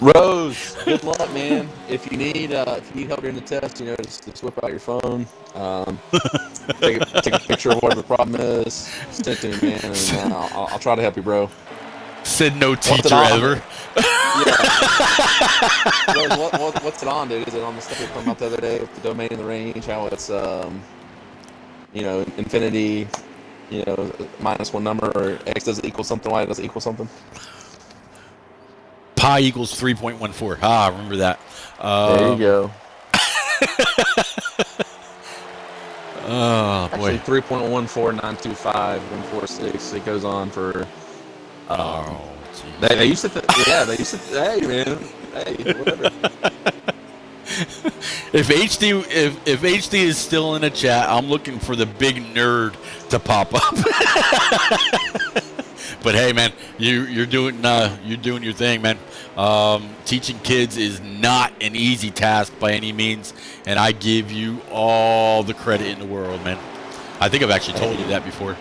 Rose, good luck, man. If you need help during the test, just whip out your phone, take a picture of whatever the problem is, send it to me, man, and I'll try to help you, bro. Said no teacher ever. Yeah. Rose, what's it on, dude? Is it on the stuff we talked about the other day with the domain and the range? How it's infinity, minus one number, or x does equal something, y does equal something. Pi equals 3.14. I remember that. There you go. Oh, boy. Actually, 3.14925.146. It goes on for. They used to. They used to. Hey, man. Hey, whatever. If HD is still in the chat, I'm looking for the big nerd to pop up. But hey, man, you're doing your thing, man. Teaching kids is not an easy task by any means, and I give you all the credit in the world, man. I think I've actually told you that before.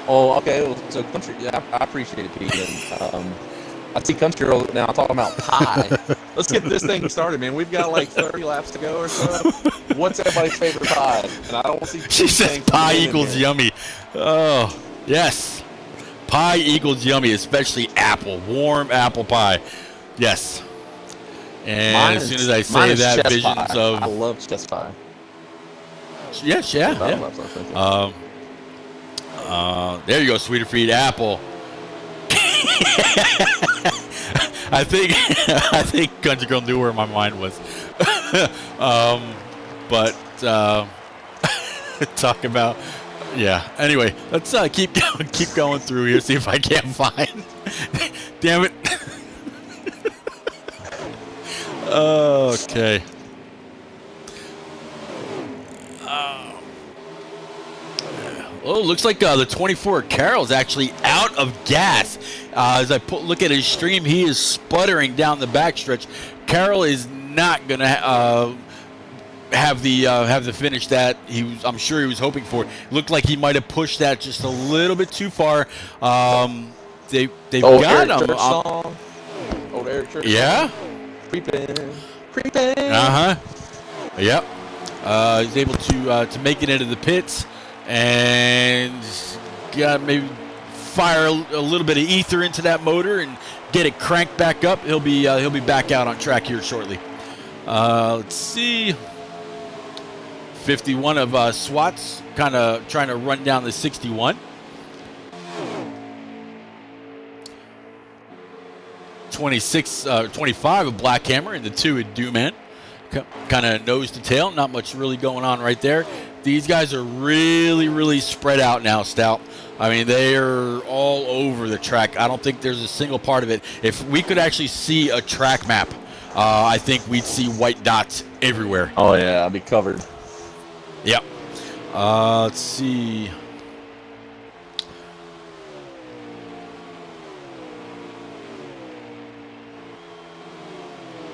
Oh, okay. Well, so country, yeah, I appreciate it, Pete. And, I see country girl now talking about pie. Let's get this thing started, man. We've got like 30 laps to go or so. What's everybody's favorite pie? And I don't see. She says pie equals yummy. Oh, yes. Pie equals yummy, especially apple, warm apple pie. Yes. And as soon as I say that, visions pie. of. I love chess pie. Yes, yeah. There you go, Sweeter Feed apple. I think Country Girl knew where my mind was. But talk about, yeah. Anyway, let's keep going through here. See if I can't find. Damn it. Okay. Oh, looks like the 24 Carroll's actually out of gas. As I look at his stream, he is sputtering down the backstretch. Carroll is not gonna have the finish that I'm sure he was hoping for. Looked like he might have pushed that just a little bit too far. They've got him. Old Eric Church. Yeah. Creeping. Yep. He's able to make it into the pits. And maybe fire a little bit of ether into that motor and get it cranked back up. He'll be back out on track here shortly. Let's see. 51 of Swats kind of trying to run down the 61. 25 of Black Hammer and the 2 of Dooman. Kind of nose to tail. Not much really going on right there. These guys are really, really spread out now, Stout. I mean, they are all over the track. I don't think there's a single part of it. If we could actually see a track map, I think we'd see white dots everywhere. Oh, yeah, I'll be covered. Yep. Let's see.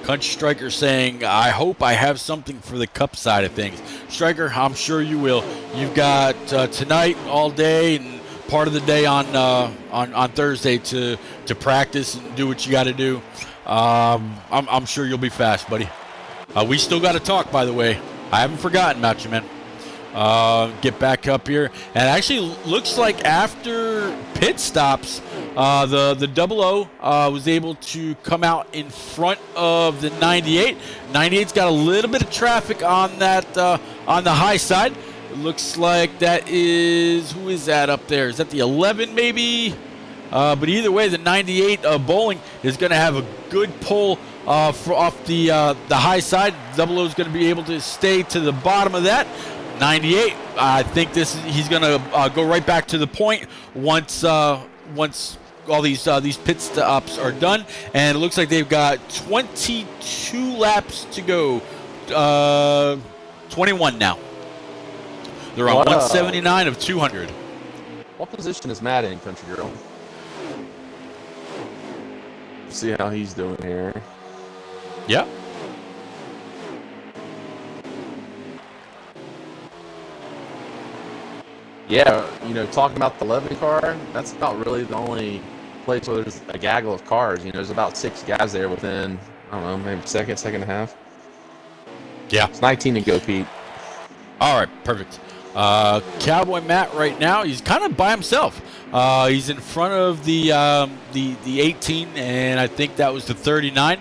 Country Striker saying, I hope I have something for the cup side of things. Striker, I'm sure you will. You've got tonight all day and part of the day on Thursday to practice and do what you got to do. I'm sure you'll be fast, buddy. We still got to talk, by the way. I haven't forgotten about you, man. Get back up here. And actually looks like after pit stops, the 00 was able to come out in front of the 98. 98's got a little bit of traffic on that on the high side. It looks like that is, who is that up there? Is that the 11 maybe? But either way, the 98 Bowling is going to have a good pull off the high side. 00 is going to be able to stay to the bottom of that. 98, I think he's going to go right back to the point once all these pit stops are done, and it looks like they've got 22 laps to go. 21 now. They're on 179 of 200. What position is Matt in, Country Girl? See how he's doing here. Yeah. Yeah, talking about the 11 car, that's about really the only place where there's a gaggle of cars. There's about 6 guys there within, I don't know, maybe second and a half. Yeah. It's 19 to go, Pete. All right, perfect. Cowboy Matt right now, he's kind of by himself. He's in front of the 18, and I think that was the 39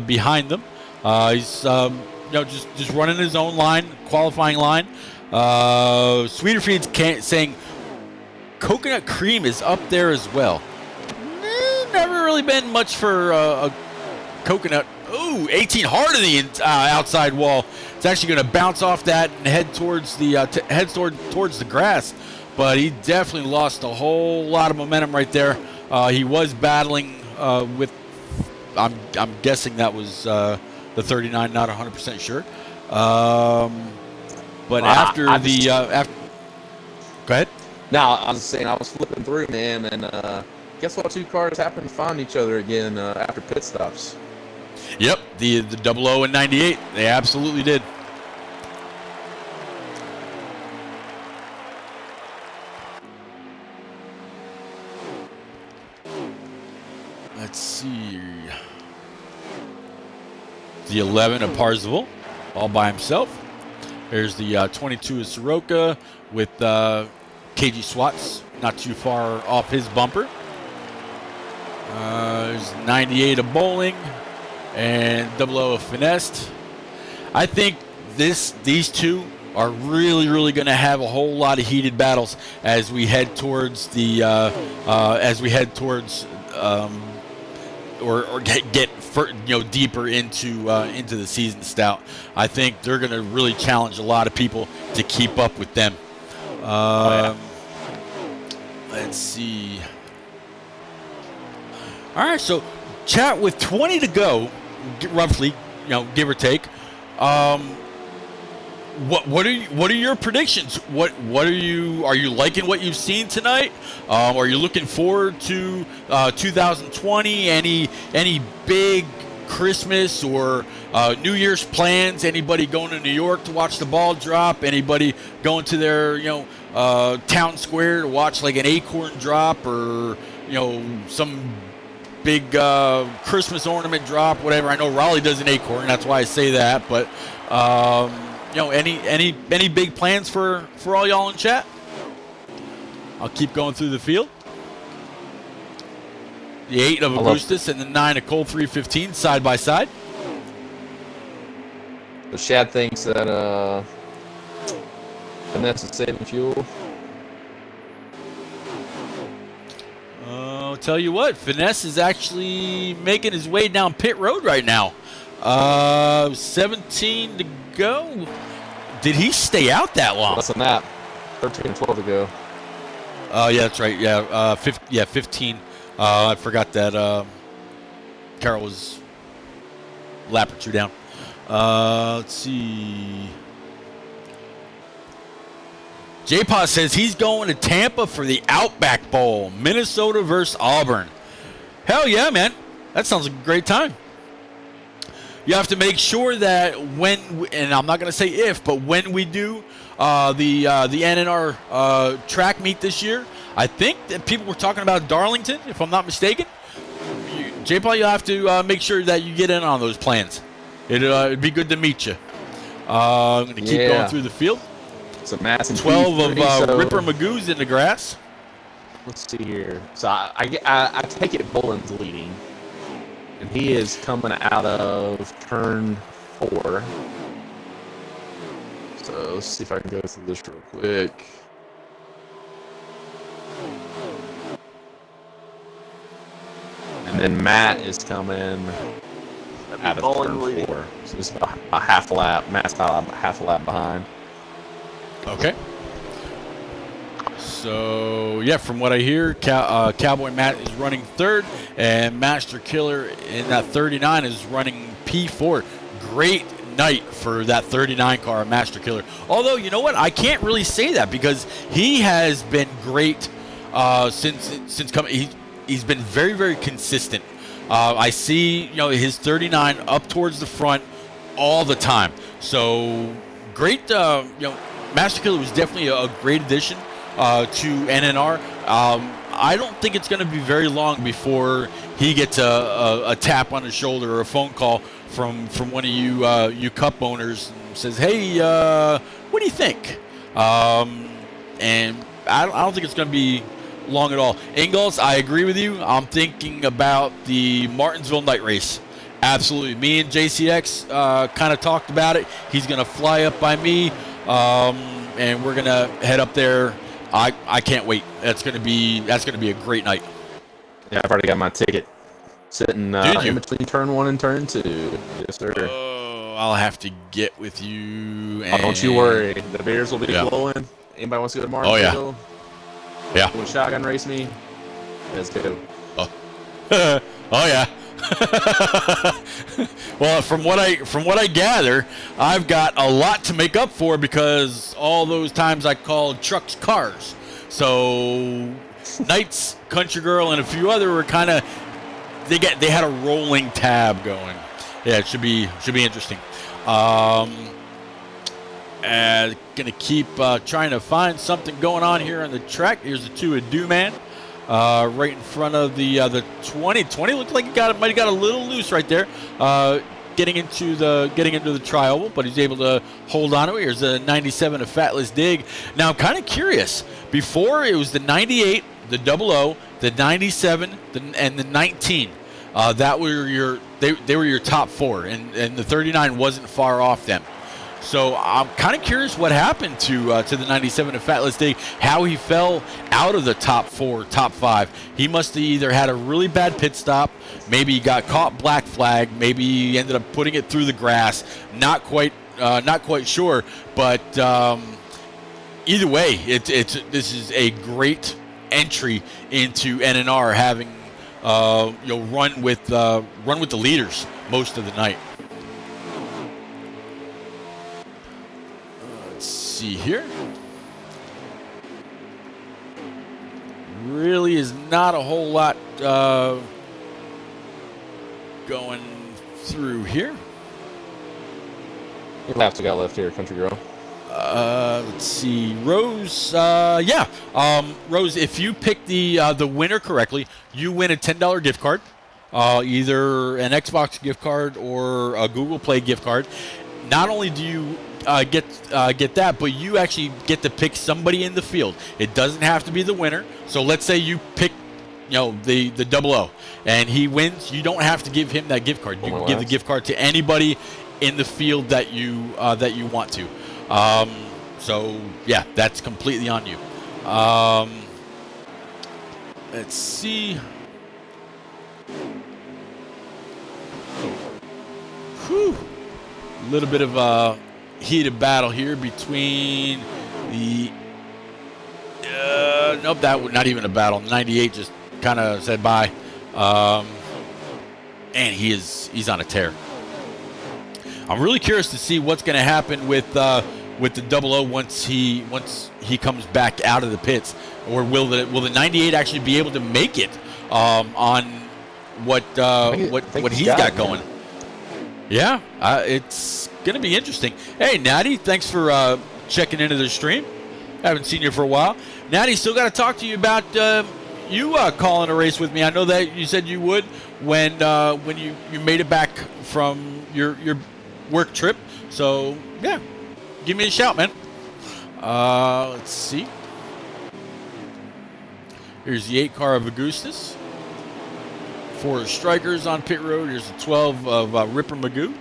behind them. He's just running his own line, qualifying line. Sweeter Feed's saying coconut cream is up there as well. Never really been much for a coconut. Ooh, 18 hard to the outside wall. It's actually going to bounce off that and head towards the grass. But he definitely lost a whole lot of momentum right there. He was battling with. I'm guessing that was the 39. Not 100% sure. But after. Go ahead. No, I was saying I was flipping through, man, and guess what? 2 cars happened to find each other again after pit stops. Yep, the 00 and 98, they absolutely did. Let's see. The 11 of Parzival, all by himself. There's the 22 of Soroka with KG Swats, not too far off his bumper. There's 98 of Bowling and 00 of Finesse. I think these two are really going to have a whole lot of heated battles as we head towards the or get deeper into the season stout. I think they're going to really challenge a lot of people to keep up with them. Let's see. All right, so chat with 20 to go, roughly, give or take. What are your predictions? What are you liking what you've seen tonight? Are you looking forward to 2020? Any big Christmas or New Year's plans? Anybody going to New York to watch the ball drop? Anybody going to their town square to watch like an acorn drop or some big Christmas ornament drop? Whatever. I know Raleigh does an acorn. That's why I say that. But any big plans for all y'all in chat? I'll keep going through the field. The 8 of Augustus and the 9 of Cole 315 side by side. So Shad thinks that Finesse is saving fuel. I'll tell you what, Finesse is actually making his way down pit road right now. 17 to go. Did he stay out that long? Less than that. 13 and 12 to go. Oh, yeah, that's right. Yeah, 15. I forgot that Carroll was a lap or two down. Let's see. J-Paw says he's going to Tampa for the Outback Bowl, Minnesota versus Auburn. Hell yeah, man. That sounds like a great time. You have to make sure that when, and I'm not going to say if, but when we do the NNR track meet this year, I think that people were talking about Darlington, if I'm not mistaken. J-Paw, you'll have to make sure that you get in on those plans. It'd be good to meet you. I'm going to keep going through the field. It's a massive 12 of Ripper Magoo's in the grass. Let's see here. So I take it Boland's leading. And he is coming out of turn 4. So let's see if I can go through this real quick. And then Matt is coming out of turn 4. So it's about a half a lap. Matt's about half a lap behind. Okay. So, yeah, from what I hear, Cowboy Matt is running 3rd, and Master Killer in that 39 is running P4. Great night for that 39 car, Master Killer. Although, you know what? I can't really say that because he has been great since coming. He's been very, very consistent. I see, his 39 up towards the front all the time. So, great, Master Killer was definitely a great addition to NNR. I don't think it's going to be very long before he gets a tap on his shoulder or a phone call from one of you Cup owners and says, "Hey, what do you think?" And I don't think it's going to be long at all. Ingalls, I agree with you. I'm thinking about the Martinsville night race. Absolutely. Me and JCX kind of talked about it. He's going to fly up by me. And we're gonna head up there. I can't wait. That's gonna be a great night. Yeah, I've already got my ticket sitting in between turn 1 and turn 2. Yes, sir. Oh, I'll have to get with you. And don't you worry. The beers will be flowing. Anybody wants to go to Martinsville? Oh yeah. Want to shotgun race me? Let's go. Oh, oh yeah. Well, from what I gather, I've got a lot to make up for because all those times I called trucks cars. So Knights, Country Girl, and a few other were kind of they had a rolling tab going. Yeah, it should be interesting. And gonna keep trying to find something going on here on the track. Here's the 2 Ado Man, right in front of the 20. 20 looked like it might have got a little loose right there. Getting into the tri-oval, but he's able to hold on to it. Here's the 97 of Fatless Dig. Now I'm kind of curious. Before it was the 98, the 00, the 97, and the 19. That were they were your top 4, and the 39 wasn't far off them. So I'm kind of curious what happened to the 97 of Fatless Dig, how he fell out of the top 4, top 5. He must have either had a really bad pit stop, maybe he got caught black flag, maybe he ended up putting it through the grass. Not quite sure, but either way, this is a great entry into NNR, having run with the leaders most of the night. See here, really is not a whole lot going through here. What laps we got left here, Country Girl? Let's see, Rose. Rose, if you pick the winner correctly, you win a $10 gift card, either an Xbox gift card or a Google Play gift card. Not only do you get that, but you actually get to pick somebody in the field. It doesn't have to be the winner. So let's say you pick, the 00, and he wins. You don't have to give him that gift card. You can give the gift card to anybody in the field that you want to. So yeah, that's completely on you. Let's see. Whew. A little bit of a heated battle here between the nope, that was not even a battle. 98 just kind of said bye, and he's on a tear. I'm really curious to see what's going to happen with the 00 once he comes back out of the pits, or will the 98 actually be able to make it on what he's got going? Yeah, it's going to be interesting. Hey, Natty, thanks for checking into the stream. Haven't seen you for a while. Natty, still got to talk to you about you calling a race with me. I know that you said you would when you made it back from your work trip. So, yeah, give me a shout, man. Let's see. Here's the 8 car of Augustus. 4 strikers on pit road. Here's the 12 of Ripper Magoo.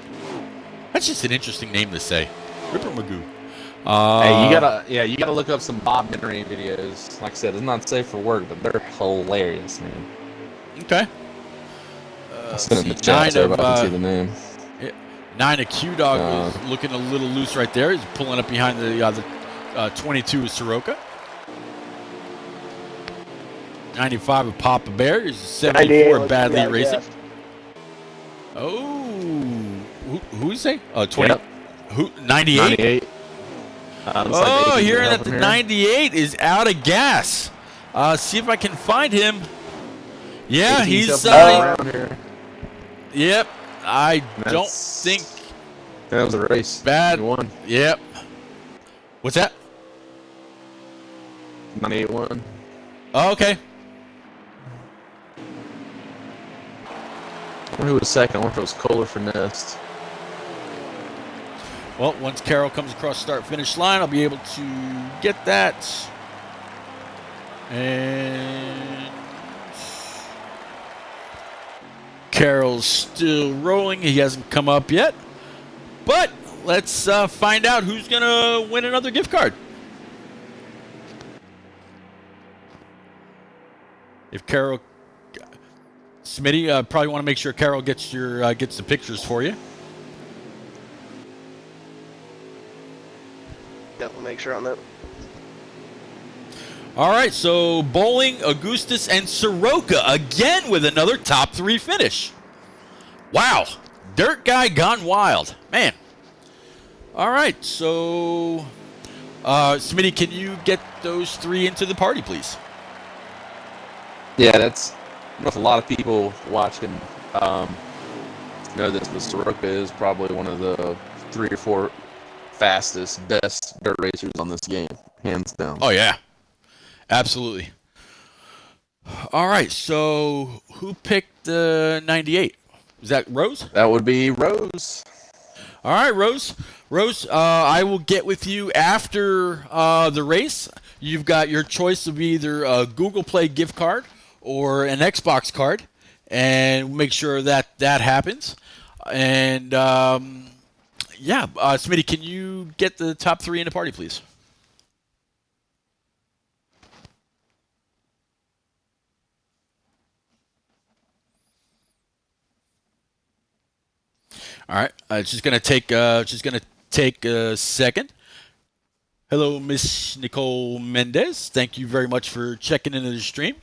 That's just an interesting name to say, Ripper Magoo. Hey, you gotta look up some Bob Henry videos. Like I said, it's not safe for work, but they're hilarious, man. Okay. I'll send it in the chat so everybody can see the name. 9 of Q-Dog is looking a little loose right there. He's pulling up behind the 22 of Soroka. 95 of Papa Bear. Here's a 74 of Badly Racing. Oh, who is he? 20. Yep. Who? 98. 98. Oh, hearing that the 98 is out of gas. See if I can find him. Yeah, he's around here. Yep. I don't think that was a race. Bad. You won. Yep. What's that? 98 won. Oh, okay. I wonder who was second. I wonder if it was Kohler for Nest. Well, once Carol comes across start-finish line, I'll be able to get that. And Carol's still rolling. He hasn't come up yet. But let's find out who's going to win another gift card. If Carol... Smitty, probably want to make sure Carol gets the pictures for you. Definitely make sure on that. All right, so Bowling, Augustus, and Soroka again with another top 3 finish. Wow, Dirt Guy gone wild, man. All right, so Smitty, can you get those 3 into the party, please? Yeah, that's. I don't know if a lot of people watching know this, but Soroka is probably one of the 3 or 4 fastest, best dirt racers on this game, hands down. Oh yeah, absolutely. All right, so who picked the 98? Is that Rose? That would be Rose. All right, Rose. Rose, I will get with you after the race. You've got your choice of either a Google Play gift card or an Xbox card, and make sure that that happens. And yeah, Smitty, can you get the top 3 in the party, please? All right, it's just gonna take a second. Hello, Miss Nicole Mendez. Thank you very much for checking into the stream.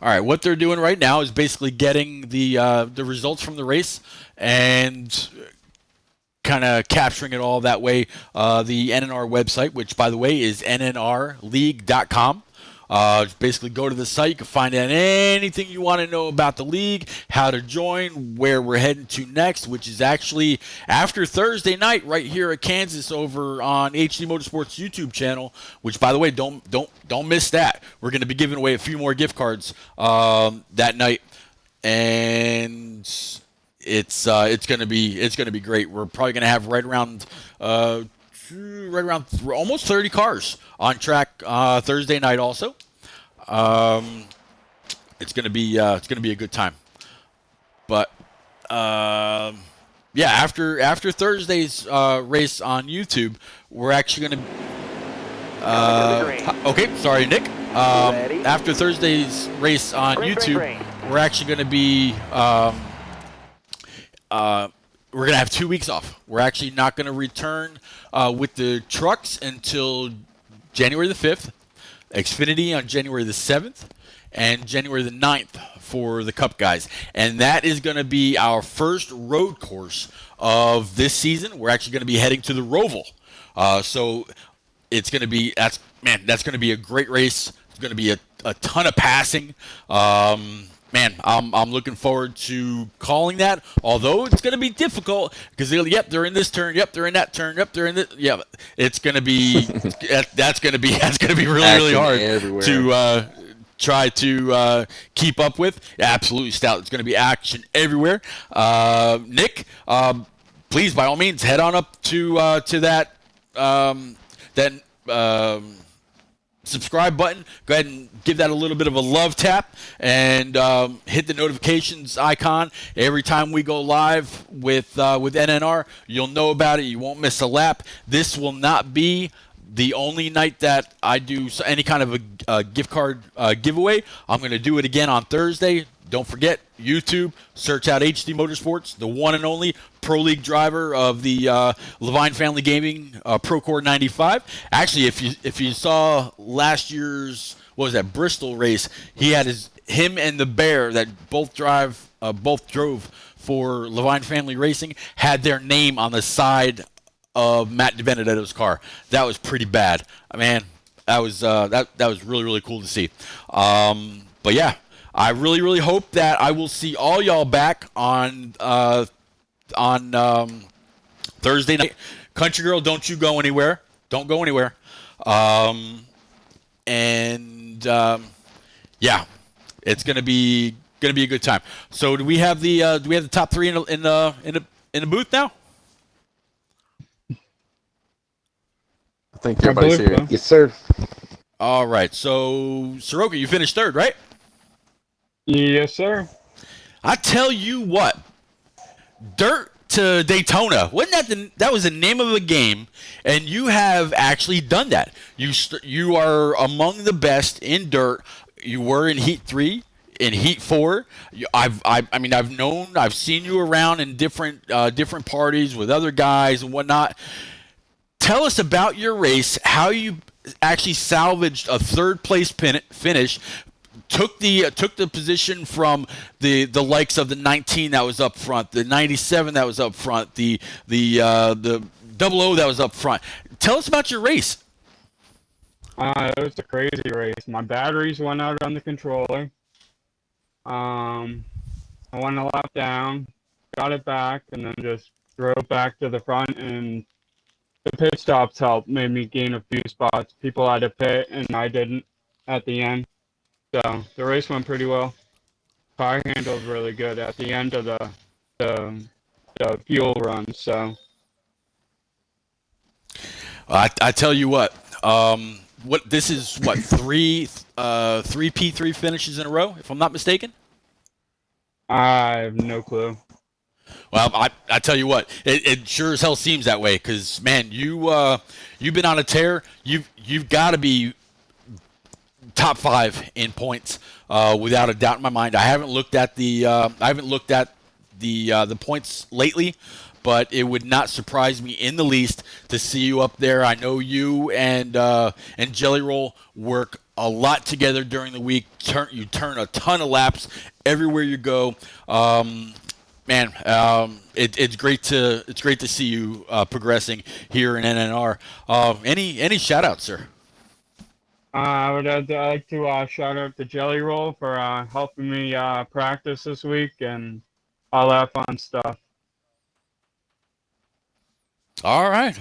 All right, what they're doing right now is basically getting the results from the race and kind of capturing it all that way. The NNR website, which by the way is nnrleague.com. Basically go to the site. You can find out anything you want to know about the league, how to join, where we're heading to next, which is actually after Thursday night right here at Kansas over on HD Motorsports YouTube channel, which by the way, don't miss that. We're going to be giving away a few more gift cards that night, and it's going to be great. We're probably going to have right around almost 30 cars on track Thursday night also. It's gonna be a good time. But yeah, after Thursday's race on YouTube, we're actually gonna okay, sorry Nick. After Thursday's race on YouTube, we're actually gonna be we're going to have 2 weeks off. We're actually not going to return with the trucks until January the 5th, Xfinity on January the 7th, and January the 9th for the Cup guys. And that is going to be our first road course of this season. We're actually going to be heading to the Roval. So it's going to be, that's going to be a great race. It's going to be a ton of passing. Man, I'm looking forward to calling that. Although it's going to be difficult because they're in this turn. Yep, they're in that turn. Yep, they're in this. Yeah, it's going to be that's going to be really hard everywhere to try to keep up with. Yeah, absolutely stout. It's going to be action everywhere. Nick, please by all means head on up to that subscribe button. Go ahead and give that a little bit of a love tap and hit the notifications icon. Every time we go live with NNR, you'll know about it. You won't miss a lap. This will not be the only night that I do any kind of a gift card giveaway. I'm going to do it again on Thursday. Don't forget, YouTube, search out HD Motorsports, the one and only Pro League driver of the Levine Family Gaming Procore 95. Actually, if you saw last year's, Bristol race, he had him and the Bear that both drove for Levine Family Racing had their name on the side of Matt DiBenedetto's car. That was pretty bad. Man, that was really, really cool to see. But yeah, I really, really hope that I will see all y'all back on Thursday night. Country Girl, don't you go anywhere. Don't go anywhere. Yeah, it's gonna be a good time. So do we have the top 3 in the booth now? I think everybody's here. Yes, sir. All right. So Soroka, you finished 3rd, right? Yes, sir. I tell you what, Dirt to Daytona, wasn't that was the name of the game, and you have actually done that. You are among the best in Dirt. You were in Heat 3, in Heat 4. I've seen you around in different parties with other guys and whatnot. Tell us about your race, how you actually salvaged a 3rd place finish. took the position from the likes of the 19 that was up front, the 97 that was up front, the 00 that was up front. Tell us about your race. It was a crazy race. My batteries went out on the controller. I went a lap down, got it back, and then just drove back to the front. And the pit stops helped, made me gain a few spots. People had to pit, and I didn't at the end. So the race went pretty well. Car handled really good at the end of the fuel run. So I tell you what. What this is? What three P3 finishes in a row, if I'm not mistaken. I have no clue. Well, I tell you what, it sure as hell seems that way. Because man, you've been on a tear. You've got to be top 5 in points without a doubt in my mind. I haven't looked at the points lately, but it would not surprise me in the least to see you up there. I know you and Jelly Roll work a lot together during the week. You turn a ton of laps everywhere you go. Man, it's great to see you progressing here in NNR. Any shout outs, sir? I would like to shout out to Jelly Roll for helping me practice this week and all that fun stuff. All right.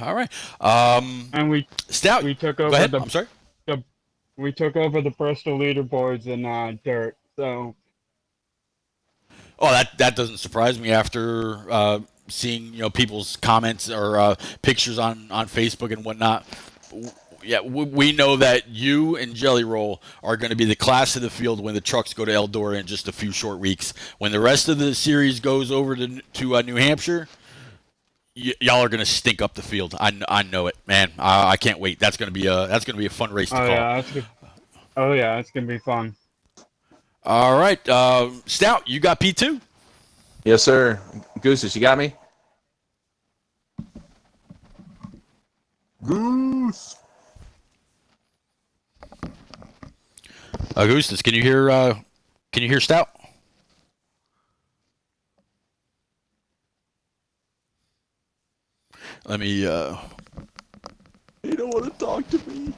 And Stout. we took Go over ahead. I'm sorry. we took over the Bristol leaderboards in dirt. So Oh, that doesn't surprise me after seeing people's comments or pictures on Facebook and whatnot. Yeah, we know that you and Jelly Roll are going to be the class of the field when the trucks go to Eldora in just a few short weeks. When the rest of the series goes over to New Hampshire, y'all are going to stink up the field. I know it, man. I can't wait. That's going to be a fun race to call. yeah, that's good. Oh yeah, it's gonna be fun. All right, Stout, you got P2? Yes, sir. Gooses, you got me? Goose. Augustus, can you hear Stout? Let me. You don't want to talk to me.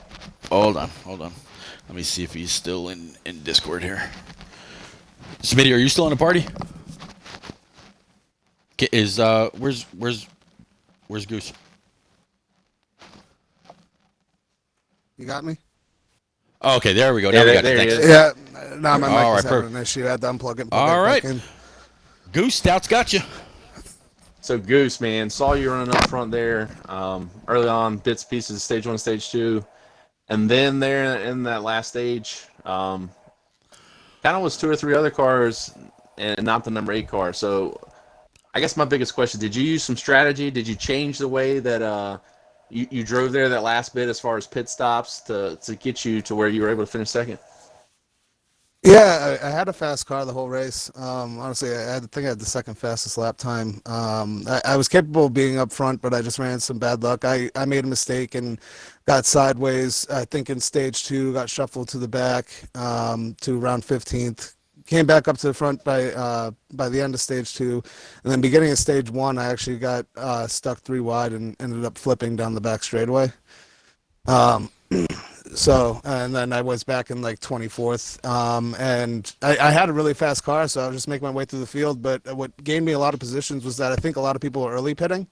Hold on. Let me see if he's still in Discord here. Smitty, are you still in the party? Where's Goose? You got me? Oh, okay, there we go. Yeah, Now we got there you. he Thanks. is. Yeah. No, my All mic was right, having an issue. I had to unplug it and plug All it right. back in. Goose, Stout's got you. So Goose, man, saw you running up front there early on, bits and pieces of stage 1, stage 2, and then there in that last stage, kind of was 2 or 3 other cars, and not the number 8 car. So I guess my biggest question: did you use some strategy? Did you change the way that you drove there that last bit as far as pit stops to get you to where you were able to finish second? Yeah, I had a fast car the whole race. Honestly, I think I had the second fastest lap time. I was capable of being up front, but I just ran some bad luck. I made a mistake and got sideways. I think in stage 2, got shuffled to the back to around 15th. Came back up to the front by the end of stage 2, and then beginning of stage 1, I actually got stuck 3 wide and ended up flipping down the back straightaway. So, and then I was back in like 24th, and I had a really fast car, so I was just making my way through the field. But what gained me a lot of positions was that I think a lot of people were early pitting,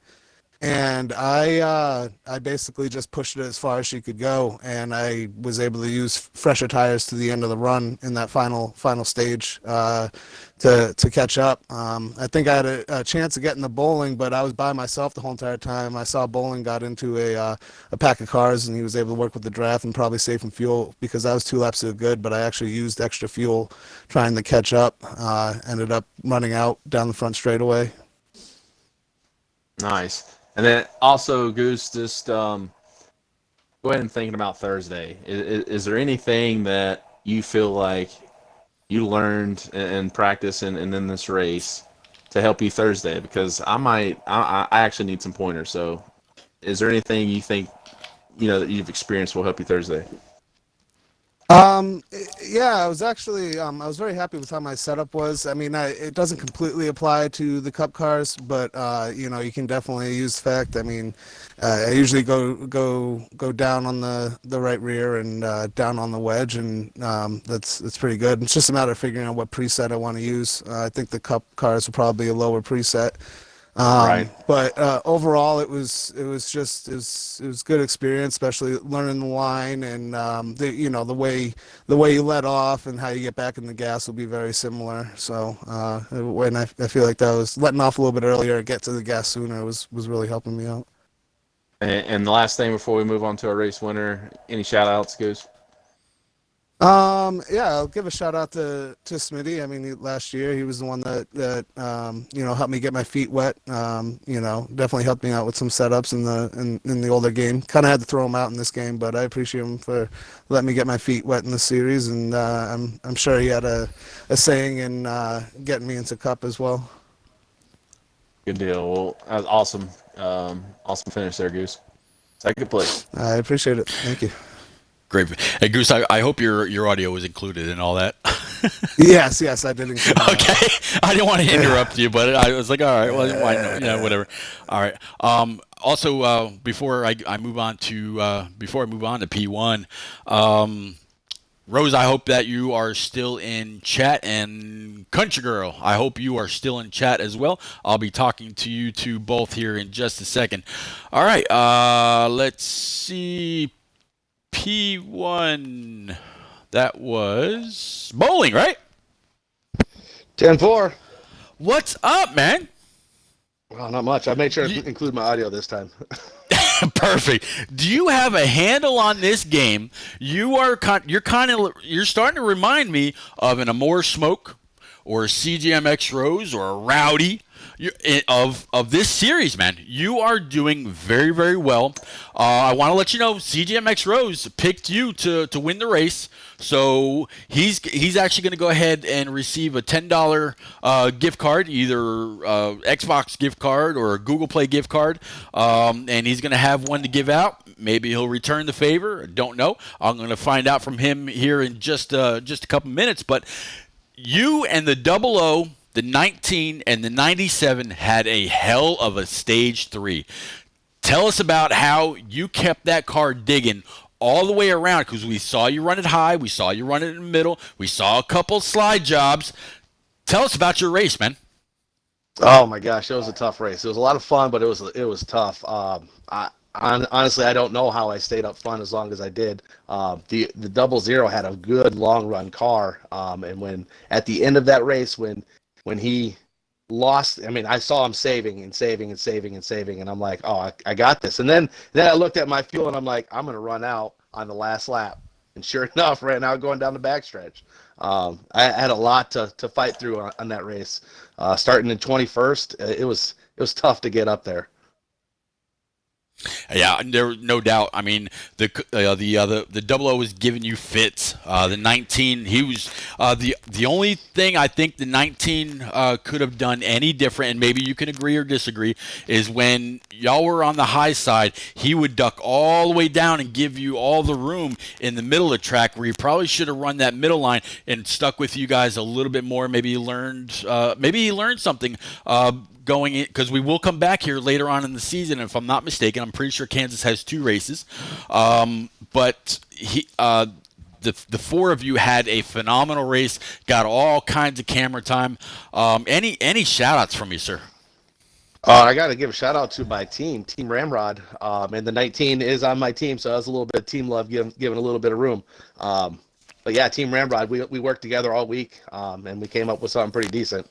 and I basically just pushed it as far as she could go, and I was able to use fresher tires to the end of the run in that final stage to catch up. I think I had a chance of getting the bowling, but I was by myself the whole entire time. I saw bowling got into a pack of cars, and he was able to work with the draft and probably save some fuel because I was 2 laps to the good, but I actually used extra fuel trying to catch up. Ended up running out down the front straightaway. Nice. And then also, Goose, just go ahead and thinking about Thursday. Is there anything that you feel like you learned in practice and in this race to help you Thursday? Because I actually need some pointers. So is there anything you think, that you've experienced will help you Thursday? Yeah, I was actually I was very happy with how my setup was. I mean, it doesn't completely apply to the cup cars, but you can definitely use fact. I mean, I usually go down on the right rear and down on the wedge, and that's pretty good. It's just a matter of figuring out what preset I want to use. I think the cup cars will probably be a lower preset. Right. But overall, it was good experience, especially learning the line and the way you let off and how you get back in the gas will be very similar. So when I feel like that was letting off a little bit earlier, get to the gas sooner was really helping me out. And the last thing before we move on to our race winner, any shout outs, Goose? Yeah, I'll give a shout out to Smitty. I mean, last year he was the one that helped me get my feet wet. Definitely helped me out with some setups in the older game. Kind of had to throw him out in this game, but I appreciate him for letting me get my feet wet in the series, and I'm sure he had a saying in getting me into Cup as well. Good deal. Well, that was awesome. Awesome finish there, Goose. Second place. I appreciate it. Thank you. Great. Hey, Goose, I hope your audio was included in all that. Yes, I did include that. Okay. I didn't want to interrupt you, but I was like, all right, well, why not? Yeah, whatever. All right. Also, before I move on to P1, Rose, I hope that you are still in chat, and Country Girl, I hope you are still in chat as well. I'll be talking to you two both here in just a second. All right. Let's see. P1. That was bowling, right? 10-4. What's up, man? Well, not much. I made sure to include my audio this time. Perfect. Do you have a handle on this game? You're starting to remind me of an Amore Smoke or a CGMX Rose or a Rowdy of this series, man. You are doing very, very well. I want to let you know CGMX Rose picked you to win the race, so he's actually going to go ahead and receive a $10 gift card, either Xbox gift card or a Google Play gift card, and he's going to have one to give out. Maybe he'll return the favor. Don't know. I'm going to find out from him here in just a couple minutes. But you and the 00, the 19, and the 97 had a hell of a stage 3. Tell us about how you kept that car digging all the way around, because we saw you run it high, we saw you run it in the middle, we saw a couple slide jobs. Tell us about your race, man. Oh my gosh, it was a tough race. It was a lot of fun, but it was tough. Honestly, I don't know how I stayed up front as long as I did. The 00 had a good long run car, and when at the end of that race, when he lost, I mean, I saw him saving, and I'm like, oh, I got this. And then I looked at my fuel, and I'm like, I'm gonna run out on the last lap. And sure enough, ran out going down the backstretch. I had a lot to fight through on that race. Starting in 21st, it was tough to get up there. Yeah, there no doubt. I mean, the 00 was giving you fits. The 19, he was the only thing I think the 19 could have done any different, and maybe you can agree or disagree, is when y'all were on the high side, he would duck all the way down and give you all the room in the middle of the track, where he probably should have run that middle line and stuck with you guys a little bit more. Maybe he learned something. Going in, because we will come back here later on in the season. If I'm not mistaken, I'm pretty sure Kansas has 2 races. But the 4 of you had a phenomenal race, got all kinds of camera time. Any shout outs from you, sir? I got to give a shout out to my team, Team Ramrod, and the 19 is on my team, so that's a little bit of team love, given a little bit of room. But yeah, Team Ramrod, we worked together all week, and we came up with something pretty decent.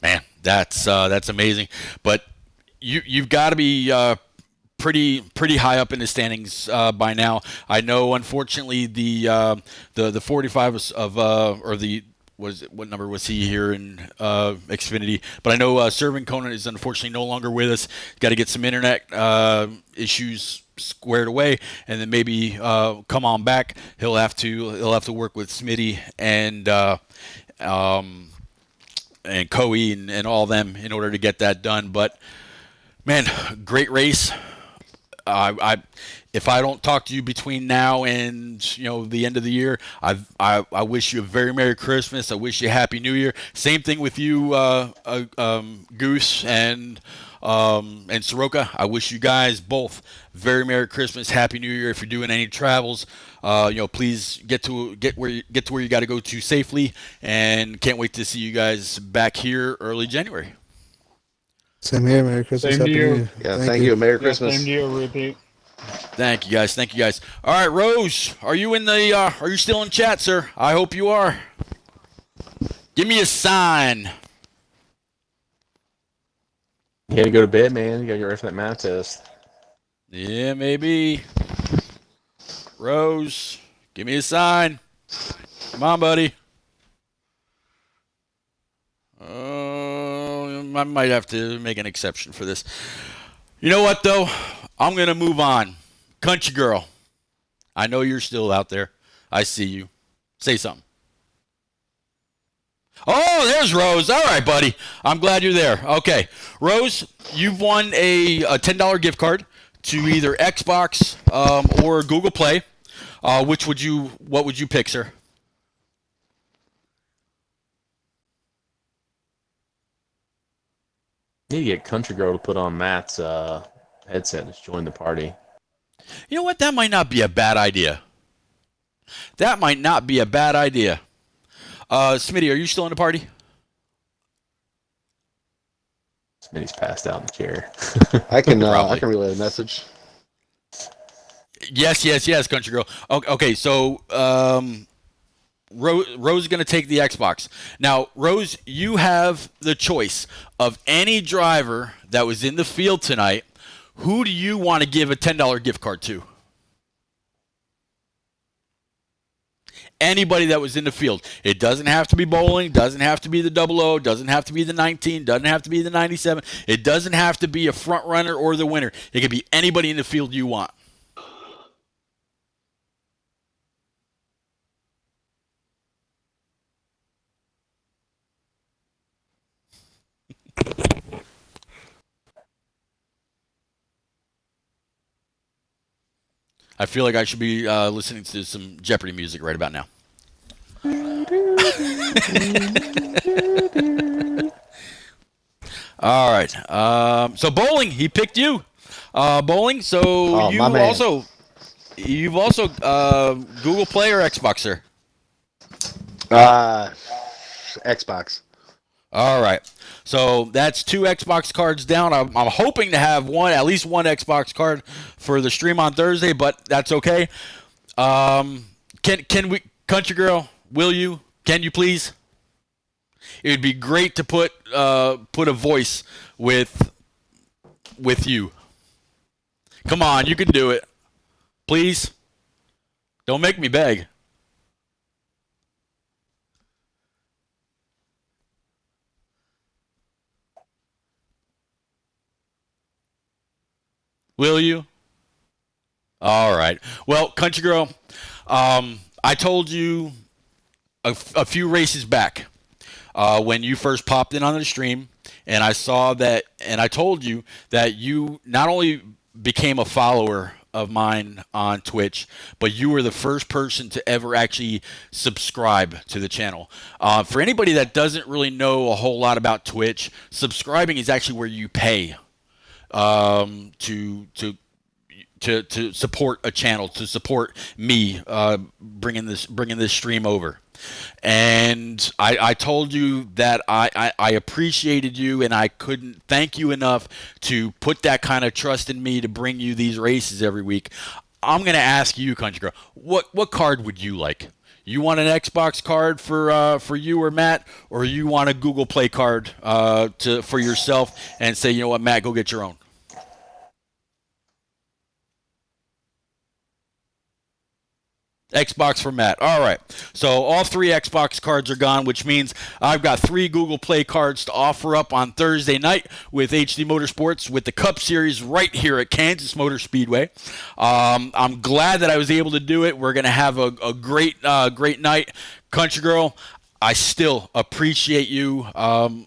Man, that's amazing. But you've got to be pretty high up in the standings by now. I know, unfortunately, the 45 what number was he here in Xfinity? But I know Serving Conan is unfortunately no longer with us. Got to get some internet issues squared away, and then maybe come on back. He'll have to work with Smitty and Coe and all them in order to get that done. But man, great race. if I don't talk to you between now and the end of the year, I wish you a very Merry Christmas. I wish you a Happy New Year. Same thing with you, Goose and Soroka. I wish you guys both very Merry Christmas, Happy New Year. If you're doing any travels, please get where you got to go to safely. And can't wait to see you guys back here early January. Same here. Merry Christmas. Same to Happy you. New Year. Yeah, thank you. Merry Yeah, Christmas. same to you, repeat. Thank you guys. All right, Rose, are you still in chat, sir? I hope you are. Give me a sign. You gotta go to bed, man. You gotta get ready for that math test. Yeah, maybe. Rose, give me a sign. Come on, buddy. I might have to make an exception for this. You know what, though? I'm going to move on. Country girl, I know you're still out there. I see you. Say something. Oh, there's Rose. All right, buddy. I'm glad you're there. Okay. Rose, you've won a $10 gift card to either Xbox or Google Play. What would you pick, sir? You need to get Country Girl to put on Matt's headset and just join the party. You know what? That might not be a bad idea. Smitty, are you still in the party? Smitty's passed out in the chair. I can Probably. relay the message. Yes, Country Girl. Okay, so Rose is going to take the Xbox. Now, Rose, you have the choice of any driver that was in the field tonight. Who do you want to give a $10 gift card to? Anybody that was in the field. It doesn't have to be bowling, doesn't have to be the 00, doesn't have to be the 19, doesn't have to be the 97. It doesn't have to be a front runner or the winner. It could be anybody in the field you want. I feel like I should be listening to some Jeopardy music right about now. All right. So bowling, he picked you. Bowling. So you've also Google Play or Xbox, sir? Xbox. All right. So that's 2 Xbox cards down. I'm hoping to have at least one Xbox card for the stream on Thursday, but that's okay. Can we, Country Girl? Can you please? It would be great to put a voice with you. Come on, you can do it. Please. Don't make me beg. Will you? All right. Well, Country Girl, I told you a few races back when you first popped in on the stream, and I saw that, and I told you that you not only became a follower of mine on Twitch, but you were the first person to ever actually subscribe to the channel. For anybody that doesn't really know a whole lot about Twitch, subscribing is actually where you pay to support a channel, to support me bringing this stream over. And I told you that I appreciated you, and I couldn't thank you enough to put that kind of trust in me to bring you these races every week. I'm going to ask you, Country Girl, what card would you like? You want an Xbox card for you or Matt, or you want a Google Play card for yourself and say, you know what, Matt, go get your own? Xbox for Matt. All right. So all 3 Xbox cards are gone, which means I've got 3 Google Play cards to offer up on Thursday night with HD Motorsports with the Cup Series right here at Kansas Motor Speedway. I'm glad that I was able to do it. We're going to have a great night. Country Girl, I still appreciate you.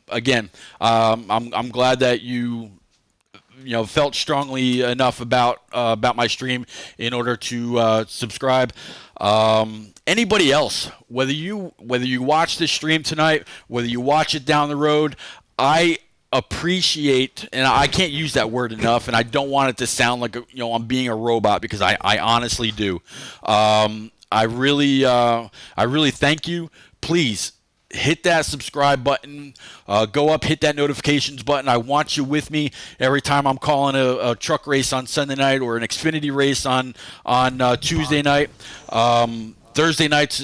Again, I'm glad that you felt strongly enough about my stream in order to subscribe. Anybody else, whether you watch this stream tonight, whether you watch it down the road, I appreciate, and I can't use that word enough, and I don't want it to sound like I'm being a robot, because I honestly do. I really thank you. Please hit that subscribe button. Go up, hit that notifications button. I want you with me every time I'm calling a truck race on Sunday night or an Xfinity race on Tuesday night. Thursday nights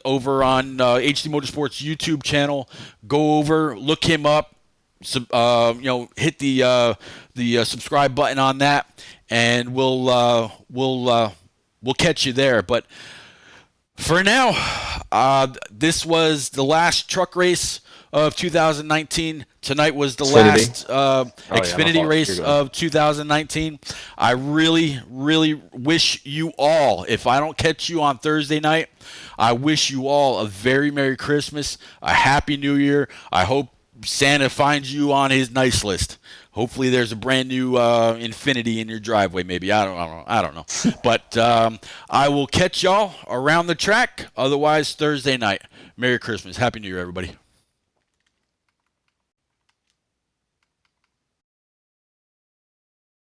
over on HD Motorsports YouTube channel. Go over, look him up. Hit the subscribe button on that, and we'll catch you there. But for now, this was the last truck race of 2019. Tonight was the last Xfinity race of 2019. I really, really wish you all, if I don't catch you on Thursday night, I wish you all a very Merry Christmas, a Happy New Year. I hope Santa finds you on his nice list. Hopefully there's a brand new Infinity in your driveway, maybe. I don't know. But I will catch y'all around the track. Otherwise, Thursday night. Merry Christmas. Happy New Year, everybody.